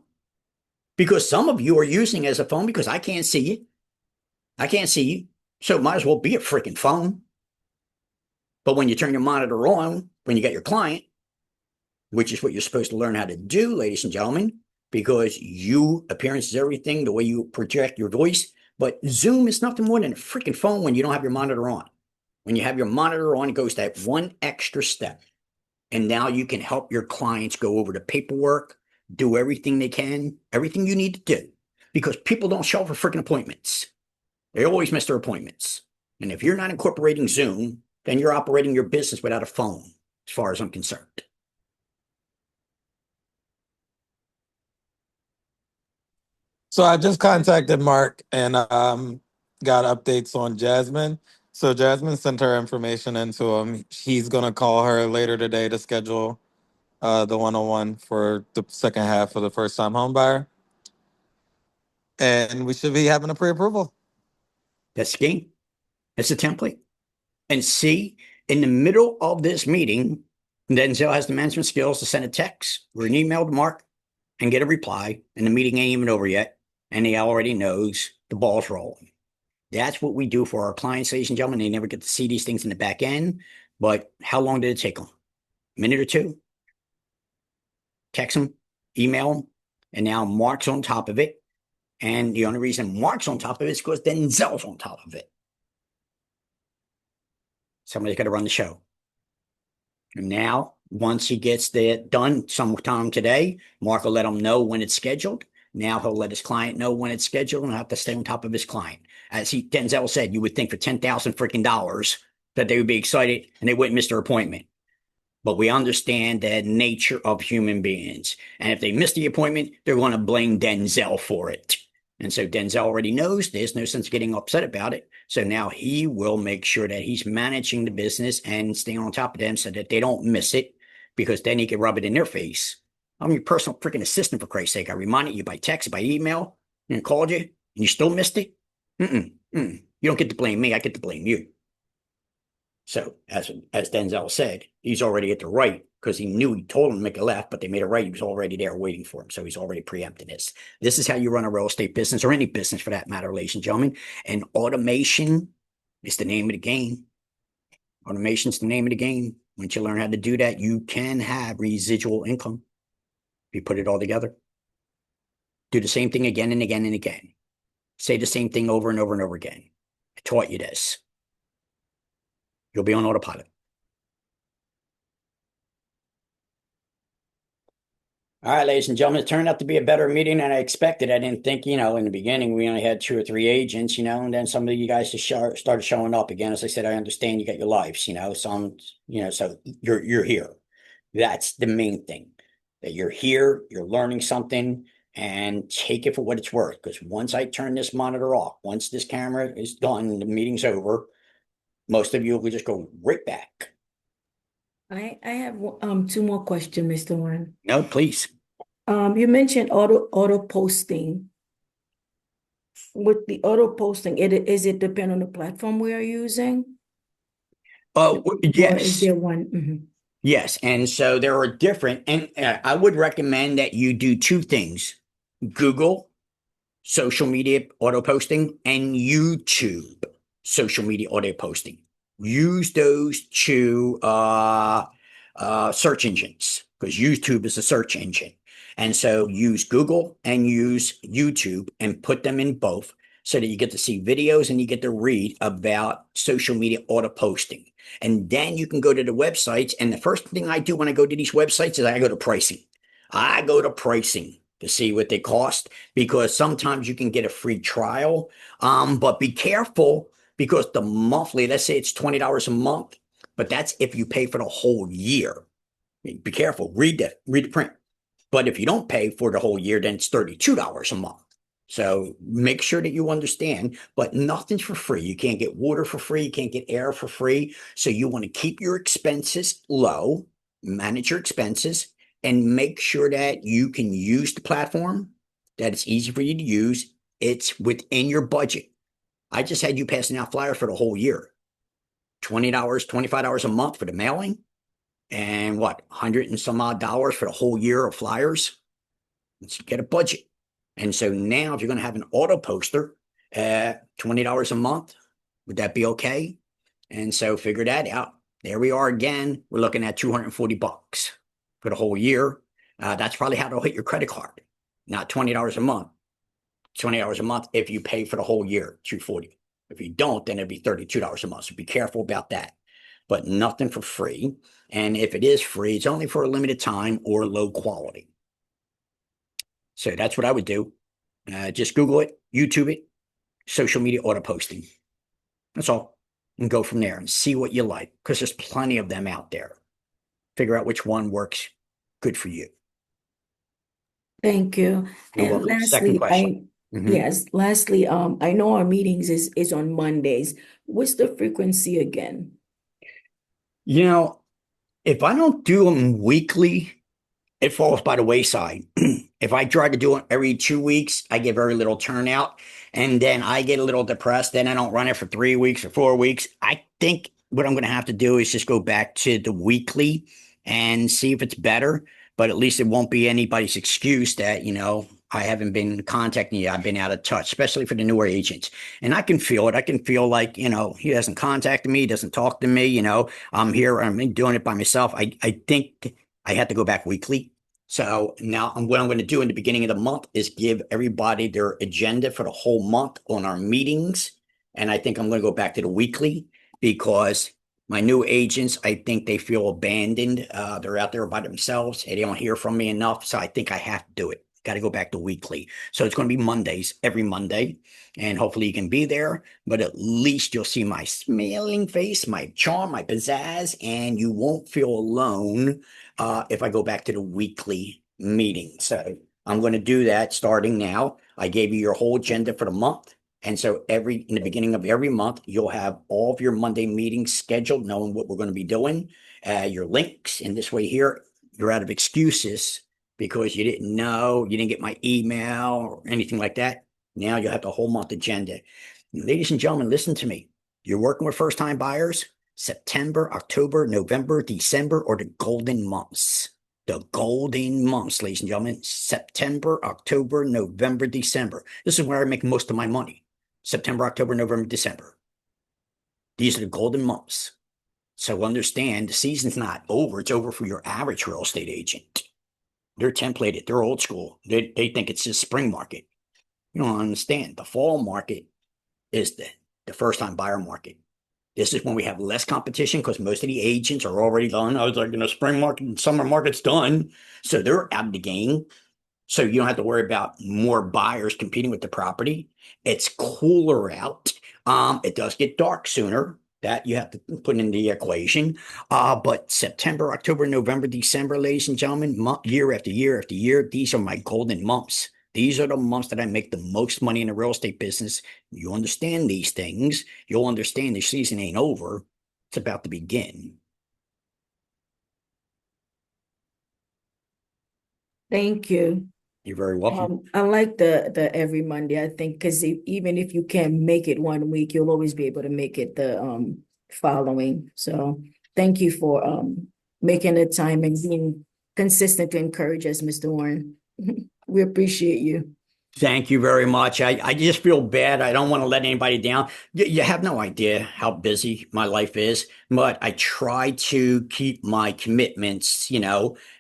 Because some of you are using it as a phone because I can't see you. I can't see you. So it might as well be a freaking phone. But when you turn your monitor on, when you get your client, which is what you're supposed to learn how to do, ladies and gentlemen, because appearance is everything, the way you project your voice. But Zoom is nothing more than a freaking phone when you don't have your monitor on. When you have your monitor on, it goes that one extra step. And now you can help your clients go over the paperwork, do everything they can, everything you need to do. Because people don't show up for freaking appointments. They always miss their appointments. And if you're not incorporating Zoom, then you're operating your business without a phone, as far as I'm concerned. So I just contacted Mark and got updates on Jasmine. So Jasmine sent her information into him. He's gonna call her later today to schedule the one-on-one for the second half of the first-time home buyer. And we should be having a pre-approval. That's the game. That's the template. And see, in the middle of this meeting, Denzel has the management skills to send a text or an email to Mark and get a reply. And the meeting ain't even over yet. And he already knows the ball's rolling. That's what we do for our clients, ladies and gentlemen. They never get to see these things in the back end. But how long did it take them? A minute or two? Text them, email them, and now Mark's on top of it. And the only reason Mark's on top of it is because Denzel's on top of it. Somebody's got to run the show. And now, once he gets that done sometime today, Mark will let him know when it's scheduled. Now he'll let his client know when it's scheduled and have to stay on top of his client. As Denzel said, you would think for $10,000 freaking dollars that they would be excited and they wouldn't miss their appointment. But we understand the nature of human beings. And if they miss the appointment, they're going to blame Denzel for it. And so Denzel already knows there's no sense getting upset about it. So now he will make sure that he's managing the business and staying on top of them so that they don't miss it, because then he can rub it in their face. I'm your personal freaking assistant, for Christ's sake. I reminded you by text, by email, and called you, and you still missed it? You don't get to blame me. I get to blame you. So as Denzel said, he's already at the right, because he told him to make a left, but they made a right. He was already there waiting for him. So he's already preempting this. This is how you run a real estate business, or any business for that matter, ladies and gentlemen. And automation is the name of the game. Automation's the name of the game. Once you learn how to do that, you can have residual income. If you put it all together. Do the same thing again and again and again. Say the same thing over and over and over again. I taught you this. You'll be on autopilot. All right, ladies and gentlemen, it turned out to be a better meeting than I expected. I didn't think, in the beginning, we only had 2 or 3 agents, and then some of you guys just started showing up again. As I said, I understand you got your lives, some, so you're here. That's the main thing, that you're here, you're learning something, and take it for what it's worth. Because once I turn this monitor off, once this camera is done, the meeting's over, most of you will just go right back. I have 2 more questions, Mr. Warren. No, please. You mentioned auto posting. With the auto posting, is it depend on the platform we are using? Oh, Or yes. is there one? Mhm. Yes. And so there are different, and I would recommend that you do 2 things: Google social media auto posting and YouTube social media auto posting. Use those 2 search engines, because YouTube is a search engine. And so use Google and use YouTube and put them in both, so that you get to see videos and you get to read about social media auto posting. And then you can go to the websites. And the first thing I do when I go to these websites is I go to pricing. to see what they cost, because sometimes you can get a free trial. But be careful, because the monthly, let's say it's $20 a month, but that's if you pay for the whole year. Be careful, read the print. But if you don't pay for the whole year, then it's $32 a month. So make sure that you understand, but nothing's for free. You can't get water for free. You can't get air for free. So you want to keep your expenses low, manage your expenses, and make sure that you can use the platform, that it's easy for you to use. It's within your budget. I just had you passing out flyers for the whole year. $20, $25 a month for the mailing, and what, 100 and some odd dollars for the whole year of flyers. Let's get a budget. And so now if you're going to have an auto poster at $20 a month, would that be okay? And so figure that out. There we are again. We're looking at $240 for the whole year. That's probably how it'll hit your credit card. Not $20 a month. $20 a month if you pay for the whole year, $240. If you don't, then it'd be $32 a month. So be careful about that. But nothing for free. And if it is free, it's only for a limited time or low quality. So that's what I would do. Just Google it, YouTube it, social media auto posting. That's all. And go from there and see what you like, because there's plenty of them out there. Figure out which one works good for you. Thank you. You're And welcome. Second lastly, question. lastly, I know our meetings is on Mondays. What's the frequency again? You know, if I don't do them weekly, it falls by the wayside. If I try to do it every 2 weeks, I get very little turnout, and then I get a little depressed. Then I don't run it for 3 weeks or 4 weeks. I think what I'm going to have to do is just go back to the weekly and see if it's better. But at least it won't be anybody's excuse that, I haven't been contacting you. I've been out of touch, especially for the newer agents. And I can feel it. I can feel like, he hasn't contacted me, he doesn't talk to me, I'm here, I'm doing it by myself. I think I have to go back weekly. So now what I'm going to do in the beginning of the month is give everybody their agenda for the whole month on our meetings. And I think I'm going to go back to the weekly, because my new agents, I think they feel abandoned. They're out there by themselves. They don't hear from me enough. So I think I have to do it. Got to go back to weekly. So it's going to be Mondays, every Monday. And hopefully you can be there. But at least you'll see my smiling face, my charm, my pizzazz, and you won't feel alone if I go back to the weekly meeting. So I'm going to do that starting now. I gave you your whole agenda for the month. And so in the beginning of every month, you'll have all of your Monday meetings scheduled, knowing what we're going to be doing, your links. And this way here, you're out of excuses because you didn't know, you didn't get my email or anything like that. Now you'll have the whole month agenda. Ladies and gentlemen, listen to me. You're working with first-time buyers, September, October, November, December, or the golden months. The golden months, ladies and gentlemen, September, October, November, December. This is where I make most of my money. September, October, November, December. These are the golden months. So understand, the season's not over. It's over for your average real estate agent. They're templated. They're old school. They think it's the spring market. You don't understand. The fall market is the first-time buyer market. This is when we have less competition because most of the agents are already done. I was like, the spring market and summer market's done. So they're out of the game. So you don't have to worry about more buyers competing with the property. It's cooler out. It does get dark sooner. That you have to put in the equation. But September, October, November, December, ladies and gentlemen, year after year after year, these are my golden months. These are the months that I make the most money in the real estate business. You understand these things, you'll understand the season ain't over. It's about to begin. Thank you. You're very welcome. I like the every Monday, I think, because even if you can't make it one week, you'll always be able to make it the following. So thank you for making the time and being consistent to encourage us, Mr. Warren. We appreciate you. Thank you very much. I just feel bad. I don't want to let anybody down. You have no idea how busy my life is, but I try to keep my commitments,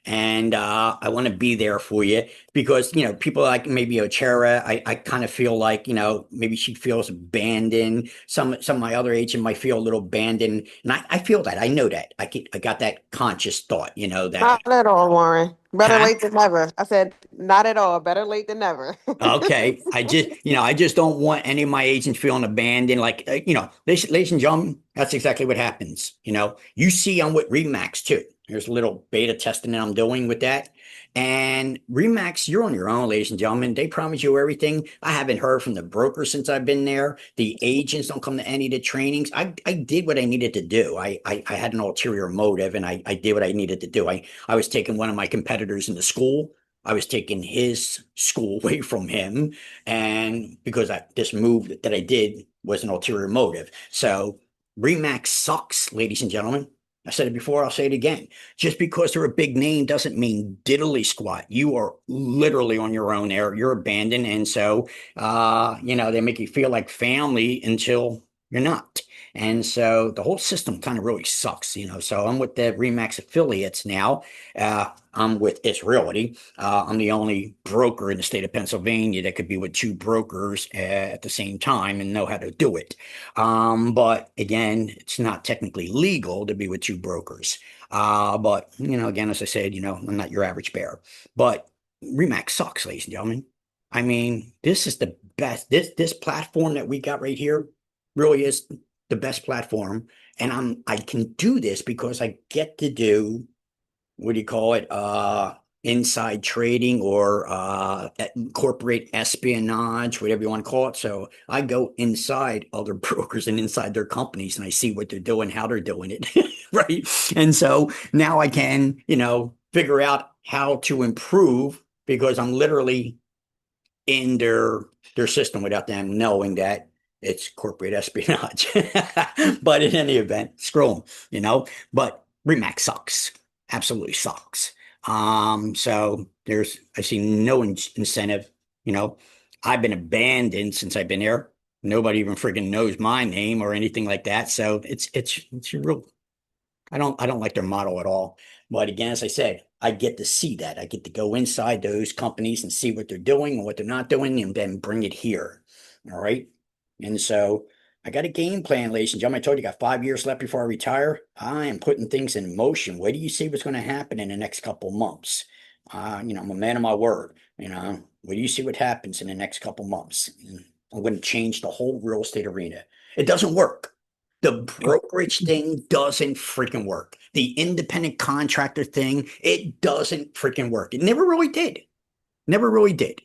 And I want to be there for you because, you know, people like maybe Ochera, I kind of feel like, you know, maybe she feels abandoned. Some of my other agent might feel a little abandoned. And I feel that. I know that. I got that conscious thought, you know, that, Not at all, Warren. Better huh? late than never. I said, not at all. Better late than never. Okay. I just don't want any of my agents feeling abandoned. Like, you know, ladies and gentlemen, that's exactly what happens. You know, you see, I'm with Remax too. There's a little beta testing that I'm doing with that. And Remax, you're on your own, ladies and gentlemen. They promise you everything. I haven't heard from the broker since I've been there. The agents don't come to any of the trainings. I did what I needed to do. I had an ulterior motive and I did what I needed to do. I was taking one of my competitors into school. I was taking his school away from him, and because this move that I did was an ulterior motive. So Remax sucks, ladies and gentlemen. I said it before, I'll say it again. Just because they're a big name doesn't mean diddly squat. You are literally on your own there. You're abandoned. And so, you know, they make you feel like family until you're not. And so the whole system kind of really sucks, you know. So I'm with the Remax affiliates now. I'm with It's Realty. I'm the only broker in the state of Pennsylvania that could be with two brokers at the same time and know how to do it. But again, it's not technically legal to be with two brokers. But you know, again, as I said, you know, I'm not your average bear. But Remax sucks, ladies and gentlemen. I mean, this is the best. This platform that we got right here really is the best platform. And I can do this because I get to do, what do you call it? Inside trading or corporate espionage, whatever you want to call it. So I go inside other brokers and inside their companies and I see what they're doing, how they're doing it. Right. And so now I can, you know, figure out how to improve because I'm literally in their system without them knowing that it's corporate espionage. But in any event, screw them, you know. But Remax sucks, absolutely sucks. So I see no incentive. You know, I've been abandoned since I've been here. Nobody even freaking knows my name or anything like that. So it's a real. I don't like their model at all. But again, as I said, I get to see that. I get to go inside those companies and see what they're doing and what they're not doing, and then bring it here. All right. And so I got a game plan, ladies and gentlemen. I told you I got 5 years left before I retire. I am putting things in motion. Wait do you see what's going to happen in the next couple of months? You know, I'm a man of my word. You know, wait do you see what happens in the next couple of months? I'm going to change the whole real estate arena. It doesn't work. The brokerage thing doesn't freaking work. The independent contractor thing, it doesn't freaking work. It never really did. Never really did.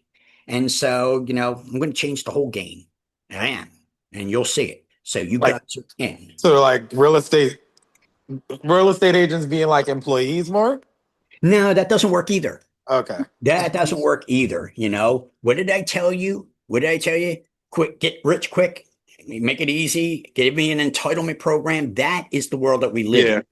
And so, you know, I'm going to change the whole game. I am. And you'll see it. So you Like, guys are in. so like real estate agents being like employees more? No, that doesn't work either. Okay. That doesn't work either. You know, what did I tell you? What did I tell you? Quick, get rich quick. Make it easy. Give me an entitlement program. That is the world that we live in.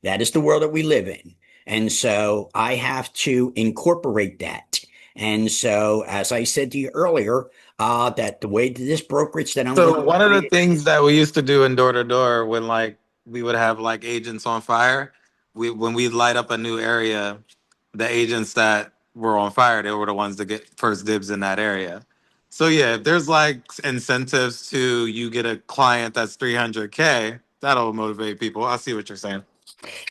That is the world that we live in. And so I have to incorporate that. And so, as I said to you earlier, that the way that this brokerage that I'm So going to one of the create- things that we used to do in door to door when like we would have like agents on fire, when we light up a new area, the agents that were on fire, they were the ones that get first dibs in that area. So yeah, if there's like incentives to you get a client that's 300K, that'll motivate people. I see what you're saying.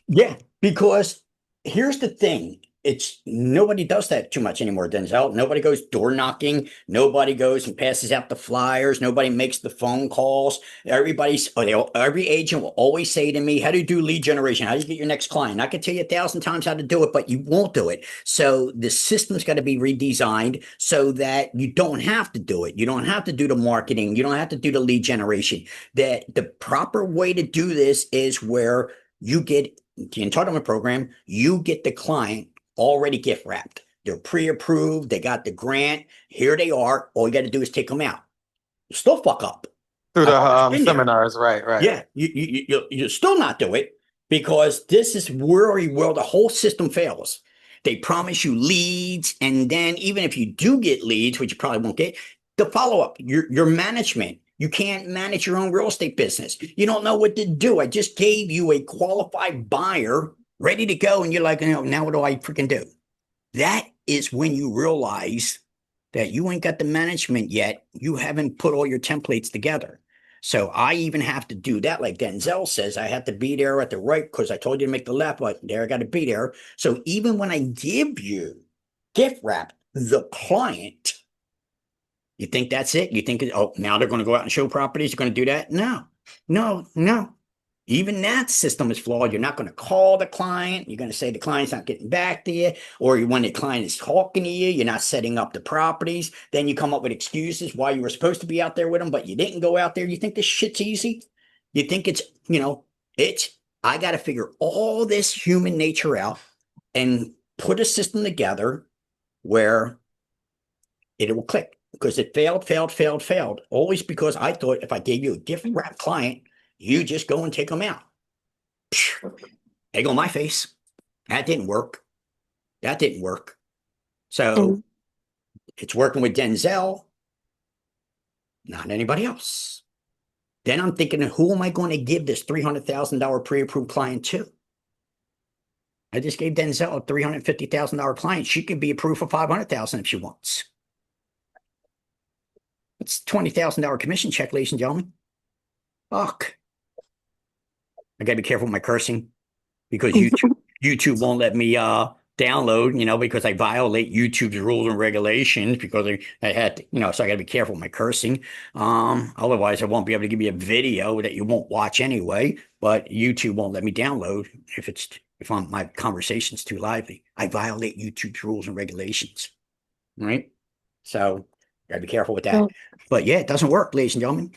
Yeah, because here's the thing. It's nobody does that too much anymore, Denzel. Nobody goes door knocking. Nobody goes and passes out the flyers. Nobody makes the phone calls. Every agent will always say to me, how do you do lead generation? How do you get your next client? I can tell you 1,000 times how to do it, but you won't do it. So the system's got to be redesigned so that you don't have to do it. You don't have to do the marketing. You don't have to do the lead generation. That the proper way to do this is where you get the entitlement program, you get the client already gift wrapped. They're pre-approved. They got the grant. Here they are. All you got to do is take them out. You still fuck up. Through the I've been there. seminars, right? Yeah, you still not do it because this is where the whole system fails. They promise you leads, and then even if you do get leads, which you probably won't get, the follow-up, your management. You can't manage your own real estate business. You don't know what to do. I just gave you a qualified buyer ready to go. And you're like, now what do I freaking do? That is when you realize that you ain't got the management yet. You haven't put all your templates together. So I even have to do that. Like Denzel says, I have to be there at the right, because I told you to make the left button there. I got to be there. So even when I give you gift wrap, the client, you think that's it? You think, oh, now they're going to go out and show properties? You're going to do that? No, no, no. Even that system is flawed. You're not going to call the client. You're going to say the client's not getting back to you. Or when the client is talking to you, you're not setting up the properties. Then you come up with excuses why you were supposed to be out there with them, but you didn't go out there. You think this shit's easy? You think it's, I got to figure all this human nature out and put a system together where it will click. Because it failed. Always because I thought if I gave you a gift wrap client, you just go and take them out. Egg on my face. That didn't work. So it's working with Denzel, not anybody else. Then I'm thinking, who am I going to give this $300,000 pre-approved client to? I just gave Denzel a $350,000 client. She can be approved for $500,000 if she wants. It's $20,000 commission check, ladies and gentlemen. Fuck. I gotta be careful with my cursing because YouTube won't let me download, because I violate YouTube's rules and regulations because I had to, so I gotta be careful with my cursing. Otherwise I won't be able to give you a video that you won't watch anyway, but YouTube won't let me download if my conversation's too lively. I violate YouTube's rules and regulations. Right? So gotta be careful with that. So, But yeah, it doesn't work, ladies and gentlemen.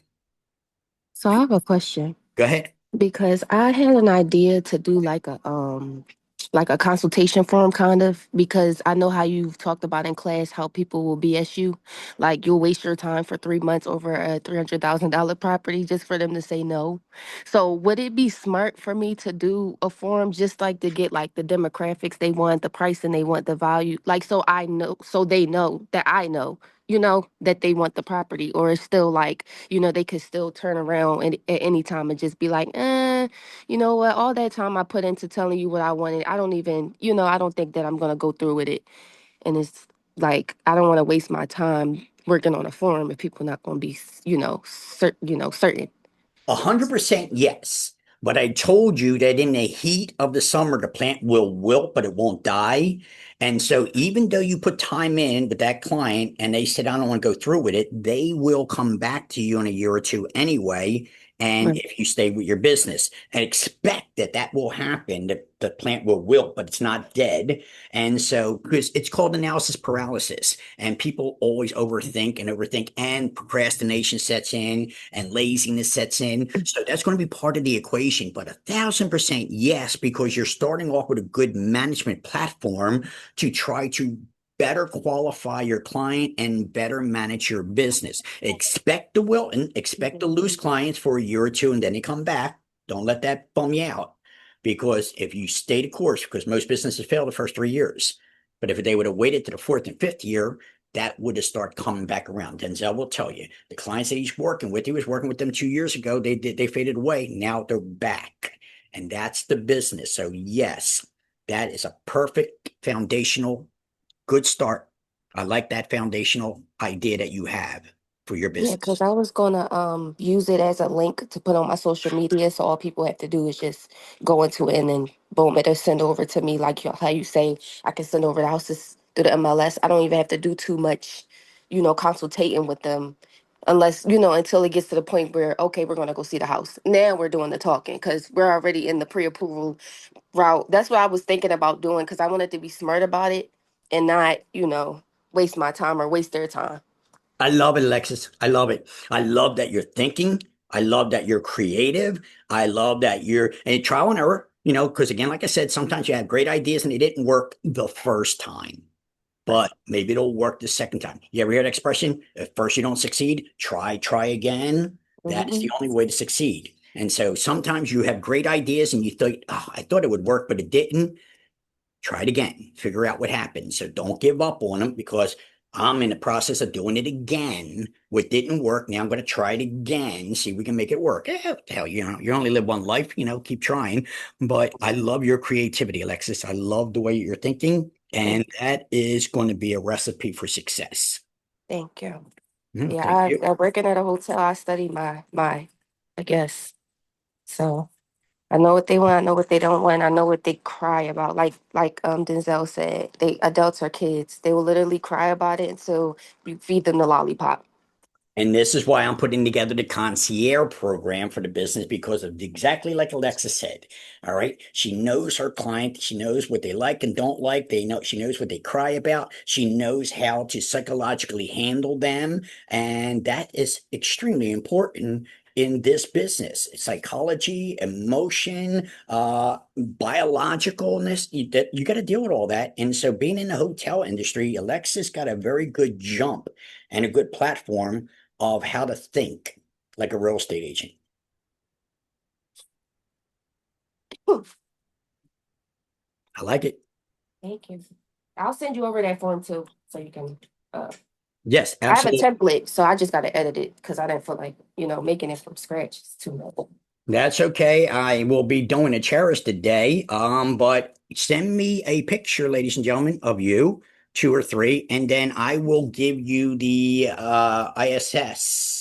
so I have a question. Go ahead. Because I had an idea to do like a consultation form kind of, because I know how you've talked about in class how people will BS you. Like you'll waste your time for 3 months over a $300,000 property just for them to say no. So would it be smart for me to do a form just like to get like the demographics they want, the price, and they want the value? Like so I know, so they know that I know, that they want the property, or it's still like, they could still turn around at any time and just be like, you know what, all that time I put into telling you what I wanted, I don't even, I don't think that I'm going to go through with it. And it's like, I don't want to waste my time working on a form if people not going to be, certain. 100% yes. But I told you that in the heat of the summer, the plant will wilt, but it won't die. And so even though you put time in with that client and they said, I don't want to go through with it, they will come back to you in a year or two anyway. And Right. if you stay with your business and expect that will happen, that the plant will wilt, but it's not dead. And so, because it's called analysis paralysis, and people always overthink, and procrastination sets in and laziness sets in. So that's going to be part of the equation, but 1,000% yes, because you're starting off with a good management platform to try to better qualify your client and better manage your business. Expect the wilt and expect to lose clients for a year or two, and then they come back. Don't let that bum you out. Because if you stay the course, because most businesses fail the first 3 years, but if they would have waited to the fourth and fifth year, that would have started coming back around. Denzel will tell you the clients that he was working with them 2 years ago. They faded away. Now they're back, and that's the business. So yes, that is a perfect foundational, good start. I like that foundational idea that you have for your Yeah, business. because I was gonna use it as a link to put on my social media, so all people have to do is just go into it and then boom, it'll send over to me like how you say I can send over the houses through the MLS. I don't even have to do too much, consultating with them, unless until it gets to the point where okay, we're gonna go see the house. Now we're doing the talking because we're already in the pre-approval route. That's what I was thinking about doing because I wanted to be smart about it and not waste my time or waste their time. I love it, Alexis. I love it. I love that you're thinking. I love that you're creative. I love that and trial and error, because again, like I said, sometimes you have great ideas and they didn't work the first time, but maybe it'll work the second time. You ever hear that expression? If first you don't succeed, try again. That is Mhm. the only way to succeed. And so sometimes you have great ideas and you think, oh, I thought it would work, but it didn't. Try it again. Figure out what happened. So don't give up on them because I'm in the process of doing it again. What didn't work, now I'm going to try it again, see if we can make it work. Hell, you only live one life, keep trying. But I love your creativity, Alexis. I love the way you're thinking, and that is going to be a recipe for success. Thank you. Thank Yeah, you. I working at a hotel. I study I guess. So I know what they want. I know what they don't want. I know what they cry about. Like Denzel said, they adults are kids. They will literally cry about it until you feed them the lollipop. And this is why I'm putting together the concierge program for the business, because of exactly like Alexa said. All right. She knows her client. She knows what they like and don't like. She knows what they cry about. She knows how to psychologically handle them. And that is extremely important in this business. Psychology, emotion, biologicalness, you got to deal with all that. And so being in the hotel industry, Alexa's got a very good jump and a good platform of how to think like a real estate agent. I like it. Thank you. I'll send you over that form too, so you can. Yes, I have a absolutely. template, so I just got to edit it because I didn't feel like making it from scratch. It's too much. That's okay. I will be doing a cherish today. But send me a picture, ladies and gentlemen, of you, 2 or 3, and then I will give you the ISS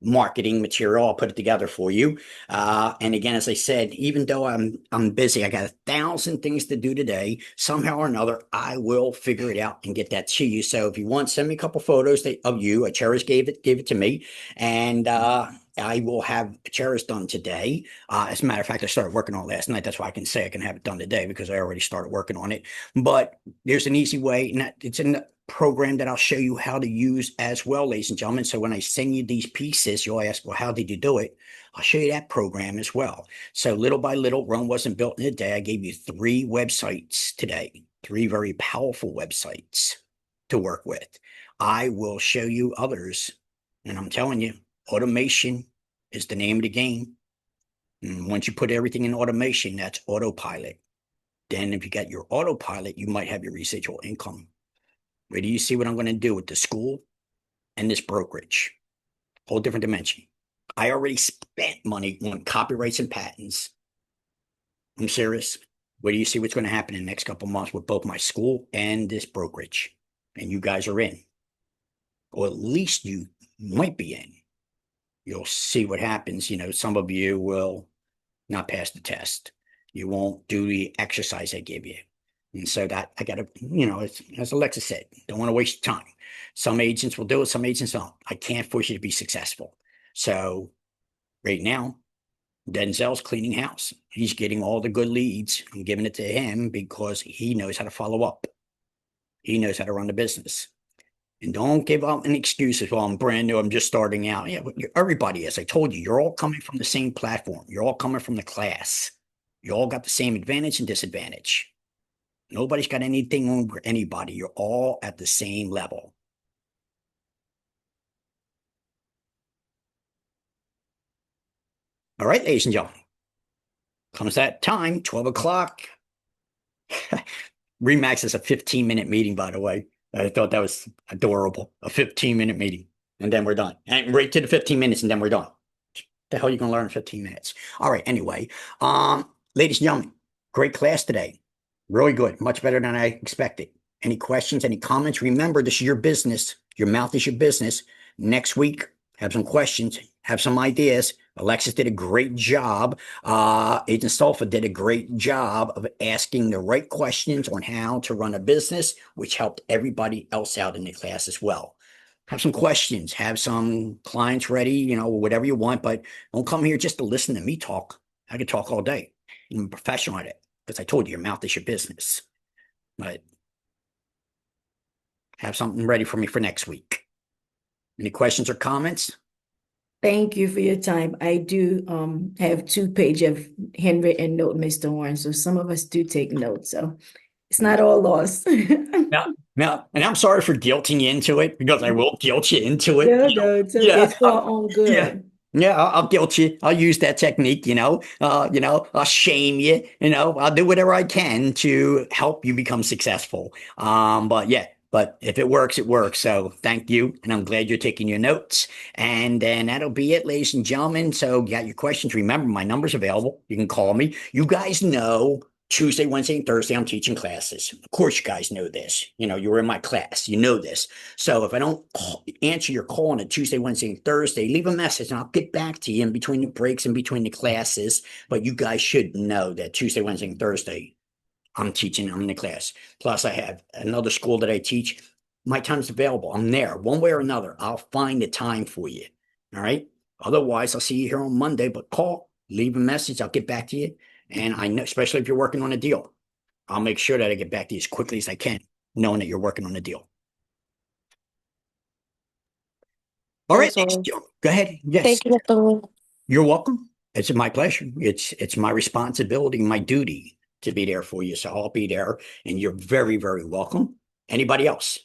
marketing material. I'll put it together for you. And again, as I said, even though I'm busy, I got 1,000 things to do today. Somehow or another, I will figure it out and get that to you. So if you want, send me a couple photos of you. Cherish gave it to me, and I will have Cherish done today. As a matter of fact, I started working on it last night. That's why I can say I can have it done today, because I already started working on it. But there's an easy way, and it's in the program that I'll show you how to use as well, ladies and gentlemen. So when I send you these pieces, you'll ask, well, how did you do it? I'll show you that program as well. So little by little, Rome wasn't built in a day. I gave you 3 websites today, 3 very powerful websites to work with. I will show you others, and I'm telling you, automation is the name of the game. And once you put everything in automation, that's autopilot. Then if you got your autopilot, you might have your residual income. Where do you see what I'm going to do with the school and this brokerage? Whole different dimension. I already spent money on copyrights and patents. I'm serious. Where do you see what's going to happen in the next couple of months with both my school and this brokerage? And you guys are in. Or at least you might be in. You'll see what happens. Some of you will not pass the test. You won't do the exercise I give you. And so that I got to, as Alexa said, don't want to waste time. Some agents will do it, some agents don't. I can't force you to be successful. So right now, Denzel's cleaning house. He's getting all the good leads. I'm giving it to him because he knows how to follow up. He knows how to run the business. And don't give up any excuses. Well, I'm brand new. I'm just starting out. Yeah, everybody is. I told you, you're all coming from the same platform. You're all coming from the class. You all got the same advantage and disadvantage. Nobody's got anything over anybody. You're all at the same level. All right, ladies and gentlemen. Comes that time, 12 o'clock. Remax is a 15-minute meeting, by the way. I thought that was adorable. A 15-minute meeting. And then we're done. And right to the 15 minutes and then we're done. What the hell are you going to learn in 15 minutes? All right, anyway. Ladies and gentlemen, great class today. Really good. Much better than I expected. Any questions, any comments? Remember, this is your business. Your mouth is your business. Next week, have some questions, have some ideas. Alexis did a great job. Agent Stolfa did a great job of asking the right questions on how to run a business, which helped everybody else out in the class as well. Have some questions, have some clients ready, whatever you want, but don't come here just to listen to me talk. I could talk all day. I'm a professional at it, because I told you, your mouth is your business. But have something ready for me for next week. Any questions or comments? Thank you for your time. I do have 2 pages of handwritten note, Mr. Warren. So some of us do take notes. So it's not all lost. Now, and I'm sorry for guilting you into it, because I will guilt you into it. No, it's okay. Yeah. It's for our own good. Yeah, I'll guilt you. I'll use that technique, I'll shame you, I'll do whatever I can to help you become successful. But yeah, But if it works, it works. So thank you. And I'm glad you're taking your notes. And then that'll be it, ladies and gentlemen. So you got your questions. Remember, my number's available. You can call me. You guys know Tuesday, Wednesday, and Thursday, I'm teaching classes. Of course, you guys know this. You know, you were in my class. You know this. So if I don't answer your call on a Tuesday, Wednesday, and Thursday, leave a message and I'll get back to you in between the breaks and between the classes. But you guys should know that Tuesday, Wednesday, and Thursday, I'm teaching, I'm in the class. Plus, I have another school that I teach. My time's available. I'm there one way or another. I'll find the time for you. All right. Otherwise, I'll see you here on Monday, but call, leave a message. I'll get back to you. And I know, especially if you're working on a deal, I'll make sure that I get back to you as quickly as I can, knowing that you're working on a deal. All right. Thanks, Warren. Go ahead. Yes. Thank you, Mr. Warren. You're welcome. It's my pleasure. It's my responsibility, my duty to be there for you. So I'll be there, and you're very, very welcome. Anybody else?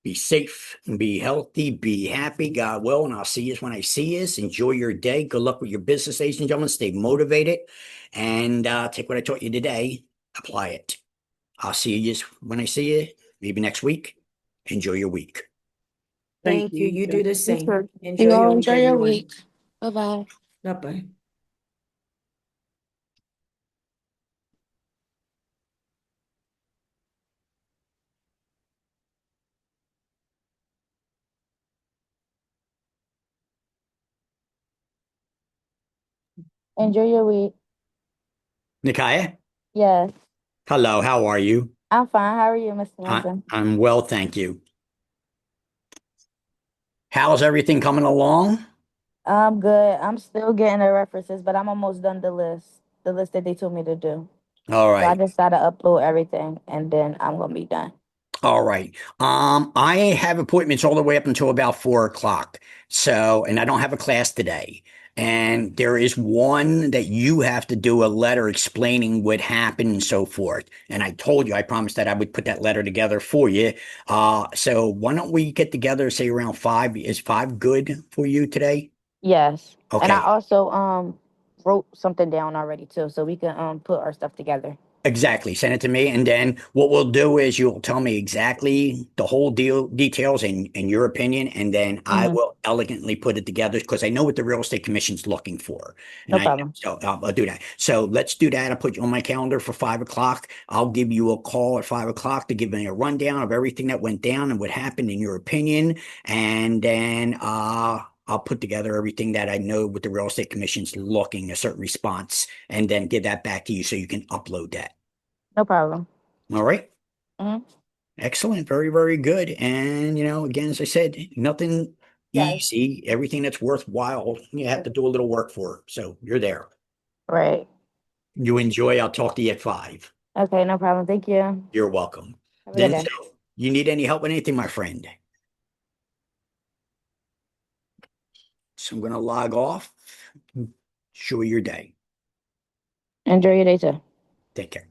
Be safe and be healthy, be happy, God will, and I'll see you when I see you. Enjoy your day. Good luck with your business, ladies and gentlemen. Stay motivated and take what I taught you today, apply it. I'll see you when I see you, maybe next week. Enjoy your week. Thank you. You do the same. You Enjoy all your week, enjoy your everyone. week. Bye-bye. Bye-bye. Enjoy your week. Nikaya, Yes. hello, how are you? I'm fine. How are you, Mr. Wilson? I'm well, thank you. How's everything coming along? I'm good. I'm still getting the references, but I'm almost done the list that they told me to do. All So I right. just gotta upload everything and then I'm gonna be done. All right. I have appointments all the way up until about 4 o'clock. So, and I don't have a class today. And there is one that you have to do a letter explaining what happened and so forth. And I told you, I promised that I would put that letter together for you. So why don't we get together, say around 5? Is 5 good for you today? Yes. And I Okay. also wrote something down already too, so we can put our stuff together. Exactly. Send it to me. And then what we'll do is you'll tell me exactly the whole details and your opinion. And then I Mhm. will elegantly put it together because I know what the real estate commission's looking for. And No problem. so I'll do that. So let's do that. I'll put you on my calendar for 5 o'clock. I'll give you a call at 5 o'clock to give me a rundown of everything that went down and what happened in your opinion. And then, I'll put together everything that I know what the real estate commission's looking, a certain response, and then give that back to you so you can upload that. No problem. All right. Mhm. Excellent. Very, very good. And, again, as I said, nothing Yes. easy. Everything that's worthwhile, you have to do a little work for. So you're there. Right. You enjoy. I'll talk to you at 5. Okay, no problem. Thank you. You're welcome. Have a good day. So you need any help with anything, my friend? So I'm going to log off. Enjoy your day. Enjoy your day too. Take care.